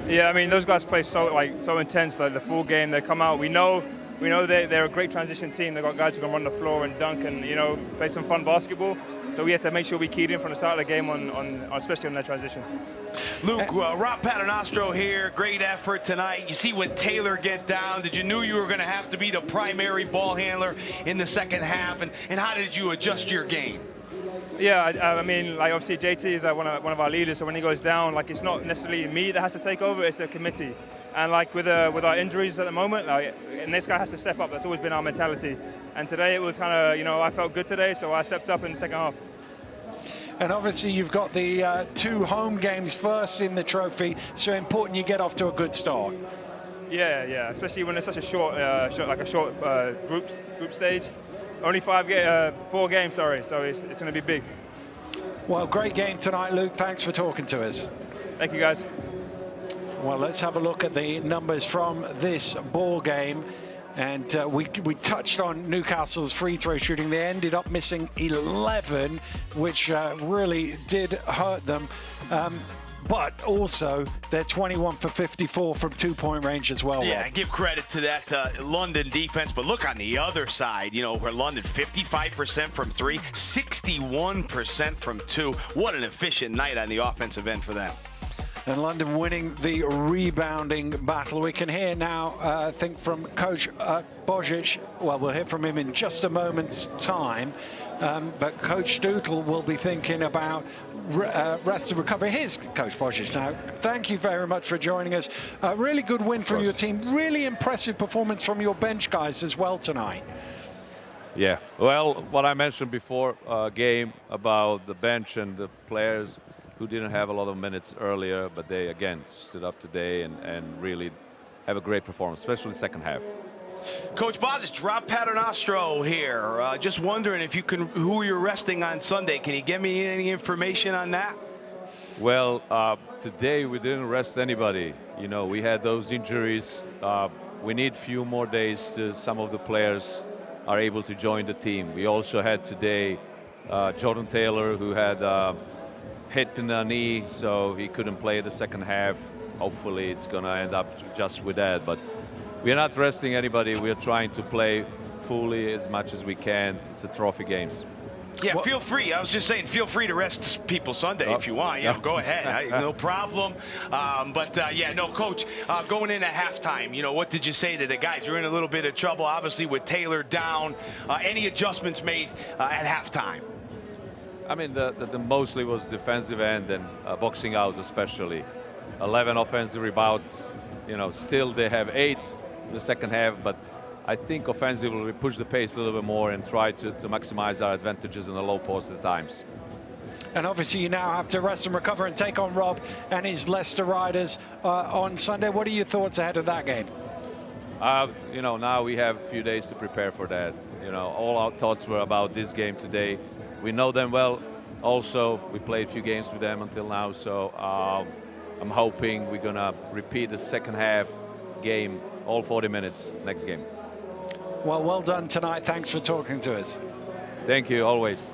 Yeah, I mean, those guys play so intense, like the full game. They come out. We know they're a great transition team. They've got guys who can run the floor and dunk and, you know, play some fun basketball. So we had to make sure we keyed in from the start of the game, especially on that transition. Luke, Rob Paternostro here. Great effort tonight. You see when Taylor get down, did you knew you were going to have to be the primary ball handler in the second half? And how did you adjust your game? Yeah, I mean, like, obviously JT is one of our leaders, so when he goes down, like, it's not necessarily me that has to take over, it's a committee. And like with our injuries at the moment, like, and this guy has to step up. That's always been our mentality. And today it was kind of, you know, I felt good today, so I stepped up in the second half. And obviously you've got the 2 home games first in the trophy, so important you get off to a good start. Yeah, especially when it's such a short group stage. Only 4 games, sorry, so it's going to be big. Well, great game tonight, Luke. Thanks for talking to us. Thank you, guys. Well, let's have a look at the numbers from this ball game. And we touched on Newcastle's free throw shooting. They ended up missing 11, which really did hurt them. But also, they're 21 for 54 from two-point range as well. Yeah, Rob. give credit to that London defense. But look on the other side, you know, where London 55% from three, 61% from two. What an efficient night on the offensive end for them. And London winning the rebounding battle. We can hear now, I think, from Coach Božić. Well, we'll hear from him in just a moment's time. But Coach Stutl will be thinking about rest and recovery. Here's Coach Božić now. Thank you very much for joining us. A really good win from your team. Really impressive performance from your bench guys as well tonight. Yeah, well, what I mentioned before game about the bench and the players who didn't have a lot of minutes earlier, but they again stood up today and really have a great performance, especially second half. Coach Božić, Rob Paternostro here. Just wondering if you can, who you're resting on Sunday. Can you give me any information on that? Well, today we didn't rest anybody. You know, we had those injuries. We need a few more days to some of the players are able to join the team. We also had today Jordan Taylor, who had hit in the knee, so he couldn't play the second half. Hopefully it's going to end up just with that. But we are not resting anybody. We are trying to play fully as much as we can. It's a trophy games. Yeah, feel free. I was just saying, feel free to rest people Sunday if you want. You know, go ahead. No problem. Yeah, no, Coach, going into halftime, you know, what did you say to the guys? You're in a little bit of trouble, obviously, with Taylor down. Any adjustments made at halftime? I mean, the mostly was defensive end and boxing out especially. 11 offensive rebounds. You know, still they have 8 in the second half, but I think offensively we push the pace a little bit more and try to maximize our advantages in the low post at times. And obviously you now have to rest and recover and take on Rob and his Leicester Riders on Sunday. What are your thoughts ahead of that game? You know, now we have a few days to prepare for that. You know, all our thoughts were about this game today. We know them well. Also, we played a few games with them until now, so I'm hoping we're going to repeat the second half game, all 40 minutes next game. Well done tonight. Thanks for talking to us. Thank you, always.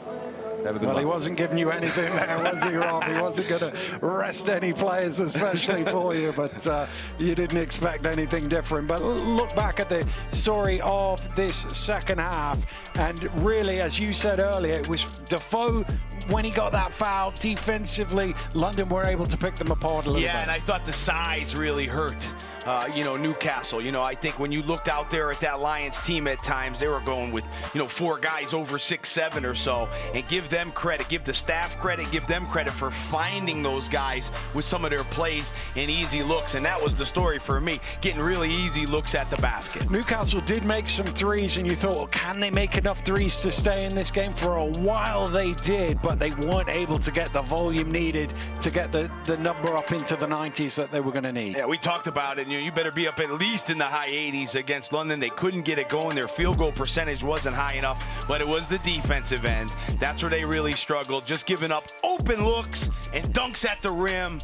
Have a good one. He wasn't giving you anything there, was he, Rob? He wasn't going to rest any players, especially for you, but you didn't expect anything different. But look back at the story of this second half, and really, as you said earlier, it was Defoe, when he got that foul defensively, London were able to pick them apart a little bit. Yeah, and I thought the size really hurt. You know, Newcastle. You know, I think when you looked out there at that Lions team at times, they were going with, you know, 4 guys over 6'7" or so. And give them credit, give the staff credit, give them credit for finding those guys with some of their plays and easy looks. And that was the story for me, getting really easy looks at the basket. Newcastle did make some threes, and you thought, well, can they make enough threes to stay in this game? For a while they did, but they weren't able to get the volume needed to get the number up into the 90s that they were going to need. Yeah, we talked about it. You better be up at least in the high 80s against London. They couldn't get it going. Their field goal percentage wasn't high enough, but it was the defensive end. That's where they really struggled, just giving up open looks and dunks at the rim.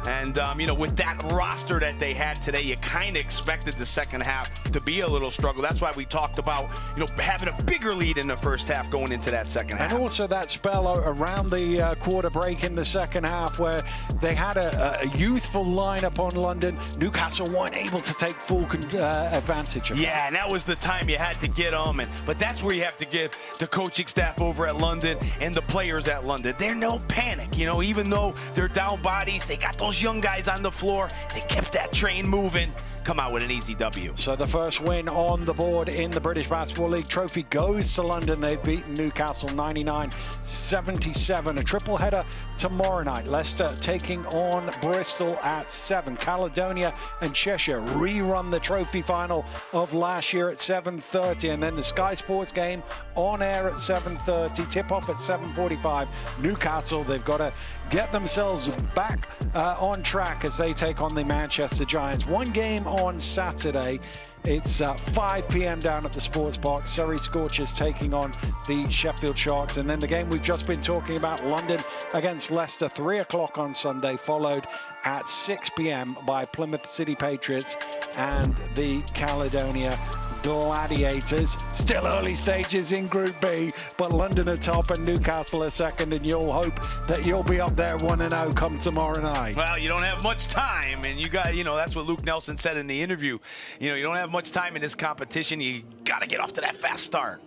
And, you know, with that roster that they had today, you kind of expected the second half to be a little struggle. That's why we talked about, you know, having a bigger lead in the first half going into that second half. And also that spell around the quarter break in the second half where they had a youthful lineup on London. Newcastle weren't able to take full advantage of that. Yeah, and that was the time you had to get them. But that's where you have to give the coaching staff over at London and the players at London. They're no panic, you know, even though they're down bodies, they got those young guys on the floor. They kept that train moving. Come out with an easy W. So the first win on the board in the British Basketball League trophy goes to London. They've beaten Newcastle 99-77. A triple header tomorrow night. Leicester taking on Bristol at 7. Caledonia and Cheshire rerun the trophy final of last year at 7:30. And then the Sky Sports game on air at 7:30. Tip-off at 7:45. Newcastle, they've got to get themselves back on track as they take on the Manchester Giants. One game on Saturday. It's 5 p.m. down at the Sports Box. Surrey Scorchers taking on the Sheffield Sharks. And then the game we've just been talking about, London against Leicester, 3 o'clock on Sunday, followed at 6 p.m. by Plymouth City Patriots and the Caledonia Gladiators. Still early stages in Group B, but London are top and Newcastle are second, and you'll hope that you'll be up there 1-0 come tomorrow night. Well, you don't have much time, and that's what Luke Nelson said in the interview. You don't have much time in this competition. You got to get off to that fast start.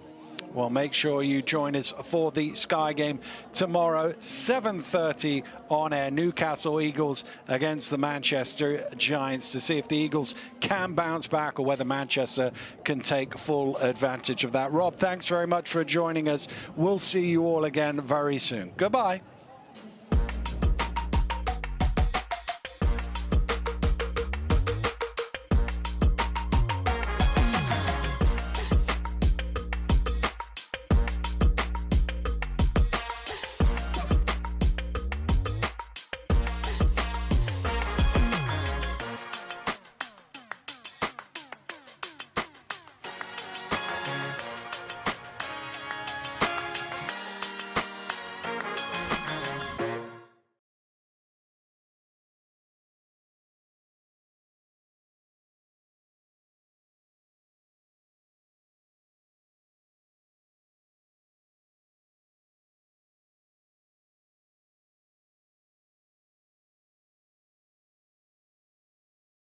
Well, make sure you join us for the Sky game tomorrow, 7:30 on air. Newcastle Eagles against the Manchester Giants, to see if the Eagles can bounce back or whether Manchester can take full advantage of that. Rob, thanks very much for joining us. We'll see you all again very soon. Goodbye.